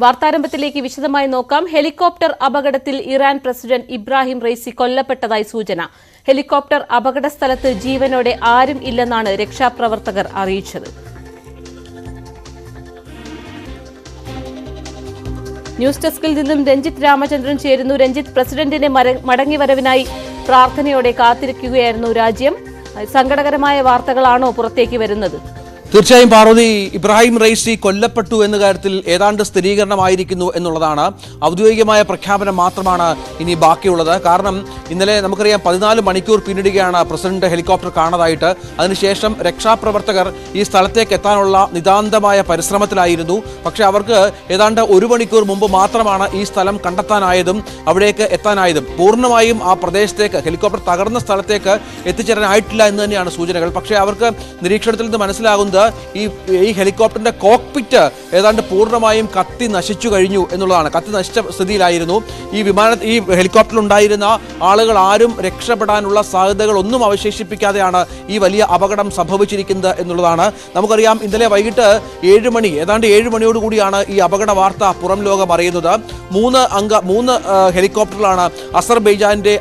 വാർത്താരംഭത്തിലേക്ക് വിശദമായി നോക്കാം. ഹെലികോപ്റ്റർ അപകടത്തിൽ ഇറാൻ പ്രസിഡന്റ് ഇബ്രാഹിം റൈസി കൊല്ലപ്പെട്ടതായി സൂചന. ഹെലികോപ്റ്റർ അപകട സ്ഥലത്ത് ജീവനോടെ ആരും ഇല്ലെന്നാണ് രക്ഷാപ്രവർത്തകർ അറിയിച്ചത്. ന്യൂസ് ഡെസ്കിൽ നിന്നും രഞ്ജിത്ത് രാമചന്ദ്രൻ ചേരുന്നു. രഞ്ജിത്ത്, പ്രസിഡന്റിന്റെ മടങ്ങിവരവിനായി പ്രാർത്ഥനയോടെ കാത്തിരിക്കുകയായിരുന്നു രാജ്യം. സങ്കടകരമായ വാർത്തകളാണോ പുറത്തേക്ക് വരുന്നത്? തീർച്ചയായും പാർവതി, ഇബ്രാഹിം റൈസി കൊല്ലപ്പെട്ടു എന്ന കാര്യത്തിൽ ഏതാണ്ട് സ്ഥിരീകരണമായിരിക്കുന്നു എന്നുള്ളതാണ്. ഔദ്യോഗികമായ പ്രഖ്യാപനം മാത്രമാണ് ഇനി ബാക്കിയുള്ളത്. കാരണം ഇന്നലെ നമുക്കറിയാം 14 മണിക്കൂർ പിന്നിടുകയാണ് പ്രസിഡന്റ് ഹെലികോപ്റ്റർ കാണാതായിട്ട്. അതിനുശേഷം രക്ഷാപ്രവർത്തകർ ഈ സ്ഥലത്തേക്ക് എത്താനുള്ള നിതാന്തമായ പരിശ്രമത്തിലായിരുന്നു. പക്ഷേ അവർക്ക് ഏതാണ്ട് 1 മണിക്കൂർ മുമ്പ് മാത്രമാണ് ഈ സ്ഥലം കണ്ടെത്താനായതും അവിടേക്ക് എത്താനായതും. പൂർണ്ണമായും ആ പ്രദേശത്തേക്ക്, ഹെലികോപ്റ്റർ തകർന്ന സ്ഥലത്തേക്ക് എത്തിച്ചേരാനായിട്ടില്ല എന്ന് തന്നെയാണ് സൂചനകൾ. പക്ഷേ അവർക്ക് നിരീക്ഷണത്തിൽ നിന്ന് മനസ്സിലാകുന്നത് ഈ ഹെലികോപ്റ്ററിന്റെ കോക്പിറ്റ് ഏതാണ്ട് പൂർണ്ണമായും കത്തി നശിച്ചു കഴിഞ്ഞു എന്നുള്ളതാണ്. കത്തി നശിച്ച സ്ഥിതിയിലായിരുന്നു ഈ ഹെലികോപ്റ്ററിൽ ഉണ്ടായിരുന്ന ആളുകൾ. ആരും രക്ഷപ്പെടാനുള്ള സാധ്യതകൾ ഒന്നും അവശേഷിപ്പിക്കാതെയാണ് ഈ വലിയ അപകടം സംഭവിച്ചിരിക്കുന്നത് എന്നുള്ളതാണ്. നമുക്കറിയാം ഇന്നലെ വൈകിട്ട് 7 മണി, ഏതാണ്ട് 7 മണിയോടുകൂടിയാണ് ഈ അപകട വാർത്ത പുറം ലോകം അറിയുന്നത്. 3 ഹെലികോപ്റ്ററിലാണ് അസർബൈജാന്റെ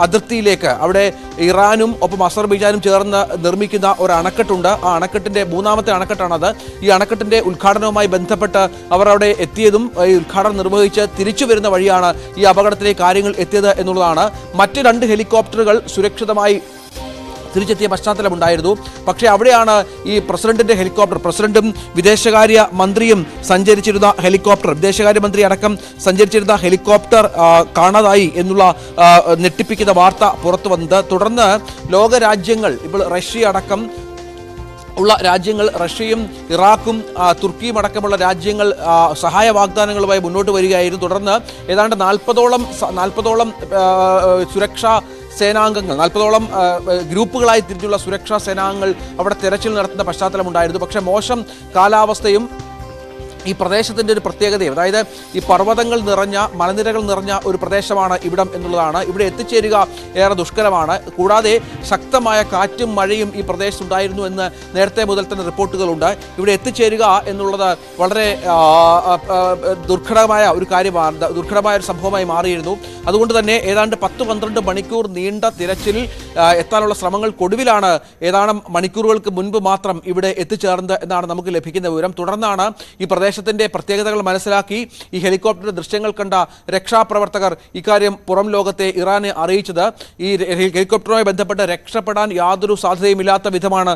അതിർത്തിയിലേക്ക്, അവിടെ ഇറാനും ഒപ്പം അസർബൈജാനും ചേർന്ന് നിർമ്മിക്കുന്ന ഒരു അണക്കെട്ടുണ്ട്. ആ അണക്കെട്ടിന്റെ 3ാമത്തെ അണക്കെട്ടാണത്. ഈ അണക്കെട്ടിന്റെ ഉദ്ഘാടനവുമായി ബന്ധപ്പെട്ട് അവർ അവിടെ എത്തിയതും ഈ ഉദ്ഘാടനം നിർവഹിച്ച് തിരിച്ചു വരുന്ന വഴിയാണ് ഈ അപകടത്തിലേക്ക് കാര്യങ്ങൾ എത്തിയത് എന്നുള്ളതാണ്. മറ്റ് 2 ഹെലികോപ്റ്ററുകൾ സുരക്ഷിതമായി തിരിച്ചെത്തിയ പശ്ചാത്തലമുണ്ടായിരുന്നു. പക്ഷേ അവിടെയാണ് ഈ പ്രസിഡന്റിന്റെ ഹെലികോപ്റ്റർ, പ്രസിഡന്റും വിദേശകാര്യ മന്ത്രിയും സഞ്ചരിച്ചിരുന്ന ഹെലികോപ്റ്റർ, വിദേശകാര്യമന്ത്രി അടക്കം സഞ്ചരിച്ചിരുന്ന ഹെലികോപ്റ്റർ കാണാതായി എന്നുള്ള ഞെട്ടിപ്പിക്കുന്ന വാർത്ത പുറത്തു വന്നത്. തുടർന്ന് ലോകരാജ്യങ്ങൾ, ഇപ്പോൾ റഷ്യ അടക്കം ഉള്ള രാജ്യങ്ങൾ, റഷ്യയും ഇറാഖും തുർക്കിയും അടക്കമുള്ള രാജ്യങ്ങൾ സഹായ വാഗ്ദാനങ്ങളുമായി മുന്നോട്ട് വരികയായിരുന്നു. തുടർന്ന് ഏതാണ്ട് 40ഓളം സുരക്ഷാ സേനാംഗങ്ങൾ, 40ഓളം ഗ്രൂപ്പുകളായി തിരിഞ്ഞുള്ള സുരക്ഷാ സേനാംഗങ്ങൾ അവിടെ തെരച്ചിൽ നടത്തുന്ന പശ്ചാത്തലമുണ്ടായിരുന്നു. പക്ഷേ മോശം കാലാവസ്ഥയും ഈ പ്രദേശത്തിൻ്റെ ഒരു പ്രത്യേകതയും, അതായത് ഈ പർവ്വതങ്ങൾ നിറഞ്ഞ, മലനിരകൾ നിറഞ്ഞ ഒരു പ്രദേശമാണ് ഇവിടം എന്നുള്ളതാണ്. ഇവിടെ എത്തിച്ചേരുക ഏറെ ദുഷ്കരമാണ്. കൂടാതെ ശക്തമായ കാറ്റും മഴയും ഈ പ്രദേശത്തുണ്ടായിരുന്നു എന്ന് നേരത്തെ മുതൽ തന്നെ റിപ്പോർട്ടുകളുണ്ട്. ഇവിടെ എത്തിച്ചേരുക എന്നുള്ളത് വളരെ ദുർഘടമായ ഒരു കാര്യമാണ്, ദുർഘടമായ ഒരു സംഭവമായി മാറിയിരുന്നു. അതുകൊണ്ട് തന്നെ ഏതാണ്ട് 10-12 മണിക്കൂർ നീണ്ട തിരച്ചിൽ എത്താനുള്ള ശ്രമങ്ങൾക്കൊടുവിലാണ് ഏതാനും മണിക്കൂറുകൾക്ക് മുൻപ് മാത്രം ഇവിടെ എത്തിച്ചേർന്നത് എന്നാണ് നമുക്ക് ലഭിക്കുന്ന വിവരം. തുടർന്നാണ് ഈ പ്രദേശത്തിന്റെ പ്രത്യേകതകൾ മനസ്സിലാക്കി ഈ ഹെലികോപ്റ്ററിന്റെ ദൃശ്യങ്ങൾ കണ്ട രക്ഷാപ്രവർത്തകർ ഇക്കാര്യം പുറം ലോകത്തെ ഇറാനെ അറിയിച്ചത്. ഈ ഹെലികോപ്റ്ററുമായി ബന്ധപ്പെട്ട് രക്ഷപ്പെടാൻ യാതൊരു സാധ്യതയുമില്ലാത്ത വിധമാണ്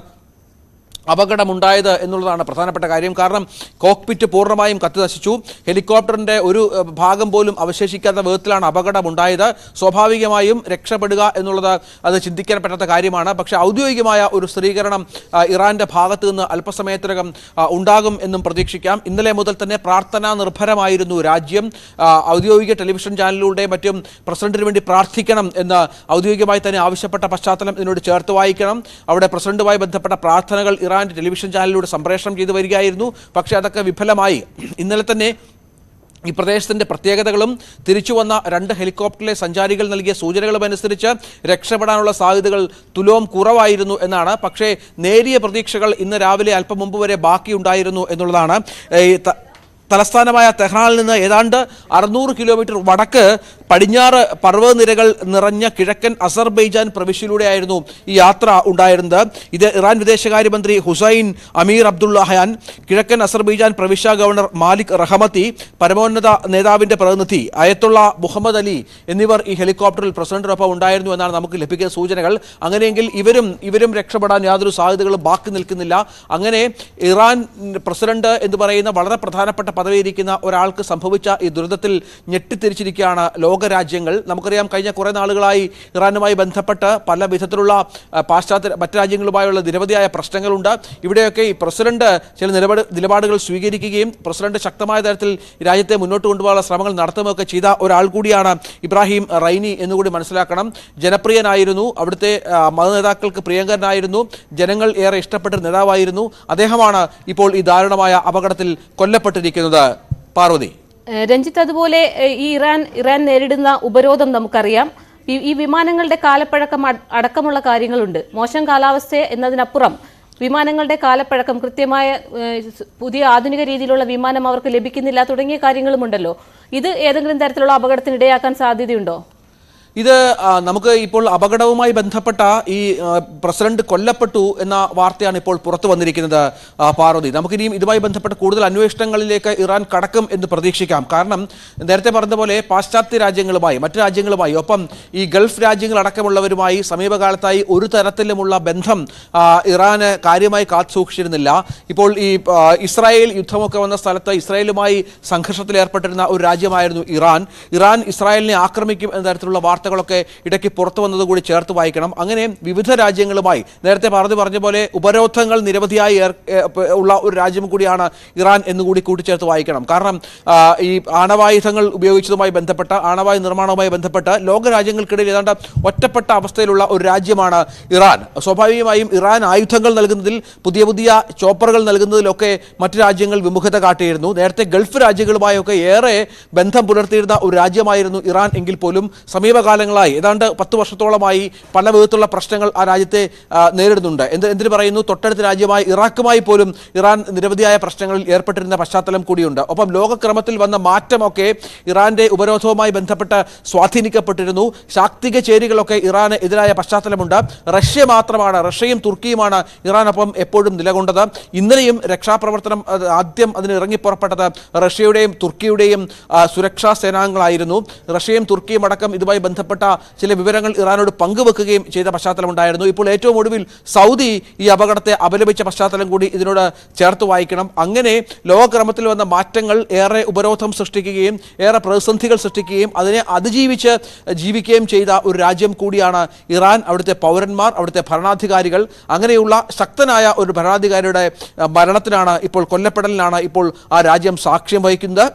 അപകടമുണ്ടായത് എന്നുള്ളതാണ് പ്രധാനപ്പെട്ട കാര്യം. കാരണം കോക്പിറ്റ് പൂർണ്ണമായും കത്തി നശിച്ചു. ഹെലികോപ്റ്ററിന്റെ ഒരു ഭാഗം പോലും അവശേഷിക്കാത്ത വിധത്തിലാണ് അപകടമുണ്ടായത്. സ്വാഭാവികമായും രക്ഷപ്പെടുക എന്നുള്ളത് അത് ചിന്തിക്കാൻ പറ്റാത്ത കാര്യമാണ്. പക്ഷേ ഔദ്യോഗികമായ ഒരു സ്ഥിരീകരണം ഇറാന്റെ ഭാഗത്ത് നിന്ന് അല്പസമയത്തിനകം ഉണ്ടാകും എന്നും പ്രതീക്ഷിക്കാം. ഇന്നലെ മുതൽ തന്നെ പ്രാർത്ഥനാ നിർഭരമായിരുന്നു രാജ്യം. ഔദ്യോഗിക ടെലിവിഷൻ ചാനലിലൂടെ മറ്റും പ്രസിഡന്റിന് വേണ്ടി പ്രാർത്ഥിക്കണം എന്ന് ഔദ്യോഗികമായി തന്നെ ആവശ്യപ്പെട്ട പശ്ചാത്തലം ഇതിനോട് ചേർത്ത് വായിക്കണം. അവിടെ പ്രസിഡന്റുമായി ബന്ധപ്പെട്ട പ്രാർത്ഥനകൾ ഇറാന്റെ ടെലിവിഷൻ ചാനലിലൂടെ സംപ്രേഷണം ചെയ്തു വരികയായിരുന്നു. പക്ഷേ അതൊക്കെ വിഫലമായി. ഇന്നലെ തന്നെ ഈ പ്രദേശത്തിൻ്റെ പ്രത്യേകതകളും തിരിച്ചു വന്ന 2 ഹെലികോപ്റ്ററിലെ സഞ്ചാരികൾ നൽകിയ സൂചനകളും അനുസരിച്ച് രക്ഷപ്പെടാനുള്ള സാധ്യതകൾ തുലോം കുറവായിരുന്നു എന്നാണ്. പക്ഷേ നേരിയ പ്രതീക്ഷകൾ ഇന്ന് രാവിലെ അല്പം മുമ്പ് വരെ ബാക്കിയുണ്ടായിരുന്നു എന്നുള്ളതാണ്. തലസ്ഥാനമായ തെഹ്റാനിൽ നിന്ന് ഏതാണ്ട് 600 കിലോമീറ്റർ വടക്ക് പടിഞ്ഞാറ് പർവ്വതനിരകൾ നിറഞ്ഞ കിഴക്കൻ അസർബൈജാൻ പ്രവിശ്യയിലൂടെയായിരുന്നു ഈ യാത്ര ഉണ്ടായിരുന്നത്. ഇത് ഇറാൻ വിദേശകാര്യമന്ത്രി ഹുസൈൻ അമീർ അബ്ദുള്ളഹാൻ, കിഴക്കൻ അസർബൈജാൻ പ്രവിശ്യ ഗവർണർ മാലിക് റഹമത്തി, പരമോന്നത നേതാവിൻ്റെ പ്രതിനിധി അയത്തുള്ള മുഹമ്മദ് അലി എന്നിവർ ഈ ഹെലികോപ്റ്ററിൽ പ്രസിഡന്റിനൊപ്പം ഉണ്ടായിരുന്നു എന്നാണ് നമുക്ക് ലഭിക്കുന്ന സൂചനകൾ. അങ്ങനെയെങ്കിൽ ഇവരും രക്ഷപ്പെടാൻ യാതൊരു സാധ്യതകളും ബാക്കി നിൽക്കുന്നില്ല. അങ്ങനെ ഇറാൻ പ്രസിഡന്റ് എന്ന് പറയുന്ന വളരെ പ്രധാനപ്പെട്ട പദവിയിരിക്കുന്ന ഒരാൾക്ക് സംഭവിച്ച ഈ ദുരന്തത്തിൽ ഞെട്ടിത്തിരിച്ചിരിക്കുകയാണ് ലോകരാജ്യങ്ങൾ. നമുക്കറിയാം കഴിഞ്ഞ കുറേ നാളുകളായി ഇറാനുമായി ബന്ധപ്പെട്ട് പല വിധത്തിലുള്ള മറ്റ് രാജ്യങ്ങളുമായുള്ള നിരവധിയായ പ്രശ്നങ്ങളുണ്ട്. ഇവിടെയൊക്കെ ഈ പ്രസിഡന്റ് ചില നിലപാടുകൾ സ്വീകരിക്കുകയും പ്രസിഡന്റ് ശക്തമായ തരത്തിൽ രാജ്യത്തെ മുന്നോട്ട് കൊണ്ടുപോകാനുള്ള ശ്രമങ്ങൾ നടത്തുകയൊക്കെ ചെയ്ത ഒരാൾ കൂടിയാണ് ഇബ്രാഹിം റൈനി എന്നുകൂടി മനസ്സിലാക്കണം. ജനപ്രിയനായിരുന്നു, അവിടുത്തെ മതനേതാക്കൾക്ക് പ്രിയങ്കരനായിരുന്നു, ജനങ്ങൾ ഏറെ ഇഷ്ടപ്പെട്ട നേതാവായിരുന്നു. അദ്ദേഹമാണ് ഇപ്പോൾ ഈ ദാരുണമായ അപകടത്തിൽ കൊല്ലപ്പെട്ടിരിക്കുന്നത്. പാർവതി, രഞ്ജിത്ത്, അതുപോലെ ഈ ഇറാൻ നേരിടുന്ന ഉപരോധം നമുക്കറിയാം. ഈ വിമാനങ്ങളുടെ കാലപ്പഴക്കം അടക്കമുള്ള കാര്യങ്ങളുണ്ട്. മോശം കാലാവസ്ഥ എന്നതിനപ്പുറം വിമാനങ്ങളുടെ കാലപ്പഴക്കം, കൃത്യമായ പുതിയ ആധുനിക രീതിയിലുള്ള വിമാനം അവർക്ക് ലഭിക്കുന്നില്ല തുടങ്ങിയ കാര്യങ്ങളുമുണ്ടല്ലോ. ഇത് ഏതെങ്കിലും തരത്തിലുള്ള അപകടത്തിന് ഇടയാക്കാൻ സാധ്യതയുണ്ടോ? ഇത് നമുക്ക് ഇപ്പോൾ അപകടവുമായി ബന്ധപ്പെട്ട ഈ പ്രസിഡന്റ് കൊല്ലപ്പെട്ടു എന്ന വാർത്തയാണ് ഇപ്പോൾ പുറത്തു വന്നിരിക്കുന്നത് പാർവതി. നമുക്കിനിയും ഇതുമായി ബന്ധപ്പെട്ട കൂടുതൽ അന്വേഷണങ്ങളിലേക്ക് ഇറാൻ കടക്കും എന്ന് പ്രതീക്ഷിക്കാം. കാരണം നേരത്തെ പറഞ്ഞതുപോലെ പാശ്ചാത്യ രാജ്യങ്ങളുമായി, മറ്റു രാജ്യങ്ങളുമായി, ഒപ്പം ഈ ഗൾഫ് രാജ്യങ്ങളടക്കമുള്ളവരുമായി സമീപകാലത്തായി ഒരു തരത്തിലുമുള്ള ബന്ധം ഇറാന് കാര്യമായി കാത്തുസൂക്ഷിച്ചിരുന്നില്ല. ഇപ്പോൾ ഈ ഇസ്രായേൽ യുദ്ധമൊക്കെ വന്ന സ്ഥലത്ത് ഇസ്രായേലുമായി സംഘർഷത്തിൽ ഏർപ്പെട്ടിരുന്ന ഒരു രാജ്യമായിരുന്നു ഇറാൻ ഇസ്രായേലിനെ ആക്രമിക്കും എന്ന തരത്തിലുള്ള വാർത്തകളൊക്കെ ഇടയ്ക്ക് പുറത്തു വന്നതുകൂടി ചേർത്ത് വായിക്കണം. അങ്ങനെ വിവിധ രാജ്യങ്ങളുമായി നേരത്തെ പറഞ്ഞ പോലെ ഉപരോധങ്ങൾ നിരവധിയായി ഉള്ള ഒരു രാജ്യം കൂടിയാണ് ഇറാൻ എന്നുകൂടി കൂട്ടിച്ചേർത്ത് വായിക്കണം. കാരണം ഈ ആണവായുധങ്ങൾ ഉപയോഗിച്ചതുമായി ബന്ധപ്പെട്ട, ആണവായു നിർമ്മാണവുമായി ബന്ധപ്പെട്ട് ലോക രാജ്യങ്ങൾക്കിടയിൽ ഏതാണ്ട് ഒറ്റപ്പെട്ട അവസ്ഥയിലുള്ള ഒരു രാജ്യമാണ് ഇറാൻ. സ്വാഭാവികമായും ഇറാൻ ആയുധങ്ങൾ നൽകുന്നതിൽ, പുതിയ പുതിയ ചോപ്പറുകൾ നൽകുന്നതിലൊക്കെ മറ്റു രാജ്യങ്ങൾ വിമുഖത കാട്ടിയിരുന്നു. നേരത്തെ ഗൾഫ് രാജ്യങ്ങളുമായൊക്കെ ഏറെ ബന്ധം പുലർത്തിയിരുന്ന ഒരു രാജ്യമായിരുന്നു ഇറാൻ എങ്കിൽ പോലും സമീപകാലങ്ങളായി ഏതാണ്ട് 10 വർഷത്തോളമായി പല വിധത്തിലുള്ള പ്രശ്നങ്ങൾ ആ രാജ്യത്തെ നേരിടുന്നുണ്ട്. എന്തിനു പറയുന്നു, തൊട്ടടുത്ത രാജ്യമായ ഇറാഖുമായി പോലും ഇറാൻ നിരവധിയായ പ്രശ്നങ്ങളിൽ ഏർപ്പെട്ടിരുന്ന പശ്ചാത്തലം കൂടിയുണ്ട്. ഒപ്പം ലോകക്രമത്തിൽ വന്ന മാറ്റമൊക്കെ ഇറാന്റെ ഉപരോധവുമായി ബന്ധപ്പെട്ട് സ്വാധീനിക്കപ്പെട്ടിരുന്നു. ശാക്തിക ചേരികളൊക്കെ ഇറാന് എതിരായ പശ്ചാത്തലമുണ്ട്. റഷ്യയും തുർക്കിയുമാണ് ഇറാനൊപ്പം എപ്പോഴും നിലകൊണ്ടത്. ഇന്നലെയും രക്ഷാപ്രവർത്തനം ആദ്യം അതിന് ഇറങ്ങിപ്പുറപ്പെട്ടത് റഷ്യയുടെയും തുർക്കിയുടെയും സുരക്ഷാ സേനാംഗങ്ങളായിരുന്നു. റഷ്യയും തുർക്കിയും അടക്കം ഇതുമായി ബന്ധപ്പെട്ട ചില വിവരങ്ങൾ ഇറാനോട് പങ്കുവെക്കുകയും ചെയ്ത പശ്ചാത്തലമുണ്ടായിരുന്നു. ഇപ്പോൾ ഏറ്റവും ഒടുവിൽ സൗദി ഈ അപകടത്തെ അപലപിച്ച പശ്ചാത്തലം കൂടി ഇതിനോട് ചേർത്ത് വായിക്കണം. അങ്ങനെ ലോകക്രമത്തിൽ വന്ന മാറ്റങ്ങൾ ഏറെ ഉപരോധം സൃഷ്ടിക്കുകയും ഏറെ പ്രതിസന്ധികൾ സൃഷ്ടിക്കുകയും അതിനെ അതിജീവിച്ച് ജീവിക്കുകയും ചെയ്ത ഒരു രാജ്യം കൂടിയാണ് ഇറാൻ. അവിടുത്തെ പൗരന്മാർ, അവിടുത്തെ ഭരണാധികാരികൾ, അങ്ങനെയുള്ള ശക്തനായ ഒരു ഭരണാധികാരിയുടെ മരണത്തിനാണ് ഇപ്പോൾ, കൊല്ലപ്പെടലിനാണ് ഇപ്പോൾ ആ രാജ്യം സാക്ഷ്യം വഹിക്കുന്നത്.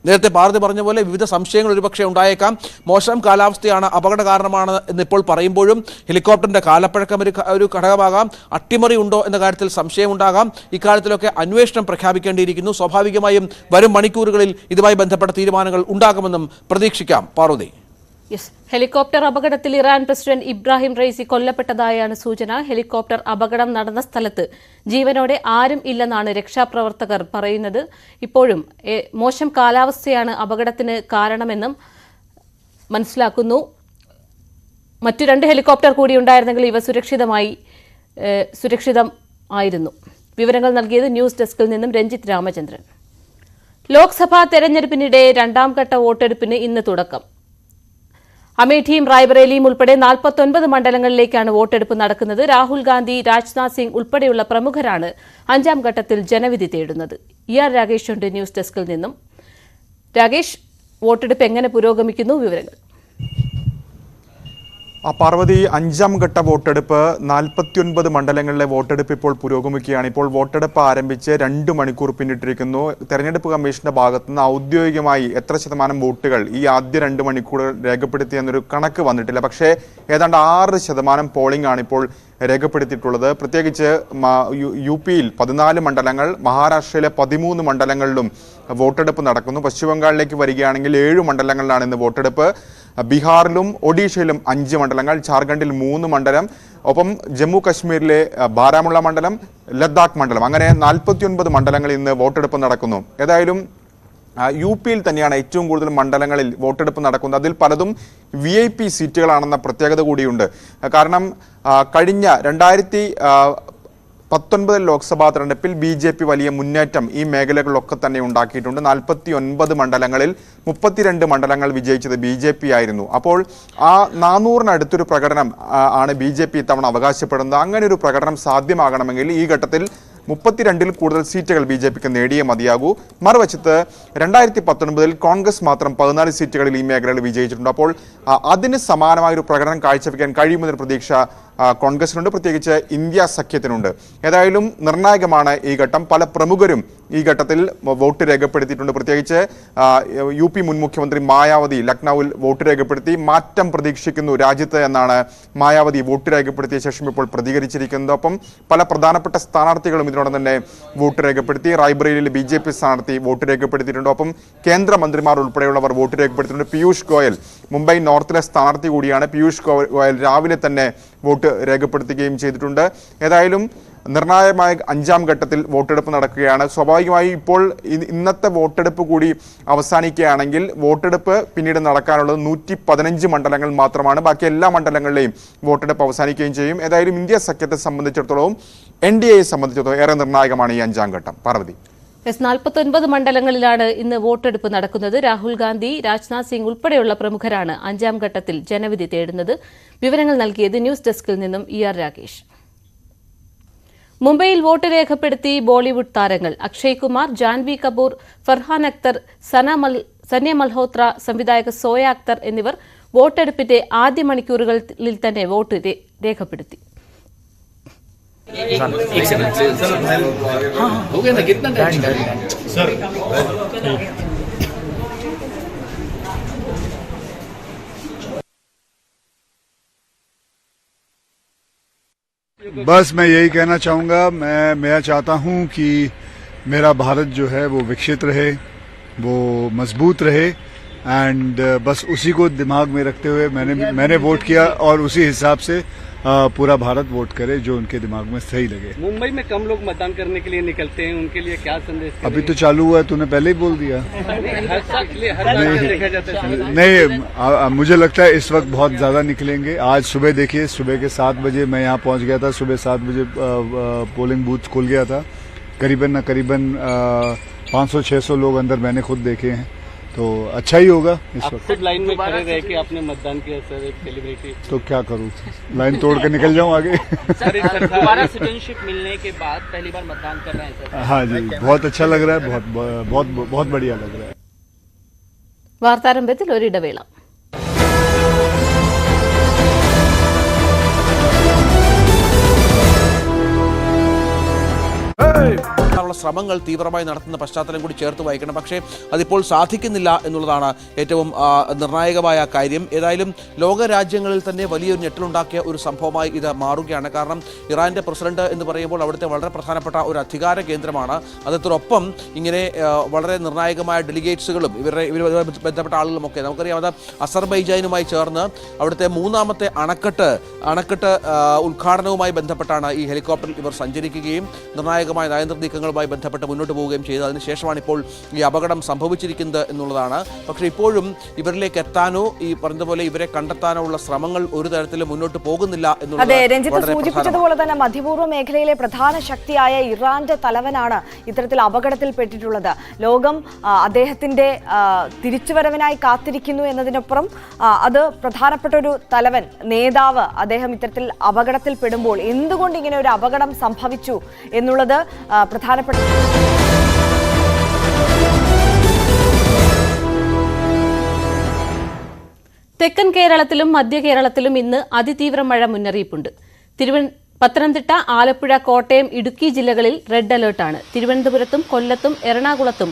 നേരത്തെ ഭാരതി പറഞ്ഞ പോലെ വിവിധ സംശയങ്ങൾ ഒരുപക്ഷെ ഉണ്ടായേക്കാം. മോശം കാലാവസ്ഥയാണ് അപകട കാരണമാണ് എന്നിപ്പോൾ പറയുമ്പോഴും ഹെലികോപ്റ്ററിന്റെ കാലപ്പഴക്കം ഒരു ഘടകമാകാം. അട്ടിമറി ഉണ്ടോ എന്ന കാര്യത്തിൽ സംശയമുണ്ടാകാം. ഇക്കാര്യത്തിലൊക്കെ അന്വേഷണം പ്രഖ്യാപിക്കേണ്ടിയിരിക്കുന്നു. സ്വാഭാവികമായും വരും മണിക്കൂറുകളിൽ ഇതുമായി ബന്ധപ്പെട്ട തീരുമാനങ്ങൾ ഉണ്ടാകുമെന്നും പ്രതീക്ഷിക്കാം. പാർവതി. ഹെലികോപ്റ്റർ അപകടത്തിൽ ഇറാൻ പ്രസിഡന്റ് ഇബ്രാഹിം റൈസി കൊല്ലപ്പെട്ടതായാണ് സൂചന. ഹെലികോപ്റ്റർ അപകടം നടന്ന സ്ഥലത്ത് ജീവനോടെ ആരും ഇല്ലെന്നാണ് രക്ഷാപ്രവർത്തകർ പറയുന്നത്. ഇപ്പോഴും മോശം കാലാവസ്ഥയാണ് അപകടത്തിന് കാരണമെന്നും മനസ്സിലാക്കുന്നു. മറ്റു 2 ഹെലികോപ്റ്റർ കൂടി ഉണ്ടായിരുന്നെങ്കിൽ ഇവ സുരക്ഷിതമായിരുന്നു. വിവരങ്ങൾ നൽകിയത് ന്യൂസ് ഡെസ്കിൽ നിന്നും രഞ്ജിത്ത് രാമചന്ദ്രൻ. ലോക്സഭാ തെരഞ്ഞെടുപ്പിനിടെ 2ാം ഘട്ട വോട്ടെടുപ്പിന് ഇന്ന് തുടക്കം. അമേഠിയും റായ്ബറേലിയും ഉൾപ്പെടെ 49 മണ്ഡലങ്ങളിലേക്കാണ് വോട്ടെടുപ്പ് നടക്കുന്നത്. രാഹുൽ ഗാന്ധി, രാജ്നാഥ് സിംഗ് ഉൾപ്പെടെയുള്ള പ്രമുഖരാണ് 5ാം ഘട്ടത്തിൽ ജനവിധി തേടുന്നത്. രാകേഷ് ഉണ്ട് ന്യൂസ് ഡെസ്കിൽ നിന്നും. രാകേഷ്, വോട്ടെടുപ്പ് എങ്ങനെ പുരോഗമിക്കുന്നു? വിവരങ്ങൾ. പാർവതി, 5ാം ഘട്ട വോട്ടെടുപ്പ് 49 മണ്ഡലങ്ങളിലെ വോട്ടെടുപ്പ് ഇപ്പോൾ പുരോഗമിക്കുകയാണ്. ഇപ്പോൾ വോട്ടെടുപ്പ് ആരംഭിച്ച് 2 മണിക്കൂർ പിന്നിട്ടിരിക്കുന്നു. തെരഞ്ഞെടുപ്പ് കമ്മീഷന്റെ ഭാഗത്തു നിന്ന് ഔദ്യോഗികമായി എത്ര ശതമാനം വോട്ടുകൾ ഈ ആദ്യ 2 മണിക്കൂർ രേഖപ്പെടുത്തിയെന്നൊരു കണക്ക് വന്നിട്ടില്ല. പക്ഷേ ഏതാണ്ട് 6% പോളിംഗ് ആണ് ഇപ്പോൾ രേഖപ്പെടുത്തിയിട്ടുള്ളത്. പ്രത്യേകിച്ച് യു-പിയിൽ 14 മണ്ഡലങ്ങൾ, മഹാരാഷ്ട്രയിലെ 13 മണ്ഡലങ്ങളിലും വോട്ടെടുപ്പ് നടക്കുന്നു. പശ്ചിമബംഗാളിലേക്ക് വരികയാണെങ്കിൽ 7 മണ്ഡലങ്ങളിലാണ് ഇന്ന് വോട്ടെടുപ്പ്. ബീഹാറിലും ഒഡീഷയിലും 5 മണ്ഡലങ്ങൾ, ജാർഖണ്ഡിൽ 3 മണ്ഡലം, ഒപ്പം ജമ്മു കശ്മീരിലെ ബാരാമുള്ള മണ്ഡലം, ലഡാക്ക് മണ്ഡലം, അങ്ങനെ 49 മണ്ഡലങ്ങളിൽ ഇന്ന് വോട്ടെടുപ്പ് നടക്കുന്നു. ഏതായാലും യു-പിയിൽ തന്നെയാണ് ഏറ്റവും കൂടുതൽ മണ്ഡലങ്ങളിൽ വോട്ടെടുപ്പ് നടക്കുന്നത്. അതിൽ പലതും VIP സീറ്റുകളാണെന്ന പ്രത്യേകത കൂടിയുണ്ട്. കാരണം കഴിഞ്ഞ 2019 ലോക്സഭാ തെരഞ്ഞെടുപ്പിൽ BJP വലിയ മുന്നേറ്റം ഈ മേഖലകളിലൊക്കെ തന്നെ ഉണ്ടാക്കിയിട്ടുണ്ട്. 49 മണ്ഡലങ്ങളിൽ 32 മണ്ഡലങ്ങൾ വിജയിച്ചത് BJP ആയിരുന്നു. അപ്പോൾ ആ 400-നടുത്തൊരു പ്രകടനം ആണ് BJP ഇത്തവണ അവകാശപ്പെടുന്നത്. അങ്ങനെ ഒരു പ്രകടനം സാധ്യമാകണമെങ്കിൽ ഈ ഘട്ടത്തിൽ 32-ൽ കൂടുതൽ സീറ്റുകൾ BJPക്ക് നേടിയേ മതിയാകൂ. മറുവശത്ത് 2019-ൽ കോൺഗ്രസ് മാത്രം 14 സീറ്റുകളിൽ ഈ മേഖലയിൽ വിജയിച്ചിട്ടുണ്ട്. അപ്പോൾ അതിന് സമാനമായൊരു പ്രകടനം കാഴ്ചവെക്കാൻ കഴിയുമെന്നൊരു പ്രതീക്ഷ കോൺഗ്രസിനുണ്ട്, പ്രത്യേകിച്ച് ഇന്ത്യ സഖ്യത്തിനുണ്ട്. ഏതായാലും നിർണായകമാണ് ഈ ഘട്ടം. പല പ്രമുഖരും ഈ ഘട്ടത്തിൽ വോട്ട് രേഖപ്പെടുത്തിയിട്ടുണ്ട്. പ്രത്യേകിച്ച് UP മുൻ മുഖ്യമന്ത്രി മായാവതി ലക്നൌവിൽ വോട്ട് രേഖപ്പെടുത്തി. മാറ്റം പ്രതീക്ഷിക്കുന്നു രാജ്യത്ത് എന്നാണ് മായാവതി വോട്ട് രേഖപ്പെടുത്തിയ ശേഷം ഇപ്പോൾ പ്രതികരിച്ചിരിക്കുന്നത്. ഒപ്പം പല പ്രധാനപ്പെട്ട സ്ഥാനാർത്ഥികളും ഇതിനോടൊപ്പം തന്നെ വോട്ട് രേഖപ്പെടുത്തി. റായ്ബറേലിയിൽ BJP സ്ഥാനാർത്ഥി വോട്ട് രേഖപ്പെടുത്തിയിട്ടുണ്ട്. ഒപ്പം കേന്ദ്രമന്ത്രിമാർ ഉൾപ്പെടെയുള്ളവർ വോട്ട് രേഖപ്പെടുത്തിയിട്ടുണ്ട്. പീയൂഷ് ഗോയൽ മുംബൈ നോർത്തിലെ സ്ഥാനാർത്ഥി കൂടിയാണ്. പീയൂഷ് ഗോയൽ രാവിലെ തന്നെ വോട്ട് രേഖപ്പെടുത്തുകയും ചെയ്തിട്ടുണ്ട്. ഏതായാലും നിർണായകമായ 5ാം ഘട്ടത്തിൽ വോട്ടെടുപ്പ് നടക്കുകയാണ്. സ്വാഭാവികമായി ഇപ്പോൾ ഇന്നത്തെ വോട്ടെടുപ്പ് കൂടി അവസാനിക്കുകയാണെങ്കിൽ വോട്ടെടുപ്പ് പിന്നീട് നടക്കാനുള്ളത് 115 മണ്ഡലങ്ങൾ മാത്രമാണ്. ബാക്കി എല്ലാ മണ്ഡലങ്ങളിലെയും വോട്ടെടുപ്പ് അവസാനിക്കുകയും ചെയ്യും. ഏതായാലും ഇന്ത്യ സഖ്യത്തെ സംബന്ധിച്ചിടത്തോളം NDAയെ സംബന്ധിച്ചിടത്തോളം ഏറെ നിർണായകമാണ് ഈ 5ാം ഘട്ടം. പാർവതി, 49 മണ്ഡലങ്ങളിലാണ് ഇന്ന് വോട്ടെടുപ്പ് നടക്കുന്നത്. രാഹുൽ ഗാന്ധി, രാജ്നാഥ് സിംഗ് ഉൾപ്പെടെയുള്ള പ്രമുഖരാണ് 5ാം ഘട്ടത്തിൽ ജനവിധി തേടുന്നത്. വിവരങ്ങൾ നൽകിയത് ന്യൂസ് ഡെസ്കിൽ നിന്നും ER രാകേഷ്. മുംബൈയിൽ വോട്ട് രേഖപ്പെടുത്തി ബോളിവുഡ് താരങ്ങൾ. അക്ഷയ് കുമാർ, ജാൻവി കപൂർ, ഫർഹാൻ അക്തർ, സന്യ മൽഹോത്ര, സംവിധായക സോയ അക്തർ എന്നിവർ വോട്ടെടുപ്പിന്റെ ആദ്യ മണിക്കൂറുകളിൽ തന്നെ വോട്ട് രേഖപ്പെടുത്തി. बस मैं यही कहना चाहूँगा, मैं चाहता हूँ कि मेरा भारत जो है वो विकसित रहे, वो मजबूत रहे एंड बस उसी को दिमाग में रखते हुए मैंने वोट किया और उसी हिसाब से पूरा भारत वोट करे जो उनके दिमाग में सही लगे। मुंबई में कम लोग मतदान करने के लिए निकलते हैं, उनके लिए क्या संदेश? अभी तो चालू हुआ है, तूने पहले ही बोल दिया। नहीं, मुझे लगता है इस वक्त बहुत ज्यादा निकलेंगे। आज सुबह देखिए, सुबह के 7 बजे मैं यहाँ पहुँच गया था। सुबह 7 बजे पोलिंग बूथ खुल गया था। करीबन 500-600 लोग अंदर मैंने खुद देखे हैं, तो अच्छा ही होगा इस वक्त। खुद लाइन में खड़े रह के आपने मतदान किया सर, एक सेलिब्रिटी, तो क्या करूँ, लाइन तोड़ के निकल जाऊँ आगे। दोबारा सिटीजनशिप मिलने के बाद पहली बार मतदान कर रहे हैं सर? हाँ जी, बहुत अच्छा लग रहा है, बहुत बढ़िया लग रहा है। വാർത്താരംഭത്തിൽ ഒരിടവേള. ശ്രമങ്ങൾ തീവ്രമായി നടത്തുന്ന പശ്ചാത്തലം കൂടി ചേർത്ത് വായിക്കണം. പക്ഷേ അതിപ്പോൾ സാധിക്കുന്നില്ല എന്നുള്ളതാണ് ഏറ്റവും നിർണായകമായ കാര്യം. ഏതായാലും ലോകരാജ്യങ്ങളിൽ തന്നെ വലിയൊരു ഞെട്ടലുണ്ടാക്കിയ ഒരു സംഭവമായി ഇത് മാറുകയാണ്. കാരണം ഇറാന്റെ പ്രസിഡന്റ് എന്ന് പറയുമ്പോൾ അവിടുത്തെ വളരെ പ്രധാനപ്പെട്ട ഒരു അധികാര കേന്ദ്രമാണ്. അതോടൊപ്പം ഇങ്ങനെ വളരെ നിർണായകമായ ഡെലിഗേറ്റ്സുകളും ഇവരുമായി ബന്ധപ്പെട്ട ആളുകളുമൊക്കെ നമുക്കറിയാം. അത് അസർബൈജാനുമായി ചേർന്ന് അവിടുത്തെ 3ാമത്തെ അണക്കെട്ട് ഉദ്ഘാടനവുമായി ബന്ധപ്പെട്ടാണ് ഈ ഹെലികോപ്റ്ററിൽ ഇവർ സഞ്ചരിക്കുകയും നിർണായകമായ നയതന്ത്ര നീക്കങ്ങളുമായി ബന്ധപ്പെട്ട് മുന്നോട്ട് പോവുകയും ചെയ്തത്. അതിനുശേഷമാണ് ഇപ്പോൾ ഈ അപകടം സംഭവിച്ചിരിക്കുന്നത് എന്നുള്ളതാണ്. പക്ഷേ ഇപ്പോഴും ഇവരിലേക്ക് എത്താനോ ഈ പറഞ്ഞതുപോലെ ഇവരെ കണ്ടെത്താനോ ഉള്ള ശ്രമങ്ങൾ ഒരു തരത്തിലും മുന്നോട്ട് പോകുന്നില്ല എന്നുള്ളത്. അതെ, രഞ്ജിത്ത് സൂചിപ്പിച്ചതുപോലെ തന്നെ മധ്യപൂർവ്വ മേഖലയിലെ പ്രധാന ശക്തിയായ ഇറാന്റെ തലവനാണ് ഇത്തരത്തിൽ അപകടത്തിൽപ്പെട്ടിട്ടുള്ളത്. ലോകം അദ്ദേഹത്തിന്റെ തിരിച്ചുവരവിനായി കാത്തിരിക്കുന്നു എന്നതിനപ്പുറം അത് പ്രധാനപ്പെട്ട ഒരു തലവൻ, നേതാവ്, അദ്ദേഹം ഇത്തരത്തിൽ അപകടത്തിൽപ്പെടുമ്പോൾ എന്തുകൊണ്ട് ഇങ്ങനെ ഒരു അപകടം സംഭവിച്ചു എന്നുള്ളത് പ്രധാനപ്പെട്ട. തെക്കൻ കേരളത്തിലും മധ്യ കേരളത്തിലും ഇന്ന് അതിതീവ്ര മഴ മുന്നറിയിപ്പുണ്ട്. പത്തനംതിട്ട, ആലപ്പുഴ, കോട്ടയം, ഇടുക്കി ജില്ലകളിൽ റെഡ് അലേർട്ടാണ്. തിരുവനന്തപുരത്തും കൊല്ലത്തും എറണാകുളത്തും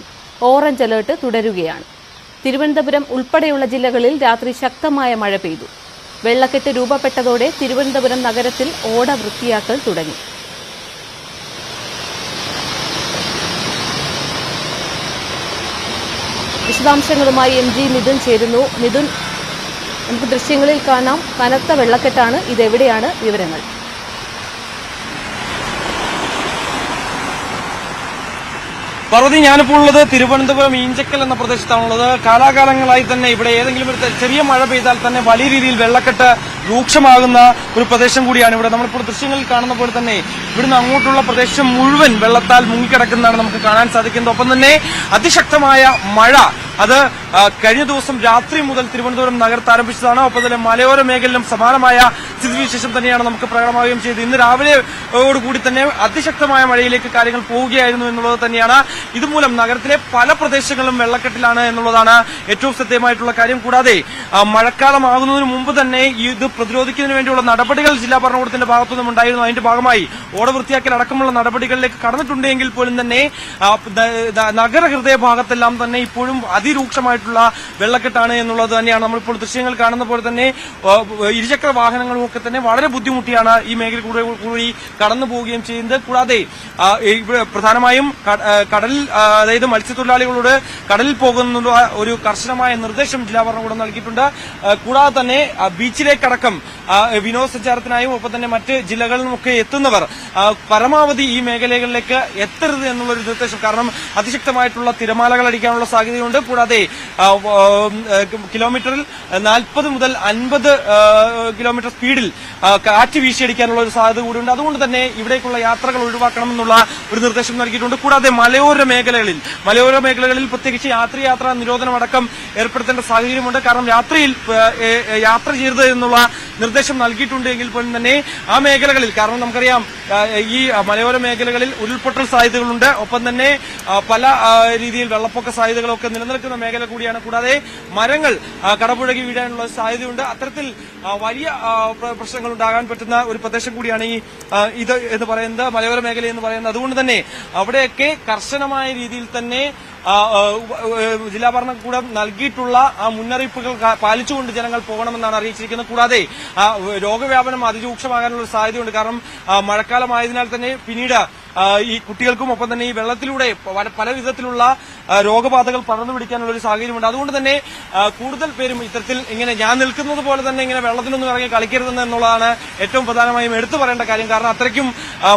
ഓറഞ്ച് അലേർട്ട് തുടരുകയാണ്. തിരുവനന്തപുരം ഉൾപ്പെടെയുള്ള ജില്ലകളിൽ രാത്രി ശക്തമായ മഴ പെയ്തു. വെള്ളക്കെട്ട് രൂപപ്പെട്ടതോടെ തിരുവനന്തപുരം നഗരത്തിൽ ഓട വൃത്തിയാക്കൽ തുടങ്ങി. വിശദാംശങ്ങളുമായി MG മിഥുൻ ചേരുന്നു. മിഥുൻ, നമുക്ക് ദൃശ്യങ്ങളിൽ കാണാം കനത്ത വെള്ളക്കെട്ടാണ്. ഇതെവിടെയാണ് വിവരങ്ങൾ? പാർവതി, ഞാനിപ്പോൾ ഉള്ളത് തിരുവനന്തപുരം ഈഞ്ചക്കൽ എന്ന പ്രദേശത്താണുള്ളത്. കാലാകാലങ്ങളായി തന്നെ ഇവിടെ ഏതെങ്കിലും ഒരു ചെറിയ മഴ പെയ്താൽ തന്നെ വലിയ രീതിയിൽ വെള്ളക്കെട്ട് രൂക്ഷമാകുന്ന ഒരു പ്രദേശം കൂടിയാണ് ഇവിടെ. നമ്മളിപ്പോൾ ദൃശ്യങ്ങളിൽ കാണുന്ന പോലെ തന്നെ ഇവിടുന്ന് അങ്ങോട്ടുള്ള പ്രദേശം മുഴുവൻ വെള്ളത്താൽ മുങ്ങിക്കിടക്കുന്നതാണ് നമുക്ക് കാണാൻ സാധിക്കുന്നത്. ഒപ്പം തന്നെ അതിശക്തമായ മഴ അത് കഴിഞ്ഞ ദിവസം രാത്രി മുതൽ തിരുവനന്തപുരം നഗരത്ത് ആരംഭിച്ചതാണ്. ഒപ്പം തന്നെ മലയോര മേഖലയിലും സമാനമായ സ്ഥിതിവിശേഷം തന്നെയാണ് നമുക്ക് പ്രകടമാവുകയും ചെയ്തത്. ഇന്ന് രാവിലെയോടുകൂടി തന്നെ അതിശക്തമായ മഴയിലേക്ക് കാര്യങ്ങൾ പോവുകയായിരുന്നു എന്നുള്ളത് തന്നെയാണ്. ഇതുമൂലം നഗരത്തിലെ പല പ്രദേശങ്ങളിലും വെള്ളക്കെട്ടിലാണ് എന്നുള്ളതാണ് ഏറ്റവും ശ്രദ്ധേയമായിട്ടുള്ള കാര്യം. കൂടാതെ മഴക്കാലമാകുന്നതിന് മുമ്പ് തന്നെ ഇത് പ്രതിരോധിക്കുന്നതിന് വേണ്ടിയുള്ള നടപടികൾ ജില്ലാ ഭരണകൂടത്തിന്റെ ഭാഗത്തുനിന്നും ഉണ്ടായിരുന്നു. അതിന്റെ ഭാഗമായി ഓട വൃത്തിയാക്കൽ അടക്കമുള്ള നടപടികളിലേക്ക് കടന്നിട്ടുണ്ടെങ്കിൽ പോലും തന്നെ നഗരഹൃദയ ഭാഗത്തെല്ലാം തന്നെ ഇപ്പോഴും അതിരൂക്ഷമായിട്ടുള്ള വെള്ളക്കെട്ടാണ് എന്നുള്ളത് തന്നെയാണ്. നമ്മളിപ്പോൾ ദൃശ്യങ്ങൾ കാണുന്ന പോലെ തന്നെ ഇരുചക്ര വാഹനങ്ങളും ഒക്കെ തന്നെ വളരെ ബുദ്ധിമുട്ടിയാണ് ഈ മേഖല കൂടി കടന്നു പോവുകയും ചെയ്യുന്നത്. കൂടാതെ പ്രധാനമായും കടലിൽ, അതായത് മത്സ്യത്തൊഴിലാളികളോട് കടലിൽ പോകുന്ന ഒരു കർശനമായ നിർദ്ദേശം ജില്ലാ ഭരണകൂടം നൽകിയിട്ടുണ്ട്. കൂടാതെ തന്നെ ബീച്ചിലേക്ക് അടക്കം വിനോദസഞ്ചാരത്തിനായും ഒപ്പം തന്നെ മറ്റ് ജില്ലകളിൽ നിന്നൊക്കെ എത്തുന്നവർ പരമാവധി ഈ മേഖലകളിലേക്ക് എത്തരുത് എന്നുള്ളൊരു നിർദ്ദേശം. കാരണം അതിശക്തമായിട്ടുള്ള തിരമാലകൾ അടിക്കാനുള്ള സാധ്യതയുണ്ട്. കൂടാതെ കിലോമീറ്ററിൽ 40 മുതൽ 50 കിലോമീറ്റർ സ്പീഡിൽ കാറ്റ് വീശിയടിക്കാനുള്ള ഒരു സാധ്യത കൂടിയുണ്ട്. അതുകൊണ്ട് തന്നെ ഇവിടേക്കുള്ള യാത്രകൾ ഒഴിവാക്കണമെന്നുള്ള ഒരു നിർദ്ദേശം നൽകിയിട്ടുണ്ട്. കൂടാതെ മലയോര മേഖലകളിൽ പ്രത്യേകിച്ച് യാത്രാ നിരോധനം അടക്കം ഏർപ്പെടുത്തേണ്ട സാഹചര്യമുണ്ട്. കാരണം രാത്രിയിൽ യാത്ര ചെയ്യരുത് എന്നുള്ള നിർദ്ദേശം നൽകിയിട്ടുണ്ടെങ്കിൽ പോലും തന്നെ ആ മേഖലകളിൽ, കാരണം നമുക്കറിയാം ഈ മലയോര മേഖലകളിൽ ഉരുൾപൊട്ടൽ സാധ്യതകളുണ്ട്. ഒപ്പം തന്നെ പല രീതിയിൽ വെള്ളപ്പൊക്ക സാധ്യതകളൊക്കെ നിലനിൽക്കുന്ന മേഖല കൂടിയാണ്. കൂടാതെ മരങ്ങൾ കടപുഴകി വീഴാനുള്ള സാധ്യതയുണ്ട്. അത്തരത്തിൽ വലിയ പ്രശ്നങ്ങൾ ഉണ്ടാകാൻ പറ്റുന്ന ഒരു പ്രദേശം കൂടിയാണ് ഇത് എന്ന് പറയുന്നത്, മലയോര മേഖല എന്ന് പറയുന്നത്. അതുകൊണ്ട് തന്നെ അവിടെയൊക്കെ കർശനമായ രീതിയിൽ തന്നെ ജില്ലാ ഭരണകൂടം നൽകിയിട്ടുള്ള ആ മുന്നറിയിപ്പുകൾ പാലിച്ചുകൊണ്ട് ജനങ്ങൾ പോകണമെന്നാണ് അറിയിച്ചിരിക്കുന്നത്. കൂടാതെ രോഗവ്യാപനം അതിരൂക്ഷമാകാനുള്ള സാധ്യതയുണ്ട്. കാരണം മഴക്കാലമായതിനാൽ തന്നെ പിന്നീട് ഈ കുട്ടികൾക്കും ഒപ്പം തന്നെ ഈ വെള്ളത്തിലൂടെ പല വിധത്തിലുള്ള രോഗബാധകൾ പടർന്നു പിടിക്കാനുള്ള ഒരു സാഹചര്യമുണ്ട്. അതുകൊണ്ട് തന്നെ കൂടുതൽ പേരും ഇത്തരത്തിൽ ഇങ്ങനെ ഞാൻ നിൽക്കുന്നത് പോലെ തന്നെ ഇങ്ങനെ വെള്ളത്തിലൊന്നും ഇറങ്ങി കളിക്കരുതെന്ന് എന്നുള്ളതാണ് ഏറ്റവും പ്രധാനമായും എടുത്തു പറയേണ്ട കാര്യം. കാരണം അത്രയ്ക്കും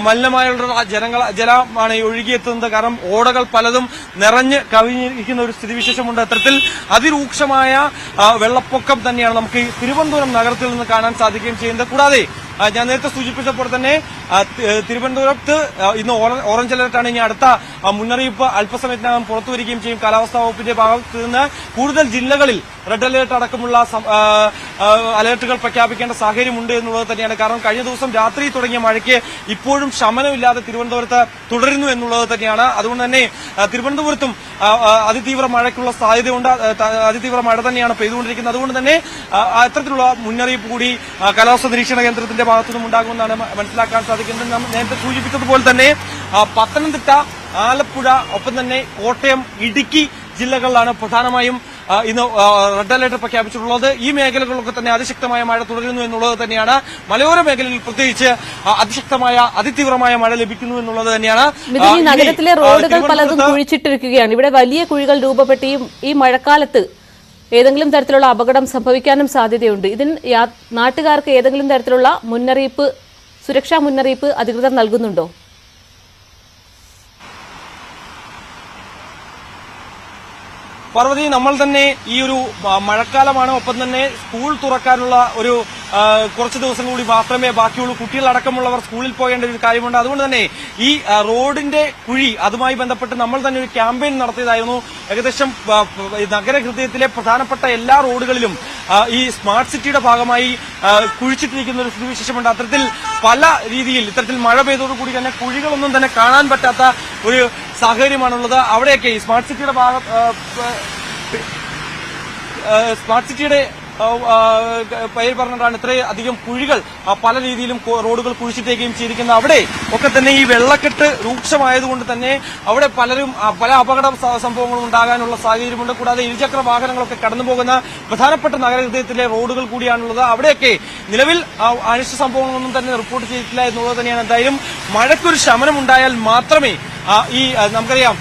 മലിനമായുള്ള ജലമാണ് ഒഴുകിയെത്തുന്നത്. കാരണം ഓടകൾ പലതും നിറഞ്ഞ് കവിഞ്ഞിരിക്കുന്ന ഒരു സ്ഥിതിവിശേഷമുണ്ട്. അത്തരത്തിൽ അതിരൂക്ഷമായ വെള്ളപ്പൊക്കം തന്നെയാണ് നമുക്ക് തിരുവനന്തപുരം നഗരത്തിൽ നിന്ന് കാണാൻ സാധിക്കുകയും ചെയ്യുന്നത്. കൂടാതെ ഞാൻ നേരത്തെ സൂചിപ്പിച്ചപ്പോൾ തന്നെ തിരുവനന്തപുരത്ത് ഇന്ന് ഓറഞ്ച് അലർട്ടാണ്. ഇനി അടുത്ത മുന്നറിയിപ്പ് അല്പസമയത്തിനകം പുറത്തുവരികയും ചെയ്യും. കാലാവസ്ഥാ വകുപ്പിന്റെ ഭാഗത്ത് നിന്ന് കൂടുതൽ ജില്ലകളിൽ റെഡ് അലർട്ട് അടക്കമുള്ള അലർട്ടുകൾ പ്രഖ്യാപിക്കേണ്ട സാഹചര്യമുണ്ട് എന്നുള്ളത് തന്നെയാണ്. കാരണം കഴിഞ്ഞ ദിവസം രാത്രി തുടങ്ങിയ മഴയ്ക്ക് ഇപ്പോഴും ശമനമില്ലാതെ തിരുവനന്തപുരത്ത് തുടരുന്നു എന്നുള്ളത് തന്നെയാണ്. അതുകൊണ്ട് തന്നെ തിരുവനന്തപുരത്തും അതിതീവ്ര മഴയ്ക്കുള്ള സാധ്യതയുണ്ട്. അതിതീവ്ര മഴ തന്നെയാണ് പെയ്തുകൊണ്ടിരിക്കുന്നത്. അതുകൊണ്ട് തന്നെ അത്തരത്തിലുള്ള മുന്നറിയിപ്പ് കൂടി കാലാവസ്ഥാ നിരീക്ഷണ കേന്ദ്രത്തിന്റെ ഭാഗത്തുനിന്നും ഉണ്ടാകുമെന്നാണ് മനസ്സിലാക്കാൻ സാധിക്കുന്നത്. നേരത്തെ സൂചിപ്പിച്ചതുപോലെ തന്നെ പത്തനംതിട്ട, ആലപ്പുഴ, ഒപ്പം തന്നെ കോട്ടയം, ഇടുക്കി ജില്ലകളിലാണ് പ്രധാനമായും ഇന്ന് റെഡ് അലർട്ട് പ്രഖ്യാപിച്ചിട്ടുള്ളത്. ഈ മേഖലകളിലൊക്കെ തന്നെ അതിശക്തമായ മഴ തുടരുന്നു എന്നുള്ളത് തന്നെയാണ്. മലയോര മേഖലയിൽ പ്രത്യേകിച്ച് അതിശക്തമായ അതിതീവ്രമായ മഴ ലഭിക്കുന്നു എന്നുള്ളത് തന്നെയാണ്. നഗരത്തിലെ റോഡുകൾ പലതും കുഴിച്ചിട്ടിരിക്കുകയാണ്. ഇവിടെ വലിയ കുഴികൾ രൂപപ്പെട്ട് ഈ മഴക്കാലത്ത് ഏതെങ്കിലും തരത്തിലുള്ള അപകടം സംഭവിക്കാനും സാധ്യതയുണ്ട്. ഇതിന് നാട്ടുകാർക്ക് ഏതെങ്കിലും തരത്തിലുള്ള മുന്നറിയിപ്പ്, സുരക്ഷാ മുന്നറിയിപ്പ് അധികൃതർ നൽകുന്നുണ്ടോ? പാർവതി, നമ്മൾ തന്നെ ഈ ഒരു മഴക്കാലമാണ്, ഒപ്പം തന്നെ സ്കൂൾ തുറക്കാനുള്ള ഒരു കുറച്ച് ദിവസം കൂടി മാത്രമേ ബാക്കിയുള്ളൂ. കുട്ടികളടക്കമുള്ളവർ സ്കൂളിൽ പോകേണ്ട ഒരു കാര്യമുണ്ട്. അതുകൊണ്ട് തന്നെ ഈ റോഡിന്റെ കുഴി, അതുമായി ബന്ധപ്പെട്ട് നമ്മൾ തന്നെ ഒരു ക്യാമ്പയിൻ നടത്തിയതായിരുന്നു. ഏകദേശം നഗരഹൃദയത്തിലെ പ്രധാനപ്പെട്ട എല്ലാ റോഡുകളിലും ഈ സ്മാർട്ട് സിറ്റിയുടെ ഭാഗമായി കുഴിച്ചിട്ടിരിക്കുന്ന ഒരു സ്ഥിതിവിശേഷമുണ്ട്. അത്തരത്തിൽ പല രീതിയിൽ ഇത്തരത്തിൽ മഴ പെയ്തതോടുകൂടി തന്നെ കുഴികളൊന്നും തന്നെ കാണാൻ പറ്റാത്ത ഒരു സാഹചര്യമാണുള്ളത്. അവിടെയൊക്കെ ഈ സ്മാർട്ട് സിറ്റിയുടെ പേര് പറഞ്ഞിട്ടാണ് ഇത്രയധികം കുഴികൾ പല രീതിയിലും റോഡുകൾ കുഴിച്ചിട്ടേക്കുകയും ചെയ്തിരിക്കുന്നത്. അവിടെ ഒക്കെ തന്നെ ഈ വെള്ളക്കെട്ട് രൂക്ഷമായതുകൊണ്ട് തന്നെ അവിടെ പല അപകട സംഭവങ്ങളും ഉണ്ടാകാനുള്ള സാഹചര്യമുണ്ട്. കൂടാതെ ഇരുചക്ര വാഹനങ്ങളൊക്കെ കടന്നുപോകുന്ന പ്രധാനപ്പെട്ട നഗരഹൃദയത്തിലെ റോഡുകൾ കൂടിയാണുള്ളത്. അവിടെയൊക്കെ നിലവിൽ അനിഷ്ട സംഭവങ്ങളൊന്നും തന്നെ റിപ്പോർട്ട് ചെയ്തിട്ടില്ല എന്നുള്ളത് തന്നെയാണ്. എന്തായാലും മഴയ്ക്കൊരു ശമനമുണ്ടായാൽ മാത്രമേ നമുക്കറിയാം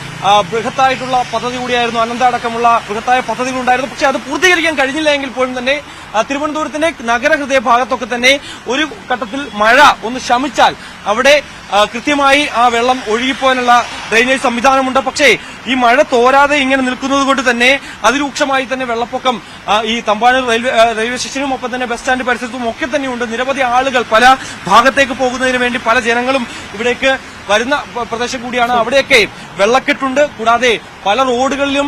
ബൃഹത്തായിട്ടുള്ള പദ്ധതി കൂടിയായിരുന്നു, അനന്ത അടക്കമുള്ള ബൃഹത്തായ പദ്ധതികളുണ്ടായിരുന്നു. പക്ഷെ അത് പൂർത്തീകരിക്കാൻ കഴിഞ്ഞില്ല എങ്കിൽ പോലും തന്നെ തിരുവനന്തപുരത്തിന്റെ നഗരഹൃദയ ഭാഗത്തൊക്കെ തന്നെ ഒരു ഘട്ടത്തിൽ മഴ ഒന്ന് ശമിച്ചാൽ അവിടെ കൃത്യമായി ആ വെള്ളം ഒഴുകിപ്പോകാനുള്ള ഡ്രെയിനേജ് സംവിധാനമുണ്ട്. പക്ഷേ ഈ മഴ തോരാതെ ഇങ്ങനെ നിൽക്കുന്നത് കൊണ്ട് തന്നെ അതിരൂക്ഷമായി തന്നെ വെള്ളപ്പൊക്കം ഈ തമ്പാനൂർ റെയിൽവേ സ്റ്റേഷനും ഒപ്പം തന്നെ ബസ് സ്റ്റാൻഡ് പരിസരത്തും ഒക്കെ തന്നെയുണ്ട്. നിരവധി ആളുകൾ പല ഭാഗത്തേക്ക് പോകുന്നതിന് വേണ്ടി പല ജനങ്ങളും ഇവിടേക്ക് വരുന്ന പ്രദേശം കൂടിയാണ്. അവിടെയൊക്കെ വെള്ളക്കെട്ടുണ്ട്. കൂടാതെ പല റോഡുകളിലും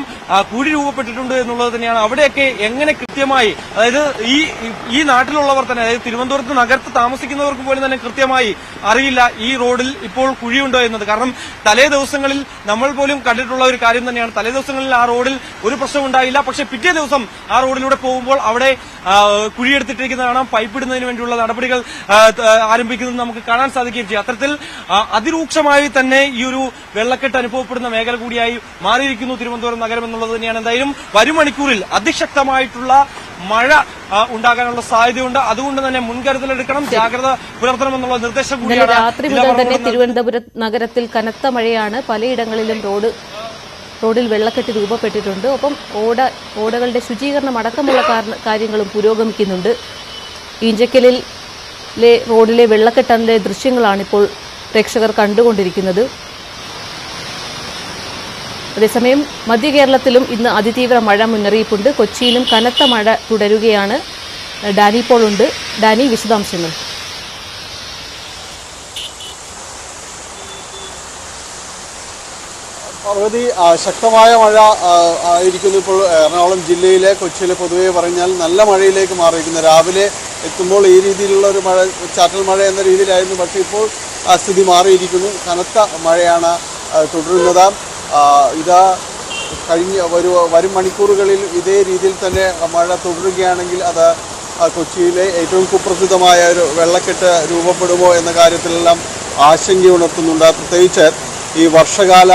കുഴി രൂപപ്പെട്ടിട്ടുണ്ട് എന്നുള്ളത് തന്നെയാണ്. അവിടെയൊക്കെ എങ്ങനെ കൃത്യമായി, അതായത് ഈ നാട്ടിലുള്ളവർ തന്നെ, അതായത് തിരുവനന്തപുരത്ത് നഗരത്ത് താമസിക്കുന്നവർക്ക് പോലും തന്നെ കൃത്യമായി അറിയില്ല ഈ റോഡിൽ ഇപ്പോൾ കുഴിയുണ്ടോ എന്നത്. കാരണം തലേ ദിവസങ്ങളിൽ നമ്മൾ പോലും കണ്ടിട്ടുള്ള ഒരു കാര്യം തന്നെയാണ്. തലേ ദിവസങ്ങളിൽ ആ റോഡിൽ ഒരു പ്രശ്നം ഉണ്ടായില്ല. പക്ഷെ പിറ്റേ ദിവസം ആ റോഡിലൂടെ പോകുമ്പോൾ അവിടെ കുഴിയെടുത്തിട്ടിരിക്കുന്ന കാണാം. പൈപ്പ് ഇടുന്നതിന് വേണ്ടിയുള്ള നടപടികൾ ആരംഭിക്കുന്നത് നമുക്ക് കാണാൻ സാധിക്കുകയും ചെയ്യും. അത്തരത്തിൽ അതിരൂക്ഷമായി തന്നെ ഈ ഒരു വെള്ളക്കെട്ട് അനുഭവപ്പെടുന്ന മേഖല കൂടിയായി മാറിയിരിക്കുന്നു തിരുവനന്തപുരം നഗരം എന്നുള്ളത് തന്നെയാണ്. എന്തായാലും വരും മണിക്കൂറിൽ അതിശക്തമായിട്ടുള്ള മഴ ഉണ്ടാകാനുള്ള സാധ്യതയുണ്ട്. അതുകൊണ്ട് തന്നെ മുൻകരുതലെടുക്കണം, ജാഗ്രത പുലർത്തണമെന്നുള്ള നിർദ്ദേശം കൂടിയാണ്. രാത്രി മുതൽ തന്നെ തിരുവനന്തപുരം നഗരത്തിൽ കനത്ത മഴയാണ്. പലയിടങ്ങളിലും റോഡിൽ വെള്ളക്കെട്ട് രൂപപ്പെട്ടിട്ടുണ്ട്. ഒപ്പം ഓടകളുടെ ശുചീകരണം അടക്കമുള്ള കാര്യങ്ങളും പുരോഗമിക്കുന്നുണ്ട്. ഈഞ്ചക്കലിലെ റോഡിലെ വെള്ളക്കെട്ടിന്റെ ദൃശ്യങ്ങളാണിപ്പോൾ പ്രേക്ഷകർ കണ്ടുകൊണ്ടിരിക്കുന്നത്. അതേസമയം മധ്യ കേരളത്തിലും ഇന്ന് അതിതീവ്ര മഴ മുന്നറിയിപ്പുണ്ട്. കൊച്ചിയിലും കനത്ത മഴ തുടരുകയാണ്. ഡാനി ഇപ്പോൾ ഉണ്ട്. ഡാനി, വിശദാംശങ്ങൾ. പകുതി ശക്തമായ മഴ ആയിരിക്കുന്നു ഇപ്പോൾ എറണാകുളം ജില്ലയിലെ. കൊച്ചിയിലെ പൊതുവെ പറഞ്ഞാൽ നല്ല മഴയിലേക്ക് മാറിയിരിക്കുന്നു. രാവിലെ എത്തുമ്പോൾ ഈ രീതിയിലുള്ള ഒരു മഴ, ചാറ്റൽ മഴ എന്ന രീതിയിലായിരുന്നു. പക്ഷേ ഇപ്പോൾ സ്ഥിതി മാറിയിരിക്കുന്നു. കനത്ത മഴയാണ് തുടരുന്നത്. ഇതാ വരും മണിക്കൂറുകളിൽ ഇതേ രീതിയിൽ തന്നെ മഴ തുടരുകയാണെങ്കിൽ അത് കൊച്ചിയിലെ ഏറ്റവും കുപ്രസിദ്ധമായ ഒരു വെള്ളക്കെട്ട് രൂപപ്പെടുമോ എന്ന കാര്യത്തിലെല്ലാം ആശങ്കയുണർത്തുന്നുണ്ട്. പ്രത്യേകിച്ച് ഈ വർഷകാല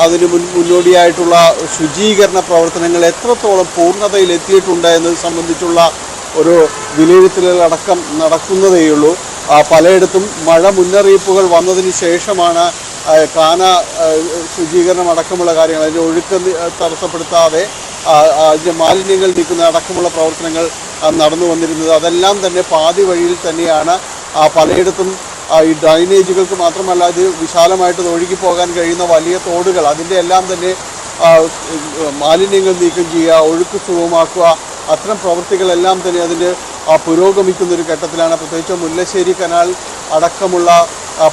അതിന് മുന്നോടിയായിട്ടുള്ള ശുചീകരണ പ്രവർത്തനങ്ങൾ എത്രത്തോളം പൂർണ്ണതയിലെത്തിയിട്ടുണ്ട് എന്നത് സംബന്ധിച്ചുള്ള ഒരു വിലയിരുത്തലടക്കം നടക്കുന്നതേയുള്ളൂ. പലയിടത്തും മഴ മുന്നറിയിപ്പുകൾ വന്നതിന് ശേഷമാണ് കാന ശുചീകരണം അടക്കമുള്ള കാര്യങ്ങൾ, അതിൻ്റെ ഒഴുക്ക് തടസ്സപ്പെടുത്താതെ അതിൻ്റെ മാലിന്യങ്ങൾ നീക്കുന്ന അടക്കമുള്ള പ്രവർത്തനങ്ങൾ നടന്നു വന്നിരുന്നത്. അതെല്ലാം തന്നെ പാതി വഴിയിൽ തന്നെയാണ്. പലയിടത്തും ഈ ഡ്രൈനേജുകൾക്ക് മാത്രമല്ല, ഇത് വിശാലമായിട്ട് ഒഴുകിപ്പോകാൻ കഴിയുന്ന വലിയ തോടുകൾ, അതിൻ്റെ എല്ലാം തന്നെ മാലിന്യങ്ങൾ നീക്കം ചെയ്യുക, ഒഴുക്ക് സുഗമമാക്കുക, അത്തരം പ്രവൃത്തികളെല്ലാം തന്നെ അതിൻ്റെ പുരോഗമിക്കുന്നൊരു ഘട്ടത്തിലാണ്. പ്രത്യേകിച്ച് മുല്ലശ്ശേരി കനാൽ അടക്കമുള്ള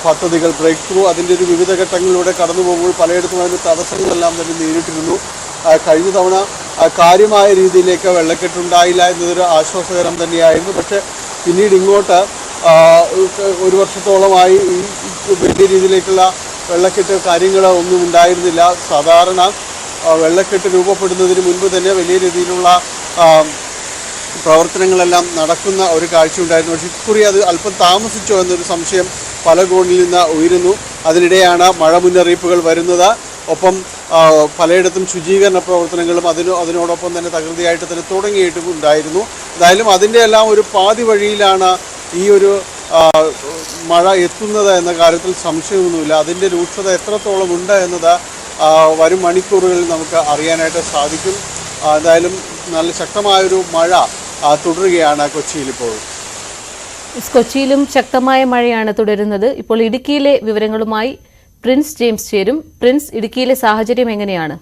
പദ്ധതികൾ ബ്രേക്ക് ത്രൂ അതിൻ്റെ ഒരു വിവിധ ഘട്ടങ്ങളിലൂടെ കടന്നു പോകുമ്പോൾ പലയിടത്തും അതിൻ്റെ തടസ്സങ്ങളെല്ലാം തന്നെ നേരിട്ടിരുന്നു. കഴിഞ്ഞ തവണ കാര്യമായ രീതിയിലേക്ക് വെള്ളക്കെട്ടുണ്ടായില്ല എന്നതൊരു ആശ്വാസകരം തന്നെയായിരുന്നു. പക്ഷേ പിന്നീട് ഇങ്ങോട്ട് ഒരു വർഷത്തോളമായി ഈ വലിയ രീതിയിലേക്കുള്ള വെള്ളക്കെട്ട് കാര്യങ്ങൾ ഒന്നും ഉണ്ടായിരുന്നില്ല. സാധാരണ വെള്ളക്കെട്ട് രൂപപ്പെടുന്നതിന് മുൻപ് തന്നെ വലിയ രീതിയിലുള്ള പ്രവർത്തനങ്ങളെല്ലാം നടക്കുന്ന ഒരു കാഴ്ചയുണ്ടായിരുന്നു. പക്ഷേ ഇക്കുറി അത് അല്പം താമസിച്ചോ എന്നൊരു സംശയം പല കോണിൽ നിന്ന് ഉയരുന്നു. അതിനിടെയാണ് മഴ മുന്നറിയിപ്പുകൾ വരുന്നത്. ഒപ്പം പലയിടത്തും ശുചീകരണ പ്രവർത്തനങ്ങളും അതിനോടൊപ്പം തന്നെ തകൃതിയായിട്ട് തന്നെ തുടങ്ങിയിട്ടും ഉണ്ടായിരുന്നു. എന്തായാലും അതിൻ്റെ എല്ലാം ഒരു പാതി വഴിയിലാണ് ഈ ഒരു മഴ എത്തുന്നത് എന്ന കാര്യത്തിൽ സംശയമൊന്നുമില്ല. അതിൻ്റെ രൂക്ഷത എത്രത്തോളം ഉണ്ട് എന്നത് വരും മണിക്കൂറുകളിൽ നമുക്ക് അറിയാനായിട്ട് സാധിക്കും. എന്തായാലും നല്ല ശക്തമായൊരു മഴ തുടരുകയാണ് കൊച്ചിയിൽ ഇപ്പോൾ. കൊച്ചിയിലും ശക്തമായ മഴയാണ് തുടരുന്നത്. ഇപ്പോൾ ഇടുക്കിയിലെ വിവരങ്ങളുമായി പ്രിൻസ് ജെയിംസ് ചേരും. പ്രിൻസ്, ഇടുക്കിയിലെ സാഹചര്യം എങ്ങനെയാണ്?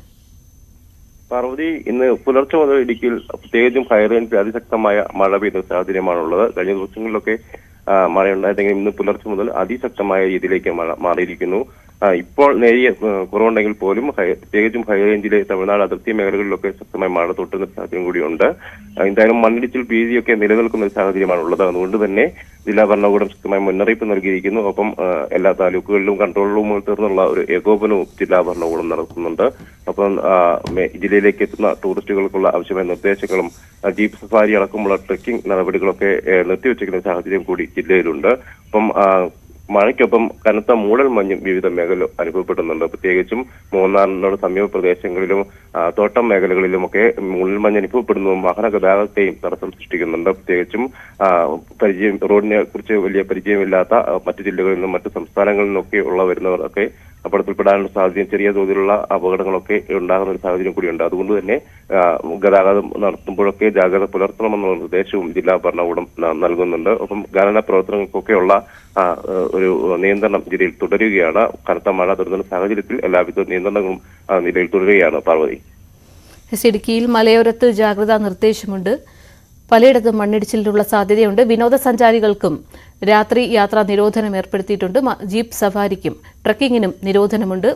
പാർവതി, ഇന്ന് പുലർച്ചെ മുതൽ ഇടുക്കിയിൽ പ്രത്യേകിച്ചും ഹൈറേഞ്ചിൽ അതിശക്തമായ മഴ പെയ്യുന്ന സാഹചര്യമാണുള്ളത്. കഴിഞ്ഞ ദിവസങ്ങളിലൊക്കെ മഴയുണ്ടായിരുന്നെങ്കിലും ഇന്ന് പുലർച്ചെ മുതൽ അതിശക്തമായ രീതിയിലേക്ക് മഴ മാറിയിരിക്കുന്നു. ഇപ്പോൾ നേരിയ കുറവുണ്ടെങ്കിൽ പോലും പ്രത്യേകിച്ചും ഹൈറേഞ്ചിലെ തമിഴ്നാട് അതിർത്തി മേഖലകളിലൊക്കെ ശക്തമായ മഴ തൊട്ടുന്ന സാഹചര്യം കൂടിയുണ്ട്. എന്തായാലും മണ്ണിടിച്ചിൽ ഭീതിയൊക്കെ നിലനിൽക്കുന്ന ഒരു സാഹചര്യമാണുള്ളത്. അതുകൊണ്ട് തന്നെ ജില്ലാ ഭരണകൂടം ശക്തമായ മുന്നറിയിപ്പ് നൽകിയിരിക്കുന്നു. ഒപ്പം എല്ലാ താലൂക്കുകളിലും കൺട്രോൾ റൂമുകൾ തീർന്നുള്ള ഒരു ഏകോപനവും ജില്ലാ ഭരണകൂടം നടത്തുന്നുണ്ട്. ഒപ്പം ജില്ലയിലേക്ക് എത്തുന്ന ടൂറിസ്റ്റുകൾക്കുള്ള ആവശ്യമായ നിർദ്ദേശങ്ങളും ജീപ്പ് സഫാരി അടക്കമുള്ള ട്രെക്കിംഗ് നടപടികളൊക്കെ നിർത്തിവെച്ചിരിക്കുന്ന സാഹചര്യം കൂടി ജില്ലയിലുണ്ട്. ഒപ്പം മഴയ്ക്കൊപ്പം കനത്ത മൂടൽ മഞ്ഞും വിവിധ മേഖല അനുഭവപ്പെടുന്നുണ്ട്. പ്രത്യേകിച്ചും മൂന്നാറിനോട് സമീപ പ്രദേശങ്ങളിലും തോട്ടം മേഖലകളിലുമൊക്കെ മൂടൽ മഞ്ഞ് അനുഭവപ്പെടുന്നതും വാഹന ഗതാഗതത്തെയും തടസ്സം സൃഷ്ടിക്കുന്നുണ്ട്. പ്രത്യേകിച്ചും റോഡിനെ കുറിച്ച് വലിയ പരിചയമില്ലാത്ത മറ്റു ജില്ലകളിൽ നിന്നും മറ്റു സംസ്ഥാനങ്ങളിൽ നിന്നൊക്കെ വരുന്നവരൊക്കെ അപകടത്തിൽപ്പെടാനുള്ള സാഹചര്യം, ചെറിയ തോതിലുള്ള അപകടങ്ങളൊക്കെ ഉണ്ടാകുന്ന ഒരു സാഹചര്യം കൂടിയുണ്ട്. അതുകൊണ്ട് തന്നെ ഗതാഗതം നടത്തുമ്പോഴൊക്കെ ജാഗ്രത പുലർത്തണമെന്നുള്ള നിർദ്ദേശവും ജില്ലാ ഭരണകൂടം നൽകുന്നുണ്ട്. ഒപ്പം ഖനന പ്രവർത്തനങ്ങൾക്കൊക്കെയുള്ള ഒരു നിയന്ത്രണം ജില്ലയിൽ തുടരുകയാണ്. കനത്ത മഴ തുടരുന്ന സാഹചര്യത്തിൽ എല്ലാവിധ നിയന്ത്രണങ്ങളും നിലയിൽ തുടരുകയാണ്. പാർവതി, ഇടുക്കിയിൽ മലയോരത്ത് ജാഗ്രതാ നിർദ്ദേശമുണ്ട്. പലയിടത്തും മണ്ണിടിച്ചിലിനുള്ള സാധ്യതയുണ്ട്. വിനോദസഞ്ചാരികൾക്കും രാത്രി യാത്രാ നിരോധനം ഏർപ്പെടുത്തിയിട്ടുണ്ട്. ജീപ്പ് സഫാരിക്കും ട്രക്കിങ്ങിനും നിരോധനമുണ്ട്.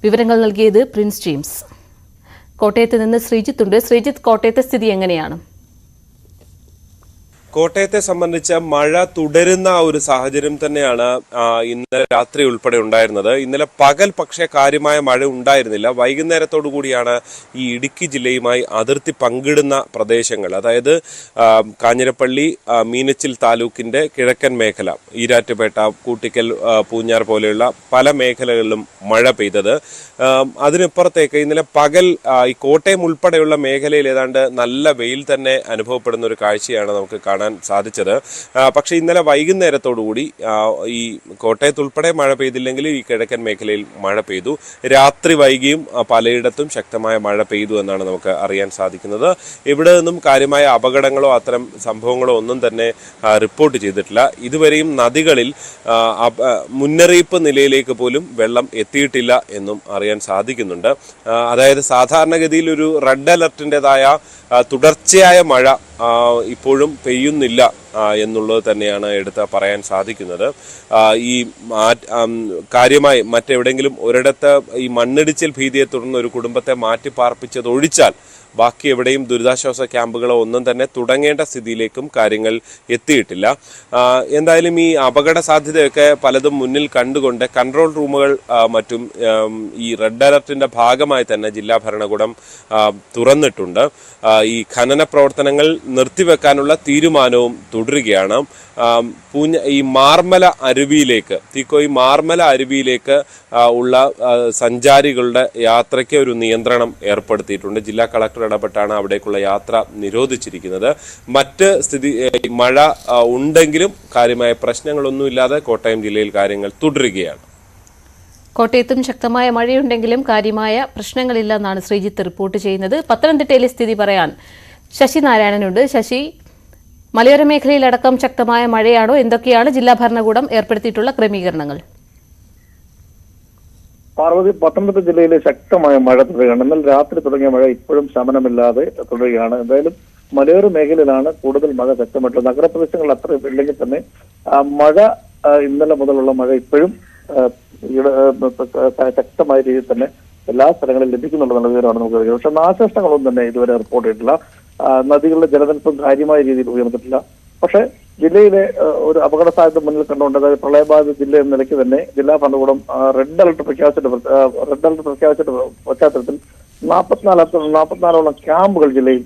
വിവരങ്ങൾ നൽകിയത് പ്രിൻസ് ജെയിംസ്. കോട്ടയത്ത് നിന്ന് ശ്രീജിത്ത് ഉണ്ട്. ശ്രീജിത്ത്, കോട്ടയത്തെ സ്ഥിതി എങ്ങനെയാണ്? കോട്ടയത്തെ സംബന്ധിച്ച് മഴ തുടരുന്ന ഒരു സാഹചര്യം തന്നെയാണ് ഇന്നലെ രാത്രി ഉൾപ്പെടെ ഉണ്ടായിരുന്നത്. ഇന്നലെ പകൽ പക്ഷേ കാര്യമായ മഴ ഉണ്ടായിരുന്നില്ല. വൈകുന്നേരത്തോടു കൂടിയാണ് ഈ ഇടുക്കി ജില്ലയുമായി അതിർത്തി പങ്കിടുന്ന പ്രദേശങ്ങൾ, അതായത് കാഞ്ഞിരപ്പള്ളി, മീനച്ചിൽ താലൂക്കിന്റെ കിഴക്കൻ മേഖല, ഈരാറ്റുപേട്ട, കൂട്ടിക്കൽ, പൂഞ്ഞാർ പോലെയുള്ള പല മേഖലകളിലും മഴ പെയ്തത്. അതിനിപ്പുറത്തേക്ക് ഇന്നലെ പകൽ ഈ കോട്ടയം ഉൾപ്പെടെയുള്ള മേഖലയിൽ ഏതാണ്ട് നല്ല വെയിൽ തന്നെ അനുഭവപ്പെടുന്ന ഒരു കാഴ്ചയാണ് നമുക്ക് കാണാൻ കാണാൻ സാധിച്ചത്. പക്ഷേ ഇന്നലെ വൈകുന്നേരത്തോടുകൂടി ഈ കോട്ടയത്ത് ഉൾപ്പെടെ മഴ പെയ്തില്ലെങ്കിൽ ഈ കിഴക്കൻ മേഖലയിൽ മഴ പെയ്തു. രാത്രി വൈകിയും പലയിടത്തും ശക്തമായ മഴ പെയ്തു എന്നാണ് നമുക്ക് അറിയാൻ സാധിക്കുന്നത്. ഇവിടെ നിന്നും കാര്യമായ അപകടങ്ങളോ അത്തരം സംഭവങ്ങളോ ഒന്നും തന്നെ റിപ്പോർട്ട് ചെയ്തിട്ടില്ല. ഇതുവരെയും നദികളിൽ മുന്നറിയിപ്പ് നിലയിലേക്ക് പോലും വെള്ളം എത്തിയിട്ടില്ല എന്നും അറിയാൻ സാധിക്കുന്നുണ്ട്. അതായത് സാധാരണഗതിയിൽ ഒരു റെഡ് അലർട്ടിൻ്റെതായ തുടർച്ചയായ മഴ ഇപ്പോഴും പെയ്യുന്നില്ല എന്നുള്ളത് തന്നെയാണ് എടുത്ത് പറയാൻ സാധിക്കുന്നത്. ഈ കാര്യമായി മറ്റെവിടെങ്കിലും ഒരിടത്ത് ഈ മണ്ണിടിച്ചിൽ ഭീതിയെ തുടർന്ന് ഒരു കുടുംബത്തെ മാറ്റി പാർപ്പിച്ചതൊഴിച്ചാൽ ബാക്കി എവിടെയും ദുരിതാശ്വാസ ക്യാമ്പുകളോ ഒന്നും തന്നെ തുടങ്ങേണ്ട സ്ഥിതിയിലേക്കും കാര്യങ്ങൾ എത്തിയിട്ടില്ല. എന്തായാലും ഈ അപകട സാധ്യതയൊക്കെ പലതും മുന്നിൽ കണ്ടുകൊണ്ട് കൺട്രോൾ റൂമുകൾ മറ്റും ഈ റെഡ് അലർട്ടിന്റെ ഭാഗമായി തന്നെ ജില്ലാ ഭരണകൂടം തുറന്നിട്ടുണ്ട്. ഈ ഖനന പ്രവർത്തനങ്ങൾ നിർത്തിവെക്കാനുള്ള തീരുമാനവും തുടരുകയാണ്. ഈ മാർമല അരുവിയിലേക്ക് തീക്കോയി മാർമല അരുവിയിലേക്ക് ഉള്ള സഞ്ചാരികളുടെ യാത്രയ്ക്ക് ഒരു നിയന്ത്രണം ഏർപ്പെടുത്തിയിട്ടുണ്ട്. ജില്ലാ കളക്ടർ ഇടപെട്ടാണ് അവിടേക്കുള്ള യാത്ര നിരോധിച്ചിരിക്കുന്നത്. മറ്റ് മഴ ഉണ്ടെങ്കിലും കാര്യമായ പ്രശ്നങ്ങളൊന്നുമില്ലാതെ കോട്ടയം ജില്ലയിൽ കാര്യങ്ങൾ തുടരുകയാണ്. കോട്ടയത്തും ശക്തമായ മഴയുണ്ടെങ്കിലും കാര്യമായ പ്രശ്നങ്ങളില്ലെന്നാണ് ശ്രീജിത്ത് റിപ്പോർട്ട് ചെയ്യുന്നത്. പത്തനംതിട്ടയിലെ സ്ഥിതി പറയാൻ ശശി നാരായണനുണ്ട്. ശശി, മലയോര മേഖലയിലടക്കം ശക്തമായ മഴയാണോ? എന്തൊക്കെയാണ് ജില്ലാ ഭരണകൂടം ഏർപ്പെടുത്തിയിട്ടുള്ള ക്രമീകരണങ്ങൾ? പാർവതി, പത്തനംതിട്ട ജില്ലയിലെ ശക്തമായ മഴ തുടരുകയാണ്. എന്നാൽ രാത്രി തുടങ്ങിയ മഴ ഇപ്പോഴും ശമനമില്ലാതെ തുടരുകയാണ്. എന്തായാലും മലയോര മേഖലയിലാണ് കൂടുതൽ മഴ ശക്തമായിട്ടുള്ളത്. നഗരപ്രദേശങ്ങളിൽ അത്ര ഇല്ലെങ്കിൽ തന്നെ മഴ ഇന്നലെ മുതലുള്ള മഴ ഇപ്പോഴും ശക്തമായ രീതിയിൽ തന്നെ എല്ലാ സ്ഥലങ്ങളിലും ലഭിക്കുന്നുണ്ടെന്നുള്ള വിവരമാണ് നമുക്ക് അറിയാം. പക്ഷെ നാശനഷ്ടങ്ങളൊന്നും തന്നെ ഇതുവരെ റിപ്പോർട്ട് ചെയ്തിട്ടില്ല. നദികളുടെ ജലനിരപ്പും കാര്യമായ രീതിയിൽ ഉയർന്നിട്ടില്ല. പക്ഷേ ജില്ലയിലെ ഒരു അപകട സാധ്യത മുന്നിൽ കണ്ടുകൊണ്ട്, അതായത് പ്രളയബാധിത ജില്ല എന്ന നിലയ്ക്ക് തന്നെ ജില്ലാ ഭരണകൂടം റെഡ് അലർട്ട് പ്രഖ്യാപിച്ചിട്ട് പശ്ചാത്തലത്തിൽ 44ഓളം ക്യാമ്പുകൾ ജില്ലയിൽ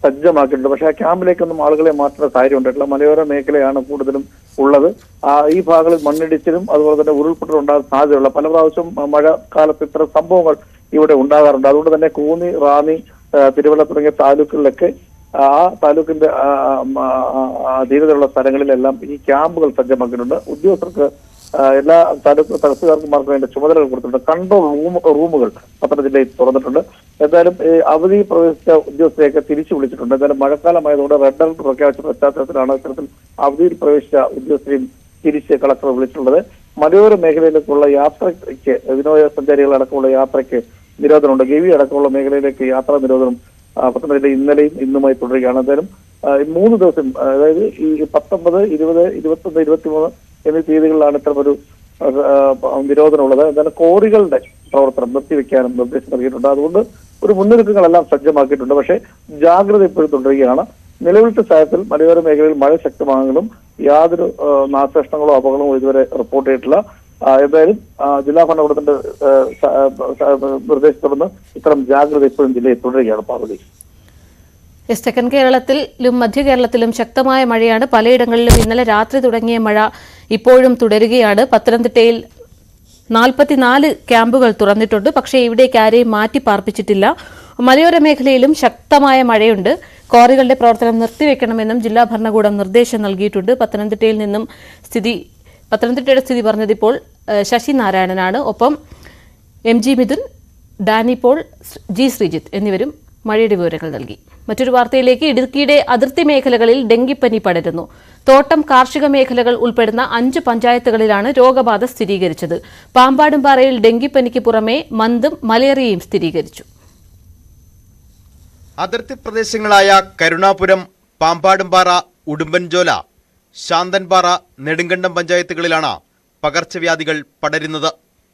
സജ്ജമാക്കിയിട്ടുണ്ട്. പക്ഷേ ആ ക്യാമ്പിലേക്കൊന്നും ആളുകളെ മാറ്റുന്ന സാഹചര്യം ഉണ്ടായിട്ടില്ല. മലയോര മേഖലയാണ് കൂടുതലും ഉള്ളത്. ഈ ഭാഗങ്ങളിൽ മണ്ണിടിച്ചിലും അതുപോലെ തന്നെ ഉരുൾപൊട്ടലും ഉണ്ടാകാൻ സാധ്യതയുള്ള പല പ്രാവശ്യം മഴക്കാലത്ത് ഇത്തരം സംഭവങ്ങൾ ഇവിടെ ഉണ്ടാകാറുണ്ട്. അതുകൊണ്ട് തന്നെ കൂന്നി, റാന്നി, തിരുവല്ല തുടങ്ങിയ താലൂക്കുകളിലൊക്കെ ആ താലൂക്കിന്റെ അധീനതയുള്ള സ്ഥലങ്ങളിലെല്ലാം ഈ ക്യാമ്പുകൾ സജ്ജമാക്കിയിട്ടുണ്ട്. ഉദ്യോഗസ്ഥർക്ക് എല്ലാ താലൂക്ക് തഹസിൽദാർമാർക്കും അതിന്റെ ചുമതലകൾ കൊടുത്തിട്ടുണ്ട്. കൺട്രോൾ റൂമുകൾ പത്തനംതിട്ട ജില്ലയിൽ തുറന്നിട്ടുണ്ട്. എന്തായാലും അവധി പ്രവേശിച്ച ഉദ്യോഗസ്ഥരെയൊക്കെ തിരിച്ചു വിളിച്ചിട്ടുണ്ട്. എന്തായാലും മഴക്കാലമായതുകൊണ്ട് റെഡ് അലർട്ട് പ്രഖ്യാപിച്ച പശ്ചാത്തലത്തിലാണ് ഇത്തരത്തിൽ അവധിയിൽ പ്രവേശിച്ച ഉദ്യോഗസ്ഥരെയും തിരിച്ച് കളക്ടർ വിളിച്ചിട്ടുള്ളത്. മലയോര മേഖലയിലേക്കുള്ള യാത്രയ്ക്ക്, വിനോദസഞ്ചാരികളടക്കമുള്ള യാത്രയ്ക്ക് നിരോധനമുണ്ട്. ഗവി അടക്കമുള്ള മേഖലയിലേക്ക് യാത്രാ നിരോധനം പത്തനംതിട്ട ഇന്നലെയും ഇന്നുമായി തുടരുകയാണ്. എന്തായാലും 3 ദിവസം, അതായത് ഈ 19, 20, 21, 23 എന്നീ തീയതികളിലാണ് ഇത്തരമൊരു നിരോധനമുള്ളത്. എന്തായാലും കോറികളുടെ പ്രവർത്തനം നിർത്തിവെക്കാനും നിർദ്ദേശം നൽകിയിട്ടുണ്ട്. അതുകൊണ്ട് ഒരു മുന്നൊരുക്കങ്ങളെല്ലാം സജ്ജമാക്കിയിട്ടുണ്ട്. പക്ഷേ ജാഗ്രത ഇപ്പോഴും തുടരുകയാണ്. നിലവിലത്തെ സാഹചര്യത്തിൽ മലയോര മേഖലയിൽ മഴ ശക്തമാണെങ്കിലും യാതൊരു നാശനഷ്ടങ്ങളോ അപകടങ്ങളോ ഇതുവരെ റിപ്പോർട്ട് ചെയ്തിട്ടില്ല. എന്തായാലും ജില്ലാ ഭരണകൂടത്തിന്റെ നിർദ്ദേശത്തുടർന്ന് ഇത്തരം ജാഗ്രത ഇപ്പോഴും ജില്ലയിൽ തുടരുകയാണ്. പാർവതി, തെക്കൻ കേരളത്തിലും മധ്യ കേരളത്തിലും ശക്തമായ മഴയാണ്. പലയിടങ്ങളിലും ഇന്നലെ രാത്രി തുടങ്ങിയ മഴ ഇപ്പോഴും തുടരുകയാണ്. പത്തനംതിട്ടയിൽ 44 ക്യാമ്പുകൾ തുറന്നിട്ടുണ്ട്. പക്ഷേ ഇവിടേക്ക് ആരെയും മാറ്റി പാർപ്പിച്ചിട്ടില്ല. മലയോര മേഖലയിലും ശക്തമായ മഴയുണ്ട്. ക്വാറികളുടെ പ്രവർത്തനം നിർത്തിവെക്കണമെന്നും ജില്ലാ ഭരണകൂടം നിർദ്ദേശം നൽകിയിട്ടുണ്ട്. പത്തനംതിട്ടയുടെ സ്ഥിതി പറഞ്ഞതിപ്പോൾ ശശി നാരായണനാണ്. ഒപ്പം MG Mithun, Dani Paul, G Sreejith എന്നിവരും മഴയുടെ വിവരങ്ങൾ നൽകി. മറ്റൊരു വാർത്തയിലേക്ക്. ഇടുക്കിയുടെ അതിർത്തി മേഖലകളിൽ ഡെങ്കിപ്പനി പടരുന്നു. തോട്ടം, കാർഷിക മേഖലകൾ ഉൾപ്പെടുന്ന 5 പഞ്ചായത്തുകളിലാണ് രോഗബാധ സ്ഥിരീകരിച്ചത്. പാമ്പാടുംപാറയിൽ ഡെങ്കിപ്പനിക്ക് പുറമെ മന്തും മലേറിയയും സ്ഥിരീകരിച്ചു. അതിർത്തി പ്രദേശങ്ങളായ കരുണാപുരം, പാമ്പാടുംപാറ, ഉടുമ്പൻചോല, ശാന്തൻപാറ, നെടുങ്കണ്ടം പഞ്ചായത്തുകളിലാണ് പകർച്ചവ്യാധികൾ പടരുന്നത്.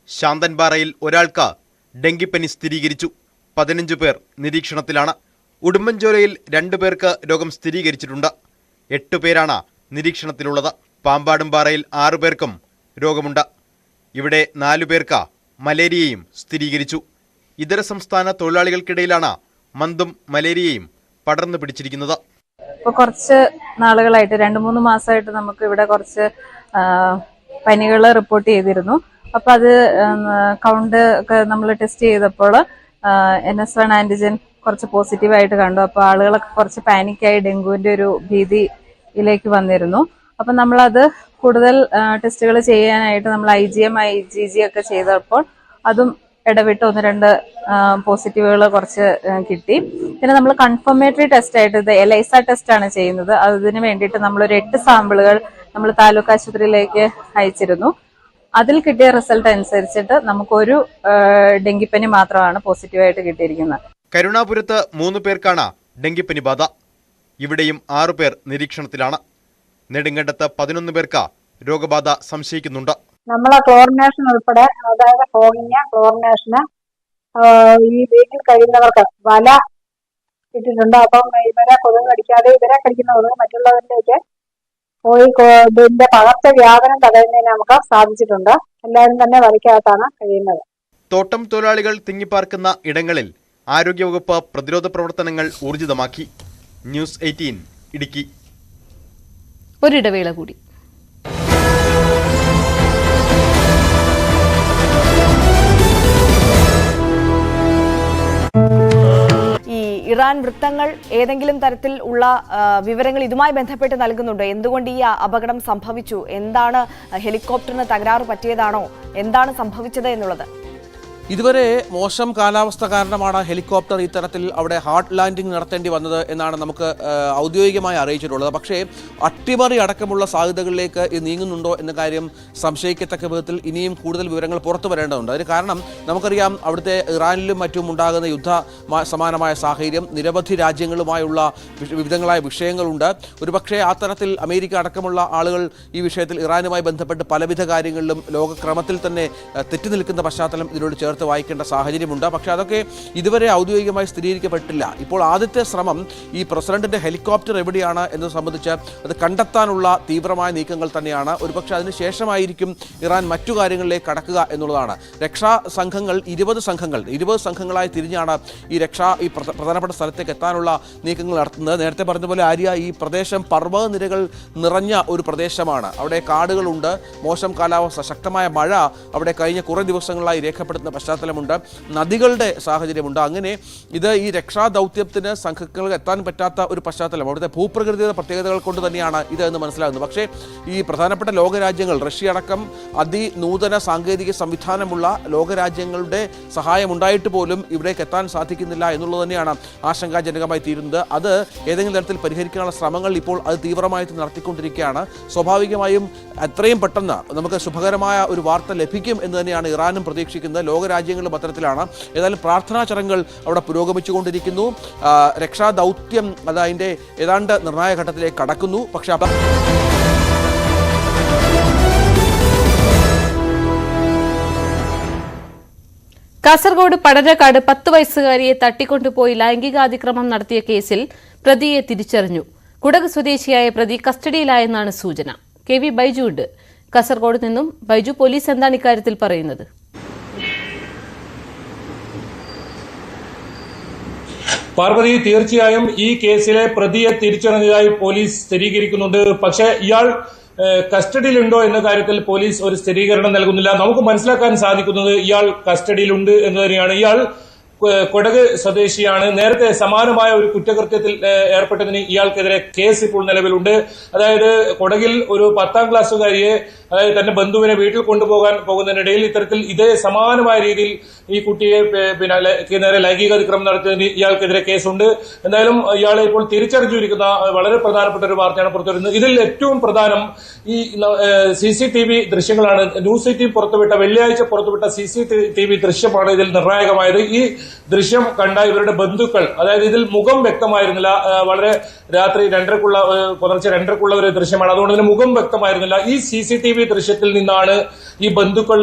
ശാന്തൻപാറയിൽ ഒരാൾക്ക് ഡെങ്കിപ്പനി സ്ഥിരീകരിച്ചു. 15 പേർ നിരീക്ഷണത്തിലാണ്. ഉടുമ്പൻചോലയിൽ 2 പേർക്ക് രോഗം സ്ഥിരീകരിച്ചിട്ടുണ്ട്. 8 പേരാണ് നിരീക്ഷണത്തിലുള്ളത്. പാമ്പാടുംപാറയിൽ 6 പേർക്കും രോഗമുണ്ട്. ഇവിടെ 4 പേർക്ക് മലേറിയയും സ്ഥിരീകരിച്ചു. ഇതര സംസ്ഥാന തൊഴിലാളികൾക്കിടയിലാണ് മന്തും മലേറിയയും പടർന്നു പിടിച്ചിരിക്കുന്നത്. ഇപ്പോൾ കുറച്ച് നാളുകളായിട്ട് 2-3 മാസമായിട്ട് നമുക്ക് ഇവിടെ കുറച്ച് പനികൾ റിപ്പോർട്ട് ചെയ്തിരുന്നു. അപ്പൊ അത് കൗണ്ട് ഒക്കെ നമ്മൾ ടെസ്റ്റ് ചെയ്തപ്പോൾ NS1 ആന്റിജൻ കുറച്ച് പോസിറ്റീവായിട്ട് കണ്ടു. അപ്പോൾ ആളുകളൊക്കെ കുറച്ച് പാനിക്കായി ഡെങ്കുവിന്റെ ഒരു ഭീതി യിലേക്ക് വന്നിരുന്നു. അപ്പം നമ്മളത് കൂടുതൽ ടെസ്റ്റുകൾ ചെയ്യാനായിട്ട് നമ്മൾ IgM IgG ഒക്കെ ചെയ്തപ്പോൾ അതും ഇടവിട്ട് 1-2 പോസിറ്റീവുകൾ കുറച്ച് കിട്ടി. പിന്നെ നമ്മൾ കൺഫർമേറ്ററി ടെസ്റ്റ് ആയിട്ട് ഇത് എലൈസ ടെസ്റ്റ് ആണ് ചെയ്യുന്നത്. അതിന് വേണ്ടിയിട്ട് നമ്മളൊരു 8 സാമ്പിളുകൾ നമ്മൾ താലൂക്ക് ആശുപത്രിയിലേക്ക് അയച്ചിരുന്നു. അതിൽ കിട്ടിയ റിസൾട്ട് അനുസരിച്ചിട്ട് നമുക്കൊരു ഡെങ്കിപ്പനി മാത്രമാണ് പോസിറ്റീവായിട്ട് കിട്ടിയിരിക്കുന്നത്. കരുണാപുരത്ത് 3 പേർക്കാണ് ഡെങ്കിപ്പനി ബാധ. ഇവിടെയും 6 പേർ നിരീക്ഷണത്തിലാണ്. നെടുങ്കണ്ടത്ത് 11 പേർക്ക് രോഗബാധ സംശയിക്കുന്നുണ്ട്. നമ്മളെ ക്ലോറിനേഷൻ ഉൾപ്പെടെ, അതായത് ഫോഗിങ്, ക്ലോറിനേഷന് ഈ വീട്ടിൽ കഴിയുന്നവർക്ക് വല ഇട്ടിട്ടുണ്ട്. അപ്പം ഇവരെ കൊതുക് കടിക്കാതെ ഇവരെ കടിക്കുന്ന കൊതുക് മറ്റുള്ളവരിലേക്ക് പോയി ഇതിന്റെ പകർച്ചവ്യാപനം തടയുന്നതിന് നമുക്ക് സാധിച്ചിട്ടുണ്ട്. എല്ലാവരും തന്നെ വലയ്ക്കകത്താണ് കഴിയുന്നത്. തോട്ടം തൊഴിലാളികൾ തിങ്ങിപ്പാർക്കുന്ന ഇടങ്ങളിൽ ആരോഗ്യവകുപ്പ് പ്രതിരോധ പ്രവർത്തനങ്ങൾ ഊർജിതമാക്കി. ന്യൂസ് 18 ഇടുക്കി. ഒരിടവേള കൂടി. ഇറാൻ വൃത്തങ്ങൾ ഏതെങ്കിലും തരത്തിൽ ഉള്ള വിവരങ്ങൾ ഇതുമായി ബന്ധപ്പെട്ട് നൽകുന്നുണ്ടോ? എന്തുകൊണ്ട് ഈ അപകടം സംഭവിച്ചു? എന്താണ് ഹെലികോപ്റ്ററിന് തകരാറ് പറ്റിയതാണോ? എന്താണ് സംഭവിച്ചത് എന്നുള്ളത്? ഇതുവരെ മോശം കാലാവസ്ഥ കാരണമാണ് ഹെലികോപ്റ്റർ ഇത്തരത്തിൽ അവിടെ ഹാർഡ് ലാൻഡിംഗ് നടത്തേണ്ടി വന്നത് എന്നാണ് നമുക്ക് ഔദ്യോഗികമായി അറിയിച്ചിട്ടുള്ളത്. പക്ഷേ അട്ടിമറി അടക്കമുള്ള സാധ്യതകളിലേക്ക് ഇത് നീങ്ങുന്നുണ്ടോ എന്ന കാര്യം സംശയിക്കത്തക്ക വിധത്തിൽ ഇനിയും കൂടുതൽ വിവരങ്ങൾ പുറത്തു വരേണ്ടതുണ്ട്. അതിന് കാരണം നമുക്കറിയാം, അവിടുത്തെ ഇറാനിലും മറ്റും ഉണ്ടാകുന്ന യുദ്ധ സമാനമായ സാഹചര്യം, നിരവധി രാജ്യങ്ങളുമായുള്ള വിവിധങ്ങളായ വിഷയങ്ങളുണ്ട്. ഒരുപക്ഷെ ആ തരത്തിൽ അമേരിക്ക അടക്കമുള്ള ആളുകൾ ഈ വിഷയത്തിൽ ഇറാനുമായി ബന്ധപ്പെട്ട് പലവിധ കാര്യങ്ങളിലും ലോകക്രമത്തിൽ തന്നെ തെറ്റി നിൽക്കുന്ന പശ്ചാത്തലം ഇതിനോട് ചേർത്ത് വായിക്കേണ്ട സാഹചര്യമുണ്ട്. പക്ഷെ അതൊക്കെ ഇതുവരെ ഔദ്യോഗികമായി സ്ഥിരീകരിക്കപ്പെട്ടില്ല. ഇപ്പോൾ ആദ്യത്തെ ശ്രമം ഈ പ്രസിഡന്റിന്റെ ഹെലികോപ്റ്റർ എവിടെയാണ് എന്നത് സംബന്ധിച്ച് അത് കണ്ടെത്താനുള്ള തീവ്രമായ നീക്കങ്ങൾ തന്നെയാണ്. ഒരുപക്ഷെ അതിനുശേഷമായിരിക്കും ഇറാൻ മറ്റു കാര്യങ്ങളിലേക്ക് കടക്കുക എന്നുള്ളതാണ്. രക്ഷാ സംഘങ്ങൾ 20 സംഘങ്ങളായി തിരിഞ്ഞാണ് ഈ പ്രധാനപ്പെട്ട സ്ഥലത്തേക്ക് എത്താനുള്ള നീക്കങ്ങൾ നടത്തുന്നത്. നേരത്തെ പറഞ്ഞതുപോലെ ആര്യ, ഈ പ്രദേശം പർവ്വതനിരകൾ നിറഞ്ഞ ഒരു പ്രദേശമാണ്. അവിടെ കാടുകളുണ്ട്, മോശം കാലാവസ്ഥ, ശക്തമായ മഴ അവിടെ കഴിഞ്ഞ കുറേ ദിവസങ്ങളായി രേഖപ്പെടുത്തുന്ന പശ്ചാത്തലമുണ്ട്, നദികളുടെ സാഹചര്യമുണ്ട്. അങ്ങനെ ഇത് ഈ രക്ഷാ ദൗത്യത്തിന് സംഘങ്ങൾക്ക് എത്താൻ പറ്റാത്ത ഒരു പശ്ചാത്തലം, അവിടുത്തെ ഭൂപ്രകൃതിയുടെ പ്രത്യേകതകൾ കൊണ്ട് തന്നെയാണ് ഇത് എന്ന് മനസ്സിലാകുന്നത്. പക്ഷേ ഈ പ്രധാനപ്പെട്ട ലോകരാജ്യങ്ങൾ, റഷ്യ അടക്കം അതിനൂതന സാങ്കേതിക സംവിധാനമുള്ള ലോകരാജ്യങ്ങളുടെ സഹായം ഉണ്ടായിട്ട് പോലും ഇവിടേക്ക് എത്താൻ സാധിക്കുന്നില്ല എന്നുള്ളത് തന്നെയാണ് ആശങ്കാജനകമായി തീരുന്നത്. അത് ഏതെങ്കിലും തരത്തിൽ പരിഹരിക്കാനുള്ള ശ്രമങ്ങൾ ഇപ്പോൾ അത് തീവ്രമായി നടത്തിക്കൊണ്ടിരിക്കുകയാണ്. സ്വാഭാവികമായും എത്രയും പെട്ടെന്ന് നമുക്ക് ശുഭകരമായ ഒരു വാർത്ത ലഭിക്കും എന്ന് തന്നെയാണ് ഇറാനും പ്രതീക്ഷിക്കുന്നത്. ലോകരാജ്യങ്ങളും അത്തരത്തിലാണ്. ഏതായാലും പ്രാർത്ഥനാ ചടങ്ങുകൾ അവിടെ പുരോഗമിച്ചുകൊണ്ടിരിക്കുന്നു. രക്ഷാ ദൗത്യം അത് അതിൻ്റെ ഏതാണ്ട് നിർണായക ഘട്ടത്തിലേക്ക് കടക്കുന്നു. പക്ഷേ കാസർഗോഡ് പടരക്കാട് 10 വയസ്സുകാരിയെ തട്ടിക്കൊണ്ടുപോയി ലൈംഗികാതിക്രമം നടത്തിയ കേസിൽ പ്രതിയെ തിരിച്ചറിഞ്ഞു. കുടക് സ്വദേശിയായ പ്രതി കസ്റ്റഡിയിലായെന്നാണ് സൂചന. KV ബൈജു ഉണ്ട് കാസർഗോഡ് നിന്നും. ബൈജു, പോലീസ് എന്താണ് ഇക്കാര്യത്തിൽ പറയുന്നത്? പാർവതി, തീർച്ചയായും ഈ കേസിലെ പ്രതിയെ തിരിച്ചറിഞ്ഞതായി പോലീസ് സ്ഥിരീകരിക്കുന്നുണ്ട്. പക്ഷേ ഇയാൾ കസ്റ്റഡിയിലുണ്ടോ എന്ന കാര്യത്തിൽ പോലീസ് ഒരു സ്ഥിരീകരണം നൽകുന്നില്ല. നമുക്ക് മനസ്സിലാക്കാൻ സാധിക്കുന്നത് ഇയാൾ കസ്റ്റഡിയിലുണ്ട് എന്ന് തന്നെയാണ്. ഇയാൾ കൊടക് സ്വദേശിയാണ്. നേരത്തെ സമാനമായ ഒരു കുറ്റകൃത്യത്തിൽ ഏർപ്പെട്ടതിന് ഇയാൾക്കെതിരെ കേസ് ഇപ്പോൾ നിലവിലുണ്ട്. അതായത് കൊടകിൽ ഒരു 10ാം ക്ലാസ്സുകാരിയെ, അതായത് തന്റെ ബന്ധുവിനെ വീട്ടിൽ കൊണ്ടുപോകാൻ പോകുന്നതിനിടയിൽ ഇത്തരത്തിൽ ഇതേ സമാനമായ രീതിയിൽ ഈ കുട്ടിയെ നേരെ ലൈംഗിക അതിക്രമം നടത്തിയതിന് ഇയാൾക്കെതിരെ കേസുണ്ട്. എന്തായാലും ഇയാളെ ഇപ്പോൾ തിരിച്ചറിഞ്ഞിരിക്കുന്ന വളരെ പ്രധാനപ്പെട്ട ഒരു വാർത്തയാണ് പുറത്തുവരുന്നത്. ഇതിൽ ഏറ്റവും പ്രധാനം ഈ CCTV ദൃശ്യങ്ങളാണ്. ന്യൂസ് 18 പുറത്തുവിട്ട വെള്ളിയാഴ്ച പുറത്തുവിട്ട CCTV ദൃശ്യമാണ് ഇതിൽ നിർണായകമായത്. ഈ ദൃശ്യം കണ്ട ഇവരുടെ ബന്ധുക്കൾ, അതായത് ഇതിൽ മുഖം വ്യക്തമായിരുന്നില്ല. വളരെ രാത്രി 2:30 പുലർച്ചെ 2:30 ഒരു ദൃശ്യമാണ്. അതുകൊണ്ട് തന്നെ മുഖം വ്യക്തമായിരുന്നില്ല. ഈ CCTV ദൃശ്യത്തിൽ നിന്നാണ് ഈ ബന്ധുക്കൾ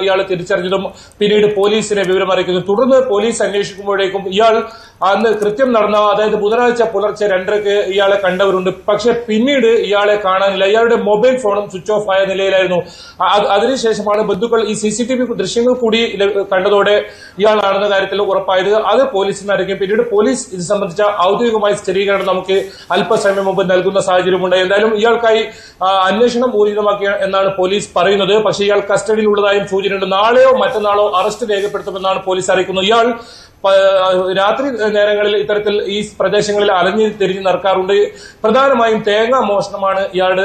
ഇയാളെ തിരിച്ചറിഞ്ഞതും പിന്നീട് പോലീസിനെ വിവരം അറിയിക്കുന്നു. തുടർന്ന് പോലീസ് അന്വേഷിക്കുമ്പോഴേക്കും ഇയാൾ അന്ന് കൃത്യം നടന്ന, അതായത് ബുധനാഴ്ച പുലർച്ചെ 2:30 ഇയാളെ കണ്ടവരുണ്ട്. പക്ഷെ പിന്നീട് ഇയാളെ കാണാനില്ല. ഇയാളുടെ മൊബൈൽ ഫോണും സ്വിച്ച് ഓഫ് ആയ നിലയിലായിരുന്നു. അതിനുശേഷമാണ് ബന്ധുക്കൾ ഈ CCTV ദൃശ്യങ്ങൾ കൂടി കണ്ടതോടെ ഇയാളാണെന്ന കാര്യത്തിൽ കാര്യത്തിൽ ഉറപ്പായത് അത് പോലീസിന് അറിയിക്കും. പിന്നീട് പോലീസ് ഇത് സംബന്ധിച്ച ഔദ്യോഗികമായ സ്ഥിരീകരണം നമുക്ക് അല്പസമയം മുമ്പ് നൽകുന്ന സാഹചര്യമുണ്ട്. എന്തായാലും ഇയാൾക്കായി അന്വേഷണം ഊർജിതമാക്കിയ എന്നാണ് പോലീസ് പറയുന്നത്. പക്ഷേ ഇയാൾ കസ്റ്റഡിയിലുള്ളതായും സൂചനയുണ്ട്. നാളെയോ മറ്റന്നാളോ അറസ്റ്റ് രേഖപ്പെടുത്തുമെന്നാണ് പോലീസ് അറിയിക്കുന്നത്. ഇയാൾ രാത്രി നേരങ്ങളിൽ ഇത്തരത്തിൽ ഈ പ്രദേശങ്ങളിൽ അലഞ്ഞു തിരിഞ്ഞ് നടക്കാറുണ്ട്. പ്രധാനമായും തേങ്ങ മോഷണമാണ് ഇയാളുടെ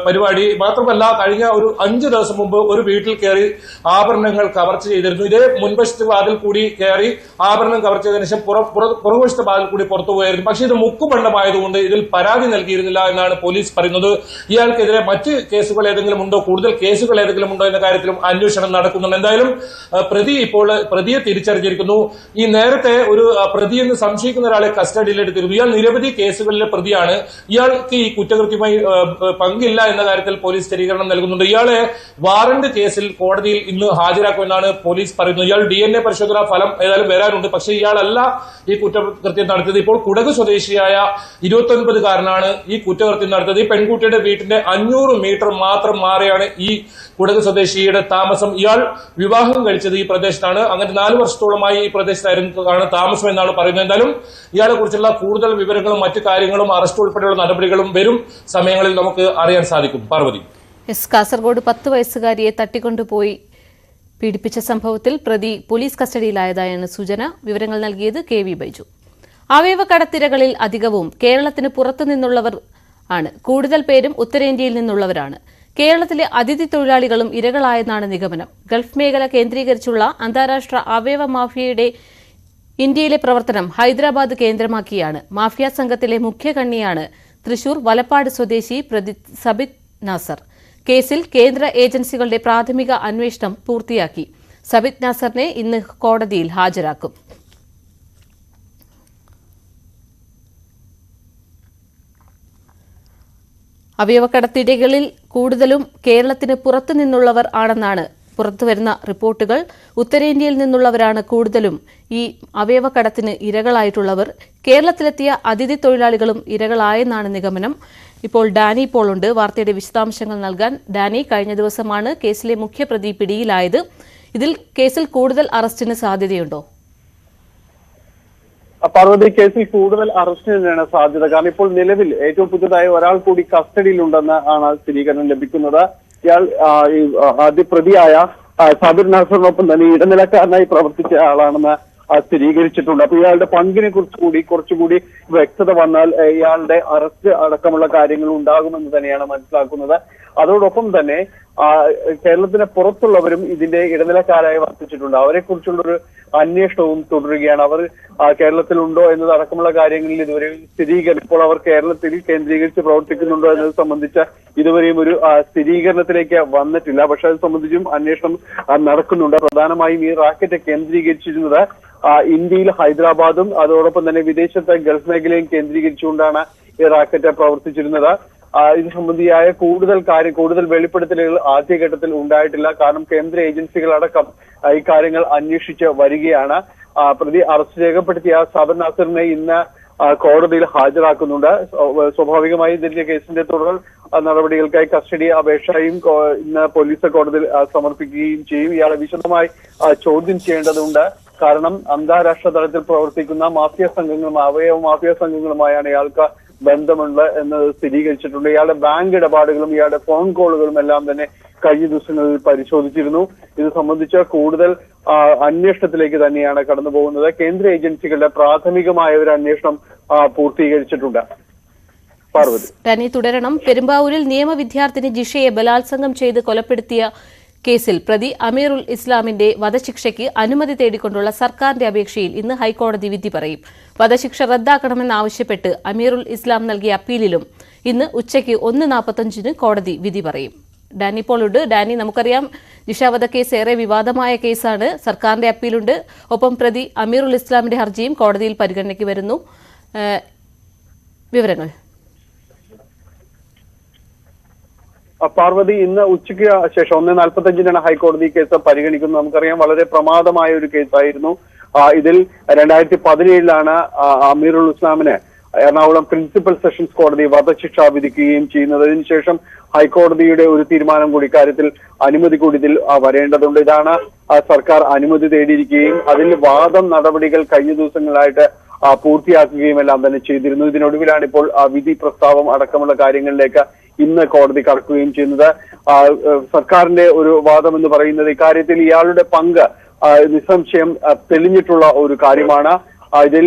പരിപാടി. മാത്രമല്ല കഴിഞ്ഞ ഒരു 5 ദിവസം മുമ്പ് ഒരു വീട്ടിൽ കയറി ആഭരണങ്ങൾ കവർച്ച ചെയ്തിരുന്നു. ഇതേ മുൻവശത്ത് വാതിൽ കൂടി കയറി ആഭരണം കവർച്ച ചെയ്തതിനു ശേഷം പുറകുവശത്തെ വാതിൽ കൂടി പുറത്തു പോയായിരുന്നു. പക്ഷേ ഇത് മുക്കുബണ്ഡമായതുകൊണ്ട് ഇതിൽ പരാതി നൽകിയിരുന്നില്ല എന്നാണ് പോലീസ് പറയുന്നത്. ഇയാൾക്കെതിരെ മറ്റ് കേസുകൾ ഏതെങ്കിലും ഉണ്ടോ, കൂടുതൽ കേസുകൾ ഏതെങ്കിലും ഉണ്ടോ എന്ന കാര്യത്തിലും അന്വേഷണം നടക്കുന്നുണ്ട്. എന്തായാലും പ്രതിയെ തിരിച്ചറിഞ്ഞിരിക്കുന്നു. ഈ നേരത്തെ ഒരു പ്രതിയെന്ന് സംശയിക്കുന്ന ഒരാളെ കസ്റ്റഡിയിലെടുത്തിരുന്നു. ഇയാൾ നിരവധി കേസുകളിലെ പ്രതിയാണ്. ഇയാൾക്ക് ഈ കുറ്റകൃത്യമായി പങ്കില്ല എന്ന കാര്യത്തിൽ പോലീസ് സ്ഥിരീകരണം നൽകുന്നുണ്ട്. ഇയാളെ വാറന്റ് കേസിൽ കോടതിയിൽ ഇന്ന് ഹാജരാക്കുമെന്നാണ് പോലീസ് പറയുന്നത്. ഇയാൾ DNA പരിശോധനാ ഫലം ഏതായാലും വരാനുണ്ട്. പക്ഷേ ഇയാളല്ല ഈ കുറ്റകൃത്യം നടത്തിയത്. ഇപ്പോൾ കുടക് സ്വദേശിയായ 29-കാരനാണ് ഈ കുറ്റകൃത്യം നടത്തിയത്. ഈ പെൺകുട്ടിയുടെ വീട്ടിന്റെ 500 മീറ്റർ മാത്രം മാറിയാണ് ഈ കുടക് സ്വദേശിയുടെ താമസം. ഇയാൾ വിവാഹം കഴിച്ചത് ഈ പ്രദേശത്താണ്. അങ്ങനെ 4 വർഷത്തോളമായി ഈ പ്രദേശത്തായിരുന്നു താമസം എന്നാണ് പറയുന്നത്. എന്തായാലും ഇയാളെ കുറിച്ചുള്ള കൂടുതൽ വിവരങ്ങളും മറ്റു കാര്യങ്ങളും അറസ്റ്റ് ഉൾപ്പെടെയുള്ള നടപടികളും വരും സമയങ്ങളിൽ നമുക്ക് അറിയാൻ സാധിക്കും. പാർവതി. കാസർഗോഡ് 10 വയസ്സുകാരിയെ തട്ടിക്കൊണ്ടുപോയി പീഡിപ്പിച്ച സംഭവത്തിൽ പ്രതി പോലീസ് കസ്റ്റഡിയിലായതായാണ് സൂചന. വിവരങ്ങൾ നൽകിയത് KV ബൈജു. അവയവ കടത്തിരകളിൽ അധികവും കേരളത്തിന് പുറത്തുനിന്നുള്ളവർ ആണ്. കൂടുതൽ പേരും ഉത്തരേന്ത്യയിൽ നിന്നുള്ളവരാണ്. കേരളത്തിലെ അതിഥി തൊഴിലാളികളും ഇരകളായെന്നാണ് നിഗമനം. ഗൾഫ് മേഖല കേന്ദ്രീകരിച്ചുള്ള അന്താരാഷ്ട്ര അവയവ മാഫിയയുടെ ഇന്ത്യയിലെ പ്രവർത്തനം ഹൈദരാബാദ് കേന്ദ്രമാക്കിയാണ്. മാഫിയ സംഘത്തിലെ മുഖ്യ കണ്ണിയാണ് തൃശൂർ വലപ്പാട് സ്വദേശി സബിത് നാസർ. കേസിൽ കേന്ദ്ര ഏജൻസികളുടെ പ്രാഥമിക അന്വേഷണം പൂർത്തിയാക്കി. സബിത് നാസറിനെ ഇന്ന് കോടതിയിൽ ഹാജരാക്കും. അവയവക്കടത്തിരകളിൽ കൂടുതലും കേരളത്തിന് പുറത്തുനിന്നുള്ളവർ ആണെന്നാണ് പുറത്തുവരുന്ന റിപ്പോർട്ടുകൾ. ഉത്തരേന്ത്യയിൽ നിന്നുള്ളവരാണ് കൂടുതലും ഈ അവയവക്കടത്തിന് ഇരകളായിട്ടുള്ളവർ. കേരളത്തിലെത്തിയ അതിഥി തൊഴിലാളികളും ഇരകളായെന്നാണ് നിഗമനം. ഇപ്പോൾ ഡാനി പോളുണ്ട് വാർത്തയുടെ വിശദാംശങ്ങൾ നൽകാൻ. ഡാനി, കഴിഞ്ഞ ദിവസമാണ് കേസിലെ മുഖ്യപ്രതി പിടിയിലായത്. കേസിൽ കൂടുതൽ അറസ്റ്റിന് സാധ്യതയുണ്ടോ? പാർവതി, കേസിൽ കൂടുതൽ അറസ്റ്റിന് തന്നെയാണ് സാധ്യത. കാരണം ഇപ്പോൾ നിലവിൽ ഏറ്റവും പുതുതായി ഒരാൾ കൂടി കസ്റ്റഡിയിലുണ്ടെന്ന് ആണ് സ്ഥിരീകരണം ലഭിക്കുന്നത്. ഇയാൾ ആദ്യ പ്രതിയായ സബിത് നാസറിനൊപ്പം തന്നെ ഇടനിലക്കാരനായി പ്രവർത്തിച്ച ആളാണെന്ന് സ്ഥിരീകരിച്ചിട്ടുണ്ട്. അപ്പൊ ഇയാളുടെ പങ്കിനെ കുറിച്ച് കുറച്ചുകൂടി വ്യക്തത വന്നാൽ ഇയാളുടെ അറസ്റ്റ് അടക്കമുള്ള കാര്യങ്ങൾ ഉണ്ടാകുമെന്ന് തന്നെയാണ് മനസ്സിലാക്കുന്നത്. അതോടൊപ്പം തന്നെ കേരളത്തിന് പുറത്തുള്ളവരും ഇതിന്റെ ഇടനിലക്കാരായി വർത്തിച്ചിട്ടുണ്ട്. അവരെ കുറിച്ചുള്ളൊരു അന്വേഷണവും തുടരുകയാണ്. അവർ കേരളത്തിലുണ്ടോ എന്നത് അടക്കമുള്ള കാര്യങ്ങളിൽ ഇതുവരെ സ്ഥിരീകരണം, ഇപ്പോൾ അവർ കേരളത്തിൽ കേന്ദ്രീകരിച്ച് പ്രവർത്തിക്കുന്നുണ്ടോ എന്നത് സംബന്ധിച്ച ഇതുവരെയും ഒരു സ്ഥിരീകരണത്തിലേക്ക് വന്നിട്ടില്ല. പക്ഷെ അത് സംബന്ധിച്ചും അന്വേഷണം നടക്കുന്നുണ്ട്. പ്രധാനമായും ഈ റാക്കറ്റ് കേന്ദ്രീകരിച്ചിരുന്നത് ഇന്ത്യയിൽ ഹൈദരാബാദും അതോടൊപ്പം തന്നെ വിദേശത്തെ ഗൾഫ് മേഖലയും കേന്ദ്രീകരിച്ചുകൊണ്ടാണ് ഈ റാക്കറ്റ് പ്രവർത്തിച്ചിരുന്നത്. ഇത് സംബന്ധിയായ കൂടുതൽ വെളിപ്പെടുത്തലുകൾ ആദ്യഘട്ടത്തിൽ ഉണ്ടായിട്ടില്ല. കാരണം കേന്ദ്ര ഏജൻസികളടക്കം ഈ കാര്യങ്ങൾ അന്വേഷിച്ച് വരികയാണ്. പ്രതി അറസ്റ്റ് രേഖപ്പെടുത്തിയ സബിത് നാസറിനെ ഇന്ന് കോടതിയിൽ ഹാജരാക്കുന്നുണ്ട്. സ്വാഭാവികമായി ഇതിന്റെ കേസിന്റെ തുടർ നടപടികൾക്കായി കസ്റ്റഡി അപേക്ഷയും ഇന്ന് പോലീസ് കോടതിയിൽ സമർപ്പിക്കുകയും ചെയ്യും. ഇയാളെ വിശദമായി ചോദ്യം ചെയ്യേണ്ടതുണ്ട്. കാരണം അന്താരാഷ്ട്ര തലത്തിൽ പ്രവർത്തിക്കുന്ന മാഫിയ സംഘങ്ങളും അവയവ മാഫിയ സംഘങ്ങളുമായാണ് ഇയാൾക്ക് ബന്ധമുണ്ട് എന്നത് സ്ഥിരീകരിച്ചിട്ടുണ്ട്. ഇയാളുടെ ബാങ്ക് ഇടപാടുകളും ഇയാളുടെ ഫോൺ കോളുകളും എല്ലാം തന്നെ കഴിഞ്ഞ ദിവസങ്ങളിൽ പരിശോധിച്ചിരുന്നു. ഇത് സംബന്ധിച്ച് കൂടുതൽ അന്വേഷണത്തിലേക്ക് തന്നെയാണ് കടന്നു പോകുന്നത്. കേന്ദ്ര ഏജൻസികളുടെ പ്രാഥമികമായ ഒരു അന്വേഷണം പൂർത്തീകരിച്ചിട്ടുണ്ട്. പാർവതി, തുടരണം. പെരുമ്പാവൂരിൽ നിയമ വിദ്യാർത്ഥിനി ജിഷയെ ബലാത്സംഗം ചെയ്ത് കൊലപ്പെടുത്തിയ കേസിൽ പ്രതി അമീറുൽ ഇസ്ലാമിന്റെ വധശിക്ഷയ്ക്ക് അനുമതി തേടിക്കൊണ്ടുള്ള സർക്കാരിന്റെ അപേക്ഷയിൽ ഇന്ന് ഹൈക്കോടതി വിധി പറയും. വധശിക്ഷ റദ്ദാക്കണമെന്നാവശ്യപ്പെട്ട് അമീറുൽ ഇസ്ലാം നൽകിയ അപ്പീലിലും ഇന്ന് ഉച്ചയ്ക്ക് 1:45 കോടതി വിധി പറയും. ഡാനി പോളുണ്ട്. ഡാനി, നമുക്കറിയാം ജിഷ വധക്കേസ് ഏറെ വിവാദമായ കേസാണ്. സർക്കാരിന്റെ അപ്പീലുണ്ട്. ഒപ്പം പ്രതി അമീറുൽ ഇസ്ലാമിന്റെ ഹർജിയും കോടതിയിൽ പരിഗണനയ്ക്ക് വരുന്നു. വിവരങ്ങൾ. പാർവതി, ഇന്ന് ഉച്ചയ്ക്ക് ശേഷം 1:45 ഹൈക്കോടതി കേസ് പരിഗണിക്കുന്നത്. നമുക്കറിയാം വളരെ പ്രമാദമായ ഒരു കേസായിരുന്നു. ഇതിൽ 2017 അമീറുൽ ഇസ്ലാമിന് എറണാകുളം പ്രിൻസിപ്പൽ സെഷൻസ് കോടതി വധശിക്ഷ വിധിക്കുകയും ചെയ്യുന്നത്. അതിനുശേഷം ഹൈക്കോടതിയുടെ ഒരു തീരുമാനം കൂടി ഇക്കാര്യത്തിൽ അനുമതി കൂടി ഇതിൽ വരേണ്ടതുണ്ട്. ഇതാണ് സർക്കാർ അനുമതി തേടിയിരിക്കുകയും അതിൽ വാദം നടപടികൾ കഴിഞ്ഞ ദിവസങ്ങളായിട്ട് പൂർത്തിയാക്കുകയും എല്ലാം തന്നെ ചെയ്തിരുന്നു. ഇതിനൊടുവിലാണ് ഇപ്പോൾ വിധി പ്രസ്താവം അടക്കമുള്ള കാര്യങ്ങളിലേക്ക് ഇന്ന് കോടതി കടക്കുകയും ചെയ്യുന്നത്. സർക്കാരിന്റെ ഒരു വാദം എന്ന് പറയുന്നത് ഇക്കാര്യത്തിൽ ഇയാളുടെ പങ്ക് നിസ്സംശയം തെളിഞ്ഞിട്ടുള്ള ഒരു കാര്യമാണ്. ഇതിൽ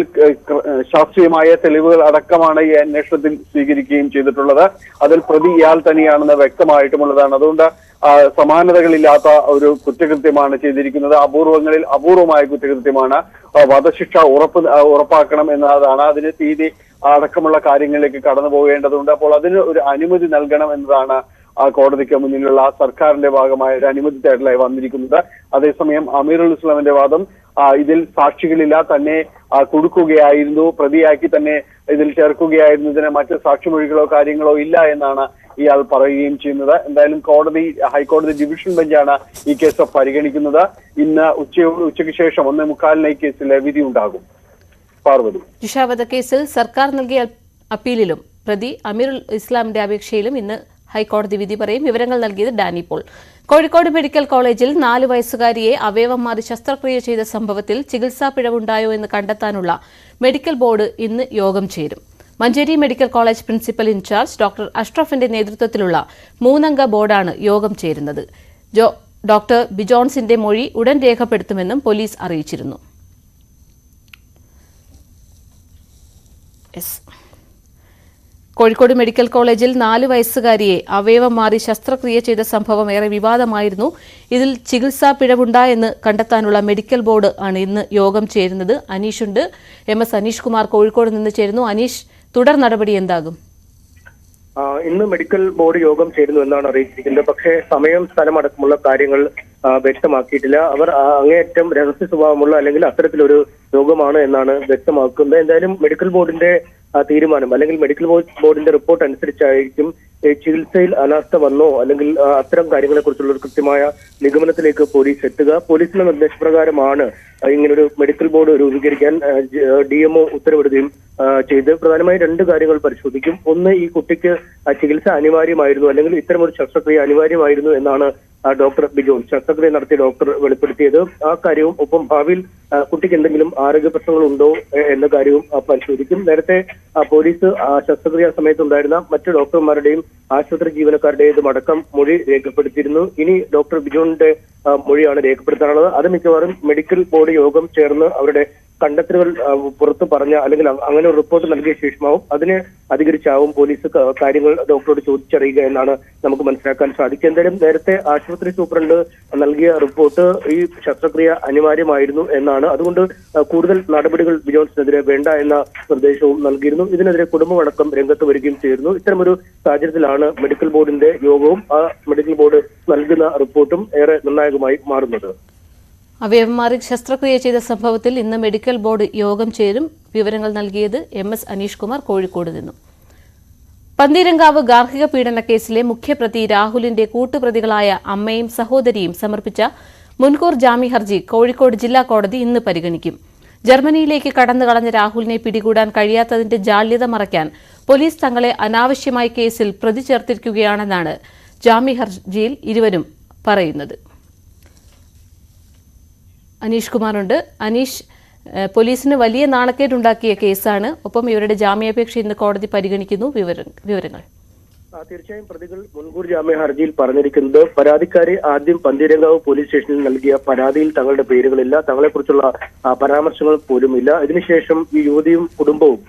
ശാസ്ത്രീയമായ തെളിവുകൾ അടക്കമാണ് ഈ അന്വേഷണത്തിൽ സ്വീകരിക്കുകയും ചെയ്തിട്ടുള്ളത്. അതിൽ പ്രതി ഇയാൾ തന്നെയാണെന്ന് വ്യക്തമായിട്ടുമുള്ളതാണ്. അതുകൊണ്ട് സമാനതകളില്ലാത്ത ഒരു കുറ്റകൃത്യമാണ് ചെയ്തിരിക്കുന്നത്. അപൂർവങ്ങളിൽ അപൂർവമായ കുറ്റകൃത്യമാണ്. വധശിക്ഷ ഉറപ്പാക്കണം എന്നതാണ്. അതിന് തീയതി അടക്കമുള്ള കാര്യങ്ങളിലേക്ക് കടന്നു പോകേണ്ടതുണ്ട്. അപ്പോൾ അതിന് ഒരു അനുമതി നൽകണം എന്നതാണ് കോടതിക്ക് മുന്നിലുള്ള സർക്കാരിന്റെ ഭാഗമായ ഒരു അനുമതി തേടലായി വന്നിരിക്കുന്നത്. അതേസമയം അമീറുൽ ഇസ്ലാമിന്റെ വാദം ഇതിൽ സാക്ഷികളില്ല, തന്നെ കുടുക്കുകയായിരുന്നു, പ്രതിയാക്കി തന്നെ ഇതിൽ ചേർക്കുകയായിരുന്നു, ഇതിന് മറ്റ് സാക്ഷിമൊഴികളോ കാര്യങ്ങളോ ഇല്ല എന്നാണ് ഇയാൾ പറയുകയും ചെയ്യുന്നത്. എന്തായാലും ഹൈക്കോടതി ഡിവിഷൻ ബെഞ്ചാണ് ഈ കേസ് പരിഗണിക്കുന്നത്. ഇന്ന് ഉച്ചയ്ക്ക് ശേഷം 1:45 ഈ കേസിലെ വിധി ഉണ്ടാകും. പാർവതി, ജിഷ വധക്കേസിൽ സർക്കാർ നൽകിയ അപ്പീലിലും പ്രതി അമീറുൽ ഇസ്ലാമിന്റെ അപേക്ഷയിലും ഇന്ന് ഹൈക്കോടതി വിധി പറയും. വിവരങ്ങൾ നൽകിയത് ഡാനി പോൾ. കോഴിക്കോട് മെഡിക്കൽ കോളേജിൽ 4 വയസ്സുകാരിയെ അവയവം മാറി ശസ്ത്രക്രിയ ചെയ്ത സംഭവത്തിൽ ചികിത്സാ പിഴവുണ്ടായോ എന്ന് കണ്ടെത്താനുള്ള മെഡിക്കൽ ബോർഡ് ഇന്ന് യോഗം ചേരും. Manjeri medical college principal in charge doctor അഷ്റഫിന്റെ നേതൃത്വത്തിലുള്ള 3-അംഗ ബോർഡാണ് യോഗം ചേരുന്നത്. ഡോക്ടർ ബിജോൺസിന്റെ മൊഴി ഉടൻ രേഖപ്പെടുത്തുമെന്നും പോലീസ് അറിയിച്ചിരുന്നു. കോഴിക്കോട് മെഡിക്കൽ കോളേജിൽ 4 വയസ്സുകാരിയെ അവയവം മാറി ശസ്ത്രക്രിയ ചെയ്ത സംഭവം ഏറെ വിവാദമായിരുന്നു. ഇതിൽ ചികിത്സാ പിഴവുണ്ടായെന്ന് കണ്ടെത്താനുള്ള മെഡിക്കൽ ബോർഡ് ആണ് ഇന്ന് യോഗം ചേരുന്നത്. അനീഷുണ്ട്. MS അനീഷ് കുമാർ കോഴിക്കോട് നിന്ന് ചേരുന്നു. അനീഷ്, തുടർ നടപടി എന്താകും? ഇന്ന് മെഡിക്കൽ ബോർഡ് യോഗം ചേരുന്നു എന്നാണ് അറിയിച്ചിരിക്കുന്നത്. പക്ഷേ സമയം, സ്ഥലം അടക്കമുള്ള കാര്യങ്ങൾ വ്യക്തമാക്കിയിട്ടില്ല. അവർ അങ്ങേയറ്റം രഹസ്യ സ്വഭാവമുള്ള അല്ലെങ്കിൽ അത്തരത്തിലൊരു യോഗമാണ് എന്നാണ് വ്യക്തമാക്കുന്നത്. എന്തായാലും മെഡിക്കൽ ബോർഡിന്റെ തീരുമാനം അല്ലെങ്കിൽ മെഡിക്കൽ ബോർഡിന്റെ റിപ്പോർട്ട് അനുസരിച്ചായിരിക്കും ചികിത്സയിൽ അനാസ്ഥ വന്നോ അല്ലെങ്കിൽ അത്തരം കാര്യങ്ങളെ കുറിച്ചുള്ള ഒരു കൃത്യമായ നിഗമനത്തിലേക്ക് പോലീസ് എത്തുക. പോലീസിന്റെ നിർദ്ദേശപ്രകാരമാണ് ഇങ്ങനൊരു മെഡിക്കൽ ബോർഡ് രൂപീകരിക്കാൻ DMO ഉത്തരവിടുകയും ചെയ്ത് പ്രധാനമായും 2 കാര്യങ്ങൾ പരിശോധിക്കും. ഒന്ന്, ഈ കുട്ടിക്ക് ചികിത്സ അനിവാര്യമായിരുന്നു അല്ലെങ്കിൽ ഇത്തരമൊരു ശസ്ത്രക്രിയ അനിവാര്യമായിരുന്നു എന്നാണ് ഡോക്ടർ ബിജോൺ ശസ്ത്രക്രിയ നടത്തിയ ഡോക്ടർ വെളിപ്പെടുത്തിയത്. ആ കാര്യവും ഒപ്പം ഭാവിയിൽ കുട്ടിക്ക് എന്തെങ്കിലും ആരോഗ്യ പ്രശ്നങ്ങളുണ്ടോ എന്ന കാര്യവും പരിശോധിക്കും. നേരത്തെ പോലീസ് ശസ്ത്രക്രിയ സമയത്തുണ്ടായിരുന്ന മറ്റു ഡോക്ടർമാരുടെയും ആശുപത്രി ജീവനക്കാരുടേതും അടക്കം മൊഴി രേഖപ്പെടുത്തിയിരുന്നു. ഇനി ഡോക്ടർ ബിജോണിന്റെ മൊഴിയാണ് രേഖപ്പെടുത്താനുള്ളത്. അത് മിക്കവാറും മെഡിക്കൽ ബോർഡ് യോഗം ചേർന്ന് അവരുടെ കണ്ടെത്തലുകൾ പുറത്തു പറഞ്ഞ അല്ലെങ്കിൽ അങ്ങനെ ഒരു റിപ്പോർട്ട് നൽകിയ ശേഷമാവും അതിനെ അധികരിച്ചാവും പോലീസ് കാര്യങ്ങൾ ഡോക്ടറോട് ചോദിച്ചറിയുക എന്നാണ് നമുക്ക് മനസ്സിലാക്കാൻ സാധിക്കുക. എന്തായാലും നേരത്തെ ആശുപത്രി സൂപ്രണ്ട് നൽകിയ റിപ്പോർട്ട് ഈ ശസ്ത്രക്രിയ അനിവാര്യമായിരുന്നു എന്നാണ്. അതുകൊണ്ട് കൂടുതൽ നടപടികൾ ബിജോൺസിനെതിരെ വേണ്ട എന്ന നിർദ്ദേശവും നൽകിയിരുന്നു. ഇതിനെതിരെ കുടുംബമടക്കം രംഗത്ത് വരികയും ചെയ്തിരുന്നു. ഇത്തരമൊരു സാഹചര്യത്തിലാണ് മെഡിക്കൽ ബോർഡിന്റെ യോഗവും ആ മെഡിക്കൽ ബോർഡ് നൽകുന്ന റിപ്പോർട്ടും ഏറെ നിർണായകമായി മാറുന്നത്. അവയവം മാറി ശസ്ത്രക്രിയ ചെയ്ത സംഭവത്തിൽ ഇന്ന് മെഡിക്കൽ ബോർഡ് യോഗം ചേരും. വിവരങ്ങൾ നൽകിയത് MS അനീഷ് കുമാർ കോഴിക്കോട് നിന്നും. പന്തീരങ്കാവ് ഗാർഹിക പീഡന കേസിലെ മുഖ്യപ്രതി രാഹുലിന്റെ കൂട്ടുപ്രതികളായ അമ്മയും സഹോദരിയും സമർപ്പിച്ച മുൻകൂർ ജാമ്യ ഹർജി കോഴിക്കോട് ജില്ലാ കോടതി ഇന്ന് പരിഗണിക്കും. ജർമ്മനിയിലേക്ക് കടന്നുകളഞ്ഞ രാഹുലിനെ പിടികൂടാൻ കഴിയാത്തതിന്റെ ജാള്യത മറയ്ക്കാൻ പോലീസ് തങ്ങളെ അനാവശ്യമായി കേസിൽ പ്രതി ചേർത്തിരിക്കുകയാണെന്നാണ് ജാമ്യ ഹർജിയിൽ ഇരുവരും പറയുന്നത്. അനീഷ് കുമാറുണ്ട്. അനീഷ്, പോലീസിന് വലിയ നാണക്കേടുണ്ടാക്കിയ കേസാണ്. ഒപ്പം ഇവരുടെ ജാമ്യാപേക്ഷ ഇന്ന് കോടതി പരിഗണിക്കുന്നു. വിവരങ്ങൾ. തീർച്ചയായും പ്രതികൾ മുൻകൂർ ജാമ്യ ഹർജിയിൽ പറഞ്ഞിരിക്കുന്നത് പരാതിക്കാരി ആദ്യം പന്തീരങ്കാവ് പോലീസ് സ്റ്റേഷനിൽ നൽകിയ പരാതിയിൽ തങ്ങളുടെ പേരുകളില്ല, തങ്ങളെക്കുറിച്ചുള്ള പരാമർശങ്ങൾ പോലുമില്ല. ഇതിനുശേഷം ഈ യുവതിയും കുടുംബവും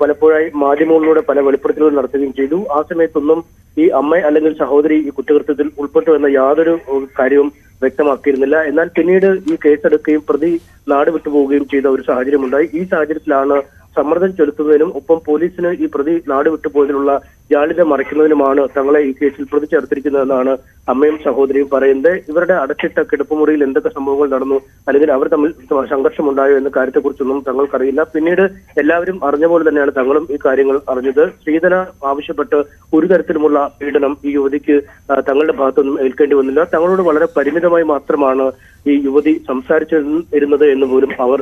പലപ്പോഴായി മാധ്യമങ്ങളിലൂടെ പല വെളിപ്പെടുത്തലുകൾ നടത്തുകയും ചെയ്തു. ആ സമയത്തൊന്നും ഈ അമ്മ അല്ലെങ്കിൽ സഹോദരി ഈ കുറ്റകൃത്യത്തിൽ ഉൾപ്പെട്ടു എന്ന യാതൊരു കാര്യവും വ്യക്തമാക്കിയിരുന്നില്ല. എന്നാൽ പിന്നീട് ഈ കേസെടുക്കുകയും പ്രതി നാട് വിട്ടുപോവുകയും ചെയ്ത ഒരു സാഹചര്യമുണ്ടായി. ഈ സാഹചര്യത്തിലാണ് സമ്മർദ്ദം ചെലുത്തുന്നതിനും ഒപ്പം പോലീസിന് ഈ പ്രതി നാട് വിട്ടുപോയതിനുള്ള ജാള്യത മറയ്ക്കുന്നതിനുമാണ് തങ്ങളെ ഈ കേസിൽ പ്രതി ചേർത്തിരിക്കുന്നതെന്നാണ് അമ്മയും സഹോദരിയും പറയുന്നത്. ഇവരുടെ അടച്ചിട്ട കിടപ്പുമുറിയിൽ എന്തൊക്കെ സംഭവങ്ങൾ നടന്നു, അല്ലെങ്കിൽ അവർ തമ്മിൽ സംഘർഷമുണ്ടായോ എന്ന കാര്യത്തെക്കുറിച്ചൊന്നും തങ്ങൾക്കറിയില്ല. പിന്നീട് എല്ലാവരും അറിഞ്ഞ പോലെ തന്നെയാണ് തങ്ങളും ഈ കാര്യങ്ങൾ അറിഞ്ഞത്. സ്ത്രീധന ആവശ്യപ്പെട്ട് ഒരു തരത്തിലുമുള്ള പീഡനം ഈ യുവതിക്ക് തങ്ങളുടെ ഭാഗത്തൊന്നും ഏൽക്കേണ്ടി വന്നില്ല. തങ്ങളോട് വളരെ പരിമിതമായി മാത്രമാണ് ഈ യുവതി സംസാരിച്ചിരുന്നത് എന്ന് പോലും അവർ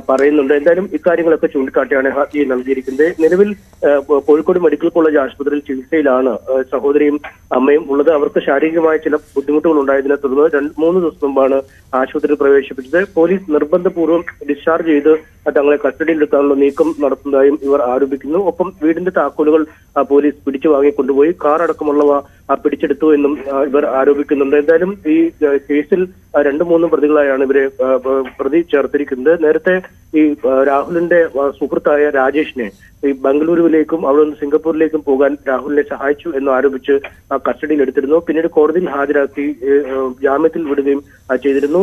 പറയുന്നുണ്ട്. എന്തായാലും ഇക്കാര്യങ്ങളൊക്കെ ചൂണ്ടിക്കാട്ടിയാണ് ഹർജി നൽകിയിരിക്കുന്നത്. നിലവിൽ കോഴിക്കോട് മെഡിക്കൽ കോളേജ് ആശുപത്രിയിൽ ചികിത്സയിലാണ് സഹോദരിയും അമ്മയും ഉള്ളത്. അവർക്ക് ശാരീരികമായ ചില ബുദ്ധിമുട്ടുകൾ ഉണ്ടായതിനെ തുടർന്ന് 3 ദിവസം മുമ്പാണ് ആശുപത്രിയിൽ പ്രവേശിപ്പിച്ചത്. പോലീസ് നിർബന്ധപൂർവ്വം ഡിസ്ചാർജ് ചെയ്ത് തങ്ങളെ കസ്റ്റഡിയിലെടുക്കാനുള്ള നീക്കം നടത്തുന്നതായും ഇവർ ആരോപിക്കുന്നു. ഒപ്പം വീടിന്റെ താക്കോലുകൾ പോലീസ് പിടിച്ചു വാങ്ങി കൊണ്ടുപോയി, കാർ അടക്കമുള്ളവ പിടിച്ചെടുത്തു എന്നും ഇവർ ആരോപിക്കുന്നുണ്ട്. എന്തായാലും ഈ കേസിൽ 2-3 പ്രതികളായാണ് ഇവരെ പ്രതി ചേർത്തിരിക്കുന്നത്. നേരത്തെ ഈ രാഹുലിന്റെ സുഹൃത്തായ രാജേഷിനെ ഈ ബംഗളൂരുവിലേക്കും അവിടെ നിന്ന് സിംഗപ്പൂരിലേക്കും പോകാൻ രാഹുലിനെ സഹായിച്ചു എന്ന് ആരോപിച്ച് കസ്റ്റഡിയിൽ എടുത്തിരുന്നു. പിന്നീട് കോടതിയിൽ ഹാജരാക്കി ജാമ്യത്തിൽ വിടുകയും ചെയ്തിരുന്നു.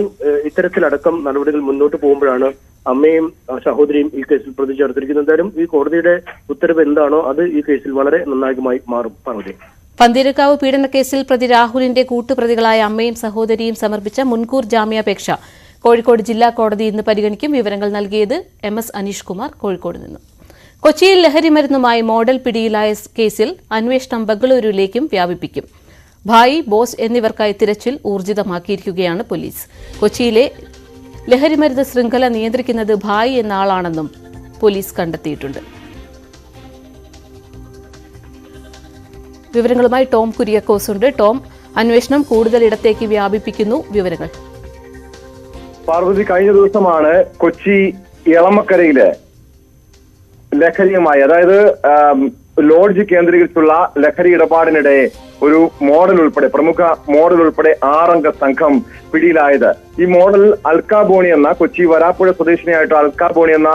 ഇത്തരത്തിലടക്കം നടപടികൾ മുന്നോട്ട് പോകുമ്പോഴാണ് അമ്മയും സഹോദരിയും ഈ കേസിൽ പ്രതി ചേർത്തിരിക്കുന്നത്. എന്തായാലും ഈ കോടതിയുടെ ഉത്തരവ് എന്താണോ അത് ഈ കേസിൽ വളരെ നിർണായകമായി മാറും. പാർവതി, പന്തീരക്കാവ് പീഡനക്കേസിൽ പ്രതി രാഹുലിന്റെ കൂട്ടുപ്രതികളായ അമ്മയും സഹോദരിയും സമർപ്പിച്ച മുൻകൂർ ജാമ്യാപേക്ഷ കോഴിക്കോട് ജില്ലാ കോടതി ഇന്ന് പരിഗണിക്കും. വിവരങ്ങൾ നൽകിയത് MS അനീഷ് കുമാർ, കോഴിക്കോട് നിന്നും. കൊച്ചിയിൽ ലഹരിമരുന്നുമായി മോഡൽ പിടിയിലായ കേസിൽ അന്വേഷണം ബംഗളൂരുവിലേക്കും വ്യാപിപ്പിക്കും. ഭായി, ബോസ് എന്നിവർക്കായി തിരച്ചിൽ ഊർജിതമാക്കിയിരിക്കുകയാണ് പോലീസ്. കൊച്ചിയിലെ ലഹരിമരുന്ന് ശൃംഖല നിയന്ത്രിക്കുന്നത് ഭായി എന്ന ആളാണെന്നും പോലീസ് കണ്ടെത്തിയിട്ടുണ്ട്. വിവരങ്ങളുമായി ടോം കുര്യാക്കോസ് ഉണ്ട്. ടോം, അന്വേഷണം കൂടുതൽ ഇടത്തേക്ക് വ്യാപിപ്പിക്കുന്നു. വിവരങ്ങൾ. പാർവതി, കഴിഞ്ഞ ദിവസമാണ് കൊച്ചി എളമക്കരയില് ലഹരിയുമായി, അതായത് ലോഡ്ജ് കേന്ദ്രീകരിച്ചുള്ള ലഹരി ഇടപാടിനിടെ ഒരു പ്രമുഖ മോഡൽ ഉൾപ്പെടെ 6 അംഗ സംഘം പിടിയിലായത്. ഈ മോഡൽ അൽക്കാബോണി എന്ന കൊച്ചി വരാപ്പുഴ സ്വദേശിനിയായിട്ട് അൽക്കാബോണി എന്ന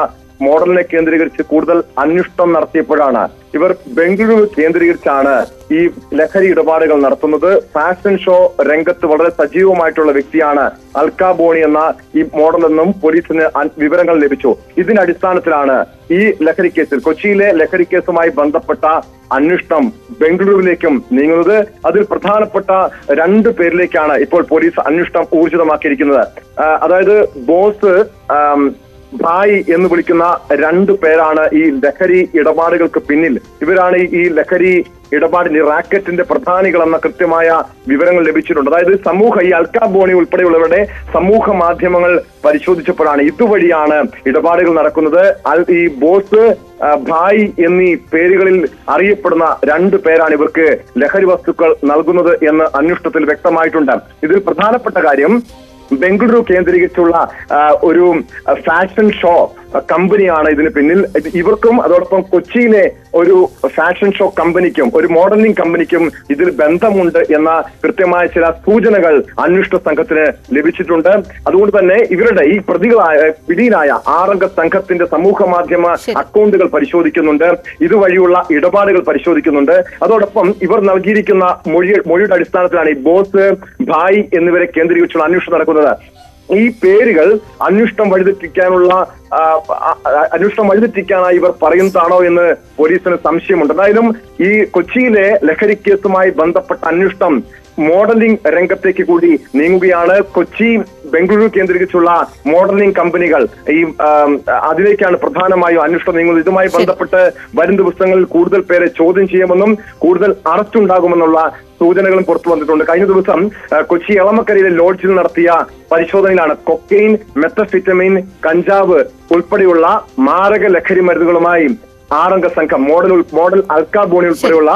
മോഡലിനെ കേന്ദ്രീകരിച്ച് കൂടുതൽ അന്വേഷണം നടത്തിയപ്പോഴാണ് ഇവർ ബംഗളൂരു കേന്ദ്രീകരിച്ചാണ് ഈ ലഹരി ഇടപാടുകൾ നടത്തുന്നത്. ഫാഷൻ ഷോ രംഗത്ത് വളരെ സജീവമായിട്ടുള്ള വ്യക്തിയാണ് അൽക്കാബോണി എന്ന ഈ മോഡലെന്നും പോലീസിന് വിവരങ്ങൾ ലഭിച്ചു. ഇതിന്റെ അടിസ്ഥാനത്തിലാണ് ഈ ലഹരി കേസിൽ, കൊച്ചിയിലെ ലഹരി കേസുമായി ബന്ധപ്പെട്ട അന്വേഷണം ബംഗളൂരുവിലേക്കും നീങ്ങുന്നത്. അതിൽ പ്രധാനപ്പെട്ട 2 പേരിലേക്കാണ് ഇപ്പോൾ പോലീസ് അന്വേഷണം ഊർജിതമാക്കിയിരിക്കുന്നത്. അതായത് ബോസ്, ഭായ് എന്ന് വിളിക്കുന്ന 2 പേരാണ് ഈ ലഹരി ഇടപാടുകൾക്ക് പിന്നിൽ. ഇവരാണ് ഈ ലഹരി ഇടപാടിന്റെ റാക്കറ്റിന്റെ പ്രധാനികളെന്ന കൃത്യമായ വിവരങ്ങൾ ലഭിച്ചിട്ടുണ്ട്. അതായത് ഈ അൽക്കാബോണി ഉൾപ്പെടെയുള്ളവരുടെ സമൂഹ മാധ്യമങ്ങൾ പരിശോധിച്ചപ്പോഴാണ് ഇതുവഴിയാണ് ഇടപാടുകൾ നടക്കുന്നത്. ഈ ബോസ്, ഭായ് എന്നീ പേരുകളിൽ അറിയപ്പെടുന്ന 2 പേരാണ് ഇവർക്ക് ലഹരി വസ്തുക്കൾ നൽകുന്നത് എന്ന് അന്വേഷണത്തിൽ വ്യക്തമായിട്ടുണ്ട്. ഇതിൽ പ്രധാനപ്പെട്ട കാര്യം, ബംഗളൂരു കേന്ദ്രീകരിച്ചുള്ള ഒരു ഫാഷൻ ഷോ കമ്പനിയാണ് ഇതിന് പിന്നിൽ. ഇവർക്കും അതോടൊപ്പം കൊച്ചിയിലെ ഒരു ഫാഷൻ ഷോ കമ്പനിക്കും ഒരു മോഡലിംഗ് കമ്പനിക്കും ഇതിൽ ബന്ധമുണ്ട് എന്ന കൃത്യമായ ചില സൂചനകൾ അന്വേഷണ സംഘത്തിന് ലഭിച്ചിട്ടുണ്ട്. അതുകൊണ്ട് തന്നെ ഇവരുടെ ഈ പിടിയിലായ 6 അംഗ സംഘത്തിന്റെ സമൂഹ മാധ്യമ അക്കൗണ്ടുകൾ പരിശോധിക്കുന്നുണ്ട്, ഇതുവഴിയുള്ള ഇടപാടുകൾ പരിശോധിക്കുന്നുണ്ട്. അതോടൊപ്പം ഇവർ നൽകിയിരിക്കുന്ന മൊഴിയുടെ അടിസ്ഥാനത്തിലാണ് ഈ ബോസ്, ഭായ് എന്നിവരെ കേന്ദ്രീകരിച്ചുള്ള അന്വേഷണം നടക്കുന്നത്. ഈ പേരുകൾ അന്വേഷണം വഴിതെറ്റിക്കാനായി ഇവർ പറയുന്നതാണോ എന്ന് പോലീസിന് സംശയമുണ്ട്. എന്തായാലും ഈ കൊച്ചിയിലെ ലഹരി കേസുമായി ബന്ധപ്പെട്ട അന്വേഷണം മോഡലിംഗ് രംഗത്തേക്ക് കൂടി നീങ്ങുകയാണ്. കൊച്ചി, ബംഗളൂരു കേന്ദ്രീകരിച്ചുള്ള മോഡലിംഗ് കമ്പനികൾ അതിലേക്കാണ് പ്രധാനമായും അന്വേഷണം നീങ്ങുന്നത്. ഇതുമായി ബന്ധപ്പെട്ട് വരും ദിവസങ്ങളിൽ കൂടുതൽ പേരെ ചോദ്യം ചെയ്യുമെന്നും കൂടുതൽ അറസ്റ്റ് ഉണ്ടാകുമെന്നുള്ള സൂചനകളും പുറത്തു വന്നിട്ടുണ്ട്. കഴിഞ്ഞ ദിവസം കൊച്ചി എളമക്കരയിലെ ലോഡ്ജിൽ നടത്തിയ പരിശോധനയിലാണ് കൊക്കൈൻ, മെത്തഫിറ്റമിൻ, കഞ്ചാവ് ഉൾപ്പെടെയുള്ള മാരക ലഹരി മരുന്നുകളുമായി 6 അംഗ സംഘം മോഡൽ അൽക്കാബോണി ഉൾപ്പെടെയുള്ള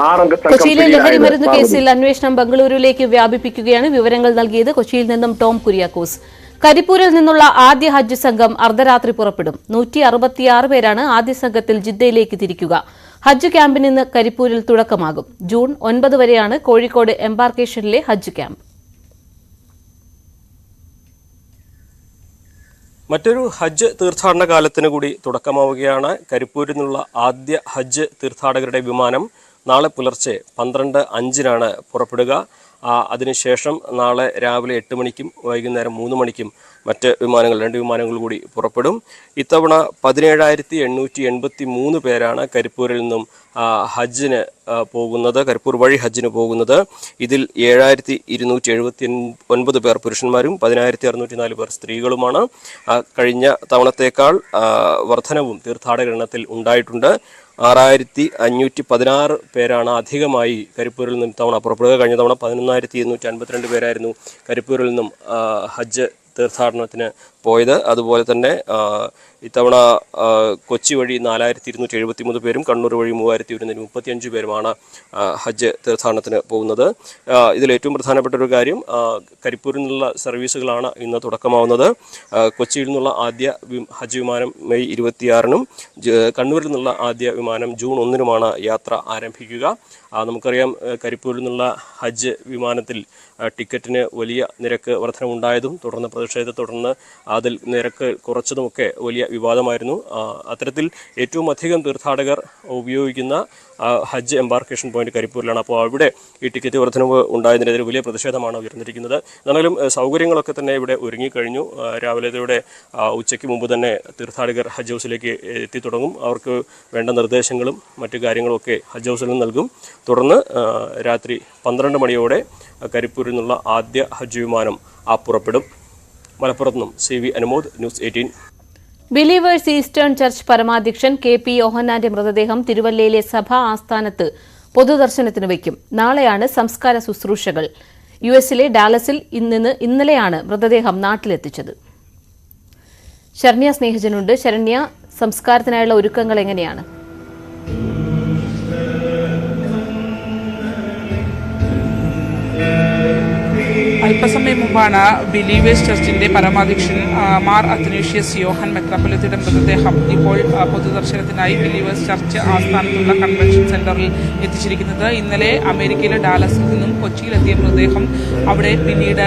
6 അംഗ സംഘം. കൊച്ചിയിലെ ലഹരി മരുന്ന് കേസിൽ അന്വേഷണം ബംഗളൂരുവിലേക്ക് വ്യാപിപ്പിക്കുകയാണ്. വിവരങ്ങൾ നൽകിയത് കൊച്ചിയിൽ നിന്നും ടോം കുര്യാക്കോസ്. കരിപ്പൂരിൽ നിന്നുള്ള ആദ്യ ഹജ്ജ് സംഘം അർദ്ധരാത്രി പുറപ്പെടും. 166 പേരാണ് ആദ്യ സംഘത്തിൽ ജിദ്ദയിലേക്ക് തിരിക്കുക. ഹജ്ജ് ക്യാമ്പിന് ഇന്ന് കരിപ്പൂരിൽ തുടക്കമാകും. ജൂൺ 9 വരെയാണ് കോഴിക്കോട് എംബാർക്കേഷനിലെ ഹജ്ജ് ക്യാമ്പ്. മറ്റൊരു ഹജ്ജ് തീർത്ഥാടന കാലത്തിന് കൂടി തുടക്കമാവുകയാണ്. കരിപ്പൂരിൽ നിന്നുള്ള ആദ്യ ഹജ്ജ് തീർത്ഥാടകരുടെ വിമാനം നാളെ പുലർച്ചെ 12:05 പുറപ്പെടുക. അതിനുശേഷം നാളെ രാവിലെ 8 മണിക്കും വൈകുന്നേരം 3 മണിക്കും മറ്റ് വിമാനങ്ങൾ 2 വിമാനങ്ങൾ കൂടി പുറപ്പെടും. ഇത്തവണ 17,883 പേരാണ് കരിപ്പൂരിൽ നിന്നും ഹജ്ജിന് പോകുന്നത്, കരിപ്പൂർ വഴി ഹജ്ജിന് പോകുന്നത്. ഇതിൽ 7,279 പേർ പുരുഷന്മാരും 10,604 പേർ സ്ത്രീകളുമാണ്. കഴിഞ്ഞ തവണത്തേക്കാൾ വർധനവും തീർത്ഥാടക എണ്ണത്തിൽ ഉണ്ടായിട്ടുണ്ട്. 6,516 പേരാണ് അധികമായി കരിപ്പൂരിൽ നിന്നും തവണ പുറപ്പെടുക. കഴിഞ്ഞ തവണ 11,252 പേരായിരുന്നു കരിപ്പൂരിൽ നിന്നും ഹജ്ജ് തീർത്ഥാടനത്തിന് പോയത്. അതുപോലെ തന്നെ ഇത്തവണ കൊച്ചി വഴി 4,273 പേരും കണ്ണൂർ വഴി 3,135 പേരുമാണ് ഹജ്ജ് തീർത്ഥാടനത്തിന് പോകുന്നത്. ഇതിൽ ഏറ്റവും പ്രധാനപ്പെട്ട ഒരു കാര്യം, കരിപ്പൂരിൽ നിന്നുള്ള സർവീസുകളാണ് ഇന്ന് തുടക്കമാവുന്നത്. കൊച്ചിയിൽ നിന്നുള്ള ആദ്യ ഹജ്ജ് വിമാനം മെയ് 26-നും കണ്ണൂരിൽ നിന്നുള്ള ആദ്യ വിമാനം ജൂൺ 1-നുമാണ് യാത്ര ആരംഭിക്കുക. നമുക്കറിയാം, കരിപ്പൂരിൽ നിന്നുള്ള ഹജ്ജ് വിമാനത്തിൽ ടിക്കറ്റിന് വലിയ നിരക്ക് വർധനമുണ്ടായതും തുടർന്ന് പ്രതിഷേധത്തെ തുടർന്ന് അതിൽ നിരക്ക് കുറച്ചതുമൊക്കെ വലിയ വിവാദമായിരുന്നു. അത്തരത്തിൽ ഏറ്റവും അധികം തീർത്ഥാടകർ ഉപയോഗിക്കുന്ന ഹജ്ജ് എംബാർക്കേഷൻ പോയിന്റ് കരിപ്പൂരിലാണ്. അപ്പോൾ അവിടെ ഈ ടിക്കറ്റ് വർധനവ് ഉണ്ടായതിനെതിരെ വലിയ പ്രതിഷേധമാണ് ഉയർന്നിരിക്കുന്നത്. എന്നാലും സൗകര്യങ്ങളൊക്കെ തന്നെ ഇവിടെ ഒരുങ്ങിക്കഴിഞ്ഞു. രാവിലത്തെ ഉച്ചയ്ക്ക് മുമ്പ് തന്നെ തീർത്ഥാടകർ ഹജ്ജ് ഹൗസിലേക്ക് എത്തി തുടങ്ങും. അവർക്ക് വേണ്ട നിർദ്ദേശങ്ങളും മറ്റു കാര്യങ്ങളുമൊക്കെ ഹജ്ജ് ഹൗസിൽ നിന്ന് നൽകും. തുടർന്ന് രാത്രി 12 മണിയോടെ കരിപ്പൂരിൽ നിന്നുള്ള ആദ്യ ഹജ്ജ് വിമാനം പുറപ്പെടും. മലപ്പുറത്ത് നിന്നും CV Anumod, news 18. Believers eastern church പരമാധ്യക്ഷൻ KP യോഹന്നാന്റെ മൃതദേഹം തിരുവല്ലയിലെ സഭാ ആസ്ഥാനത്ത് പൊതുദർശനത്തിന് വയ്ക്കും. നാളെയാണ് സംസ്കാര ശുശ്രൂഷകൾ. US-ലെ ഡാലസിൽ ഇന്നലെയാണ് മൃതദേഹം നാട്ടിലെത്തിച്ചത്. ശരണ്യ സ്നേഹജനുണ്ട്. ശരണ്യ, സംസ്കാരത്തിനായുള്ള ഒരുക്കങ്ങൾ എങ്ങനെയാണ്? അല്പസമയം മുമ്പാണ് ബിലീവേഴ്സ് ചർച്ചിന്റെ പരമാധ്യക്ഷൻ മാർ അത്തനേഷ്യസ് യോഹൻ മെത്രാപ്പൊലീത്തയുടെ മൃതദേഹം ഇപ്പോൾ പൊതുദർശനത്തിനായി ബിലീവേഴ്സ് ചർച്ച് ആസ്ഥാനത്തുള്ള കൺവെൻഷൻ സെന്ററിൽ എത്തിച്ചിരിക്കുന്നത്. ഇന്നലെ അമേരിക്കയിലെ ഡാലസിൽ നിന്നും കൊച്ചിയിലെത്തിയ മൃതദേഹം അവിടെ പിന്നീട്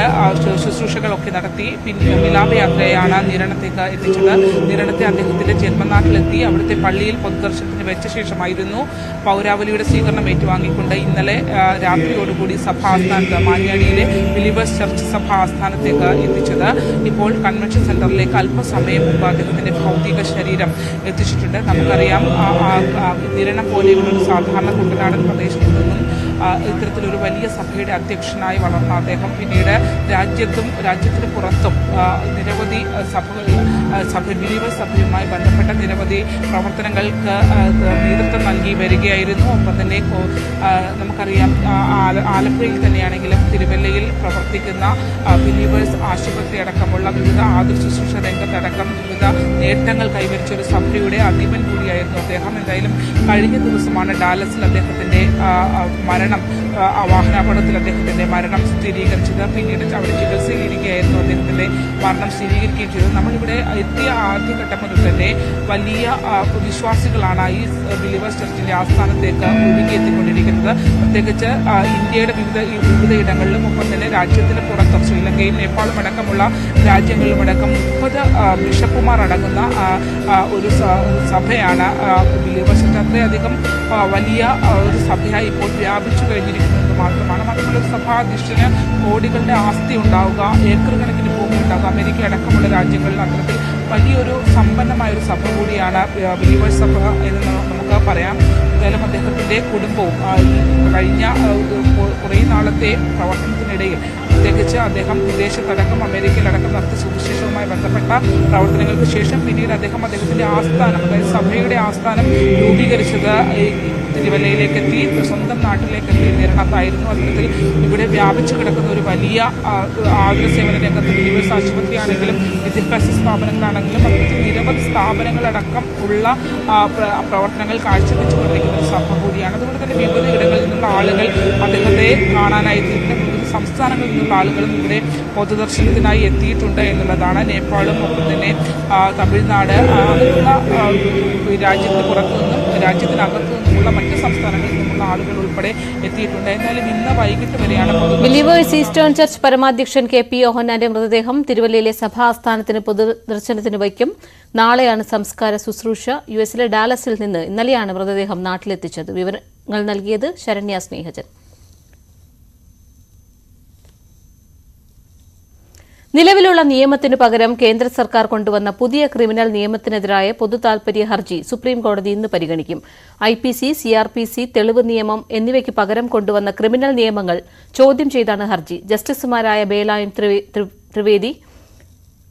ശുശ്രൂഷകളൊക്കെ നടത്തി വിലാപയാത്രയാണ് നിരണത്തേക്ക് എത്തിച്ചത്. നിരണത്തെ അദ്ദേഹത്തിന്റെ ജന്മനാട്ടിലെത്തി അവിടുത്തെ പള്ളിയിൽ പൊതുദർശനത്തിന് വെച്ച ശേഷമായിരുന്നു പൗരാവലിയുടെ സ്വീകരണം ഏറ്റുവാങ്ങിക്കൊണ്ട് ഇന്നലെ രാത്രിയോടുകൂടി സഭാ ആസ്ഥാനത്ത് മാഞ്ഞാടിയിലെ ബിലീവേഴ്സ് ചർച്ച് സഭാ ആസ്ഥാനത്തേക്ക് എത്തിച്ചത്. ഇപ്പോൾ കൺവെൻഷൻ സെന്ററിലേക്ക് അല്പസമയം മുമ്പ് അദ്ദേഹത്തിന്റെ ഭൗതിക ശരീരം എത്തിച്ചിട്ടുണ്ട്. നമുക്കറിയാം, നിരണം പോലെയുള്ള ഒരു സാധാരണ കുട്ടനാടൻ പ്രദേശത്ത് നിന്നും ഇത്തരത്തിലൊരു വലിയ സഭയുടെ അധ്യക്ഷനായി വളർന്ന അദ്ദേഹം പിന്നീട് രാജ്യത്തിന് പുറത്തും നിരവധി ബിലീവേഴ്സ് സഭയുമായി ബന്ധപ്പെട്ട നിരവധി പ്രവർത്തനങ്ങൾക്ക് നേതൃത്വം നൽകി വരികയായിരുന്നു. ഒപ്പം തന്നെ നമുക്കറിയാം, ആലപ്പുഴയിൽ തന്നെയാണെങ്കിലും തിരുവല്ലയിൽ പ്രവർത്തിക്കുന്ന ബിലീവേഴ്സ് ആശുപത്രി അടക്കമുള്ള വിവിധ ആതുര ശുശ്രൂഷ രംഗത്തടക്കം വിവിധ നേട്ടങ്ങൾ കൈവരിച്ച ഒരു സഭയുടെ അധിപൻ കൂടിയായിരുന്നു അദ്ദേഹം. എന്തായാലും കഴിഞ്ഞ ദിവസമാണ് ഡാലസിൽ അദ്ദേഹത്തിന്റെ വാഹനാപകടത്തിൽ അദ്ദേഹത്തിന്റെ മരണം സ്ഥിരീകരിച്ചത്. പിന്നീട് അവിടെ ചികിത്സയിലിരിക്കുകയായിരുന്നു അദ്ദേഹത്തിന്റെ മരണം സ്ഥിരീകരിക്കുകയും ചെയ്തത്. നമ്മളിവിടെ എത്തിയ ആദ്യഘട്ടം മുതൽ തന്നെ വലിയ വിശ്വാസികളാണ് ഈ ബിലീവേഴ്സ് ചർച്ചിന്റെ ആസ്ഥാനത്തേക്ക് ഒഴുകിയെത്തിക്കൊണ്ടിരിക്കുന്നത്. പ്രത്യേകിച്ച് ഇന്ത്യയുടെ വിവിധ ഇടങ്ങളിലും ഒപ്പം തന്നെ രാജ്യത്തിന് പുറത്തും ശ്രീലങ്കയും നേപ്പാളും അടക്കമുള്ള രാജ്യങ്ങളിലുമടക്കം 30 ബിഷപ്പുമാർ അടങ്ങുന്ന ഒരു സഭയാണ് ബിലീവേഴ്സ് ചർച്ച്. അത്രയധികം വലിയ ഒരു സഭയായി ഇപ്പോൾ വ്യാപിച്ചു കഴിഞ്ഞിരിക്കുന്നത് മാത്രമാണ്. മാത്രമല്ല, ഒരു സഭാധ്യക്ഷന് കോടികളുടെ ആസ്തി ഉണ്ടാവുക, ഏക്കർ കണക്കിന് ഭൂമി ഉണ്ടാവുക, അമേരിക്ക അടക്കമുള്ള രാജ്യങ്ങളിൽ അത്തരത്തിൽ വലിയൊരു സമ്പന്നമായ ഒരു സഭ കൂടിയാണ് ബിലീവേഴ്സ് സഭ എന്ന് നമുക്ക് പറയാം. എന്തായാലും അദ്ദേഹത്തിന്റെ കുടുംബവും കഴിഞ്ഞ കുറേ നാളത്തെ പ്രവർത്തനത്തിനിടയിൽ പ്രത്യേകിച്ച് അദ്ദേഹം വിദേശത്തടക്കം അമേരിക്കയിലടക്കം നടത്തിയ സുവിശേഷവുമായി ബന്ധപ്പെട്ട പ്രവർത്തനങ്ങൾക്ക് ശേഷം പിന്നീട് അദ്ദേഹത്തിന്റെ ആസ്ഥാനം, അതായത് സഭയുടെ ആസ്ഥാനം രൂപീകരിച്ചത് തിരുവല്ലയിലേക്ക് എത്തി, സ്വന്തം നാട്ടിലേക്ക് എത്തി നിരണത്തായിരുന്നു. അത്തരത്തിൽ ഇവിടെ വ്യാപിച്ചു കിടക്കുന്ന ഒരു വലിയ ആതുര സേവന രംഗത്ത് ബിലീവേഴ്സ് ആശുപത്രി ആണെങ്കിലും വിദ്യാഭ്യാസ സ്ഥാപനങ്ങളാണെങ്കിലും അത്തരത്തിൽ നിരവധി സ്ഥാപനങ്ങളടക്കം ഉള്ള പ്രവർത്തനങ്ങൾ കാഴ്ചവെച്ചുകൊണ്ടിരിക്കുന്ന ഒരു സഭ കൂടിയാണ്. അതുകൊണ്ട് തന്നെ വിവിധ ഇടങ്ങളിൽ നിന്നുള്ള ആളുകൾ അദ്ദേഹത്തെ കാണാനായി എത്തിയിട്ടുണ്ട്. വിവിധ സംസ്ഥാനങ്ങളിൽ നിന്നുള്ള ആളുകളും ഇവിടെ പൊതുദർശനത്തിനായി എത്തിയിട്ടുണ്ട് എന്നുള്ളതാണ്. നേപ്പാളും ഒപ്പം തന്നെ തമിഴ്നാട് അങ്ങനെയുള്ള രാജ്യത്തിന് പുറത്തു നിന്നും രാജ്യത്തിനകത്തു നിന്നുമുള്ള മറ്റ് സംസ്ഥാനങ്ങളിൽ നിന്നുള്ള ആളുകൾ ഉൾപ്പെടെ എത്തിയിട്ടുണ്ട്. എന്നാലും ഇന്ന് വൈകിട്ട് വരെയാണ് ബിലീവേഴ്സ് ഈസ്റ്റേൺ ചർച്ച് പരമാധ്യക്ഷൻ KP യോഹന്നാന്റെ മൃതദേഹം തിരുവല്ലയിലെ സഭാ ആസ്ഥാനത്തിന് പൊതുദർശനത്തിന് വയ്ക്കും. നാളെയാണ് സംസ്കാര ശുശ്രൂഷ. US-ലെ ഡാലസിൽ നിന്ന് ഇന്നലെയാണ് മൃതദേഹം നാട്ടിലെത്തിച്ചത്. വിവരങ്ങൾ നൽകിയത് ശരണ്യ സ്നേഹജൻ. നിലവിലുള്ള നിയമത്തിനു പകരം കേന്ദ്ര സർക്കാർ കൊണ്ടുവന്ന പുതിയ ക്രിമിനൽ നിയമത്തിനെതിരായ പൊതുതാൽപര്യ ഹർജി സുപ്രീംകോടതി ഇന്ന് പരിഗണിക്കും. IPC, CRPC, തെളിവ് നിയമം എന്നിവയ്ക്ക് പകരം കൊണ്ടുവന്ന ക്രിമിനൽ നിയമങ്ങൾ ചോദ്യം ചെയ്താണ് ഹർജി. ജസ്റ്റിസുമാരായ ബേലായം ത്രിവേദി,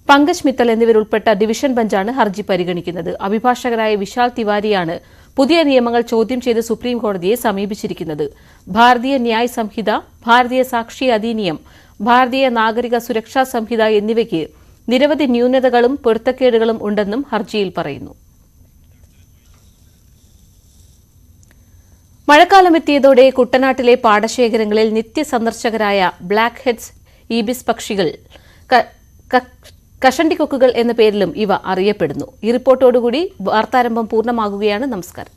പങ്കജ് മിത്തൽ എന്നിവരുൾപ്പെട്ട ഡിവിഷൻ ബെഞ്ചാണ് ഹർജി പരിഗണിക്കുന്നത്. അഭിഭാഷകരായ വിശാൽ തിവാരിയാണ് പുതിയ നിയമങ്ങൾ ചോദ്യം ചെയ്ത് സുപ്രീംകോടതിയെ സമീപിച്ചിരിക്കുന്നത്. ഭാരതീയ ന്യായ് സംഹിത, ഭാരതീയ സാക്ഷി അധിനിയം, ഭാരതീയ നാഗരിക സുരക്ഷാ സംഹിത എന്നിവയ്ക്ക് നിരവധി ന്യൂനതകളും പൊരുത്തക്കേടുകളും ഉണ്ടെന്നും ഹർജിയിൽ പറയുന്നു. മഴക്കാലമെത്തിയതോടെ കുട്ടനാട്ടിലെ പാടശേഖരങ്ങളിൽ നിത്യസന്ദർശകരായ ബ്ലാക്ക് ഹെഡ്സ് ഈബിസ് പക്ഷികൾ കഷണ്ടിക്കൊക്കുകൾ എന്ന പേരിലും ഇവ അറിയപ്പെടുന്നു. ഈ റിപ്പോർട്ടോടുകൂടി വാർത്താരംഭം പൂർണ്ണമാകുകയാണ്. നമസ്കാരം.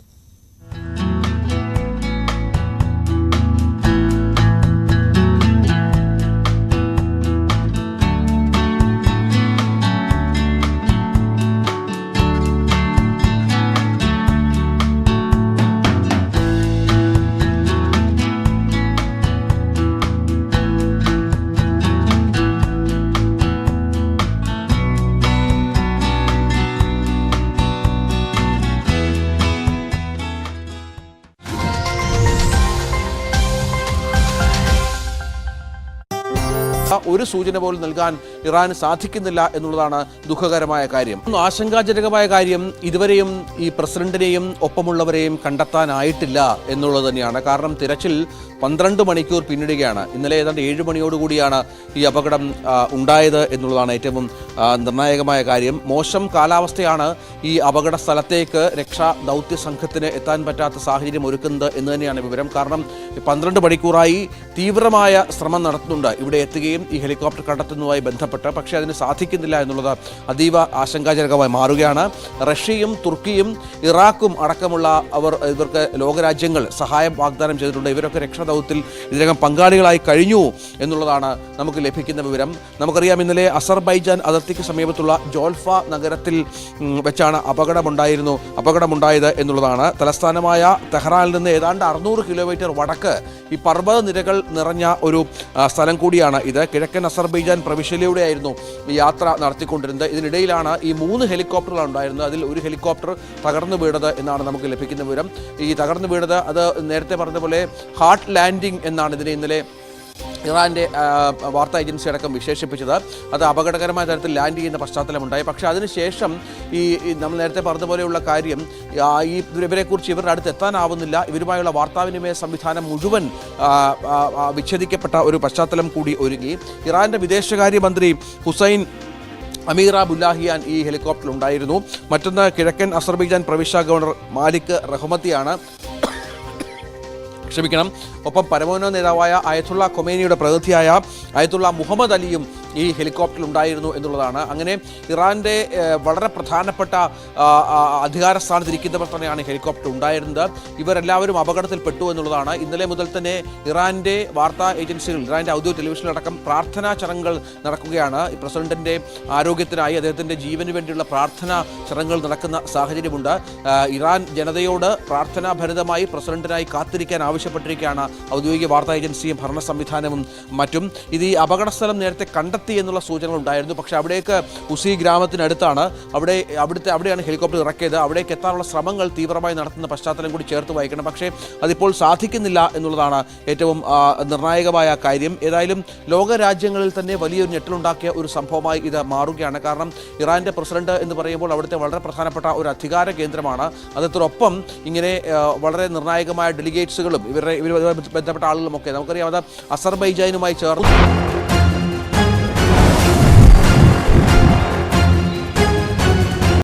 ഒരു സൂചന പോലും നൽകാൻ ഇറാന് സാധിക്കുന്നില്ല എന്നുള്ളതാണ് ദുഃഖകരമായ കാര്യം. ആശങ്കാജനകമായ കാര്യം ഇതുവരെയും ഈ പ്രസിഡന്റിനെയും ഒപ്പമുള്ളവരെയും കണ്ടെത്താനായിട്ടില്ല എന്നുള്ളത് തന്നെയാണ്. കാരണം തിരച്ചിൽ 12 മണിക്കൂർ പിന്നിടുകയാണ്. ഇന്നലെ ഏതാണ്ട് 7 മണിയോടുകൂടിയാണ് ഈ അപകടം ഉണ്ടായത് എന്നുള്ളതാണ് ഏറ്റവും നിർണായകമായ കാര്യം. മോശം കാലാവസ്ഥയാണ് ഈ അപകട സ്ഥലത്തേക്ക് രക്ഷാ ദൗത്യ സംഘത്തിന് എത്താൻ പറ്റാത്ത സാഹചര്യം ഒരുക്കുന്നത് എന്ന് തന്നെയാണ് വിവരം. കാരണം 12 മണിക്കൂറായി തീവ്രമായ ശ്രമം നടത്തുന്നുണ്ട് ഇവിടെ എത്തുകയും ഈ ഹെലികോപ്റ്റർ കണ്ടെത്തുന്നതുമായി ബന്ധപ്പെട്ട്. പക്ഷേ അതിന് സാധിക്കുന്നില്ല എന്നുള്ളത് അതീവ ആശങ്കാജനകമായി മാറുകയാണ്. റഷ്യയും തുർക്കിയും ഇറാഖും അടക്കമുള്ള ഇവർക്ക് ലോകരാജ്യങ്ങൾ സഹായം വാഗ്ദാനം ചെയ്തിട്ടുണ്ട്. ഇവരൊക്കെ രക്ഷാദൗത്യത്തിൽ ഇതിനകം പങ്കാളികളായി കഴിഞ്ഞു എന്നുള്ളതാണ് നമുക്ക് ലഭിക്കുന്ന വിവരം. നമുക്കറിയാം ഇന്നലെ അസർബൈജാൻ അതിർത്തിക്ക് സമീപത്തുള്ള ജോൽഫ നഗരത്തിൽ വെച്ചാണ് അപകടമുണ്ടായത് എന്നുള്ളതാണ്. തലസ്ഥാനമായ തെഹ്റാനിൽ നിന്ന് ഏതാണ്ട് 600 കിലോമീറ്റർ വടക്ക് ഈ പർവ്വത നിരകൾ നിറഞ്ഞ ഒരു സ്ഥലം കൂടിയാണ് ഇത്. കിഴക്കൻ അസർബൈജാൻ പ്രവിശ്യയിലൂടെയായിരുന്നു ഈ യാത്ര നടത്തിക്കൊണ്ടിരുന്നത്. ഇതിനിടയിലാണ് ഈ 3 ഹെലികോപ്റ്ററുകൾ ഉണ്ടായിരുന്നത്. അതിൽ ഒരു ഹെലികോപ്റ്റർ തകർന്നു വീണത് എന്നാണ് നമുക്ക് ലഭിക്കുന്ന വിവരം. ഈ തകർന്നു വീണത് അത് നേരത്തെ പറഞ്ഞതുപോലെ ഹാർഡ് ലാൻഡിംഗ് എന്നാണ് ഇതിനെ ഇന്നലെ ഇറാൻ്റെ വാർത്താ ഏജൻസി അടക്കം വിശേഷിപ്പിച്ചത്. അത് അപകടകരമായ തരത്തിൽ ലാൻഡ് ചെയ്യുന്ന പശ്ചാത്തലമുണ്ടായി. പക്ഷേ അതിനുശേഷം ഈ നമ്മൾ നേരത്തെ പറഞ്ഞതുപോലെയുള്ള കാര്യം ഈ ഇവരെക്കുറിച്ച് ഇവരുടെ അടുത്ത് എത്താനാവുന്നില്ല. ഇവരുമായുള്ള വാർത്താവിനിമയ സംവിധാനം മുഴുവൻ വിച്ഛേദിക്കപ്പെട്ട ഒരു പശ്ചാത്തലം കൂടി ഒരുങ്ങി. ഇറാൻ്റെ വിദേശകാര്യമന്ത്രി ഹുസൈൻ അമീർ അബുല്ലാഹിയാൻ ഈ ഹെലികോപ്റ്ററിൽ ഉണ്ടായിരുന്നു. മറ്റൊന്ന് കിഴക്കൻ അസർബൈജാൻ പ്രവിശ്യ ഗവർണർ മാലിക് റഹ്മത്തിയാണ്. ഒപ്പം പരമോന്നത നേതാവായ അയത്തുള്ള ഖൊമേനിയുടെ പ്രതിനിധിയായ അയത്തുള്ള മുഹമ്മദ് അലിയും ഈ ഹെലികോപ്റ്ററിൽ ഉണ്ടായിരുന്നു എന്നുള്ളതാണ്. അങ്ങനെ ഇറാൻ്റെ വളരെ പ്രധാനപ്പെട്ട അധികാര സ്ഥാനത്തിരിക്കുന്നവർ തന്നെയാണ് ഹെലികോപ്റ്റർ ഉണ്ടായിരുന്നത്. ഇവരെല്ലാവരും അപകടത്തിൽപ്പെട്ടു എന്നുള്ളതാണ്. ഇന്നലെ മുതൽ തന്നെ ഇറാൻ്റെ വാർത്താ ഏജൻസികൾ, ഇറാൻ്റെ ഔദ്യോഗിക ടെലിവിഷനിലടക്കം പ്രാർത്ഥനാ ചടങ്ങുകൾ നടക്കുകയാണ്. പ്രസിഡന്റിൻ്റെ ആരോഗ്യത്തിനായി, അദ്ദേഹത്തിൻ്റെ ജീവന് വേണ്ടിയുള്ള പ്രാർത്ഥനാ ചടങ്ങുകൾ നടക്കുന്ന സാഹചര്യമുണ്ട്. ഇറാൻ ജനതയോട് പ്രാർത്ഥനാഭരിതമായി പ്രസിഡന്റിനായി കാത്തിരിക്കാൻ ആവശ്യപ്പെട്ടിരിക്കുകയാണ് ഔദ്യോഗിക വാർത്താ ഏജൻസിയും ഭരണ സംവിധാനവും മറ്റും. ഇത് ഈ അപകട സ്ഥലം നേരത്തെ കണ്ടെത്തി എന്നുള്ള സൂചനകൾ ഉണ്ടായിരുന്നു. പക്ഷേ അവിടേക്ക് ഉസി ഗ്രാമത്തിനടുത്താണ്, അവിടെയാണ് ഹെലികോപ്റ്റർ ഇറക്കിയത്. അവിടേക്ക് എത്താനുള്ള ശ്രമങ്ങൾ തീവ്രമായി നടത്തുന്ന പശ്ചാത്തലം കൂടി ചേർത്ത് വായിക്കണം. പക്ഷേ അതിപ്പോൾ സാധിക്കുന്നില്ല എന്നുള്ളതാണ് ഏറ്റവും നിർണായകമായ കാര്യം. ഏതായാലും ലോകരാജ്യങ്ങളിൽ തന്നെ വലിയൊരു ഞെട്ടലുണ്ടാക്കിയ ഒരു സംഭവമായി ഇത് മാറുകയാണ്. കാരണം ഇറാൻ്റെ പ്രസിഡന്റ് എന്ന് പറയുമ്പോൾ അവിടുത്തെ വളരെ പ്രധാനപ്പെട്ട ഒരു അധികാര കേന്ദ്രമാണ്. അതോടൊപ്പം ഇങ്ങനെ വളരെ നിർണായകമായ ഡെലിഗേറ്റ്സുകളും ഇവരുമായി ബന്ധപ്പെട്ട ആളുകളുമൊക്കെ നമുക്കറിയാം അത് അസർബൈജാനുമായി ചേർന്ന്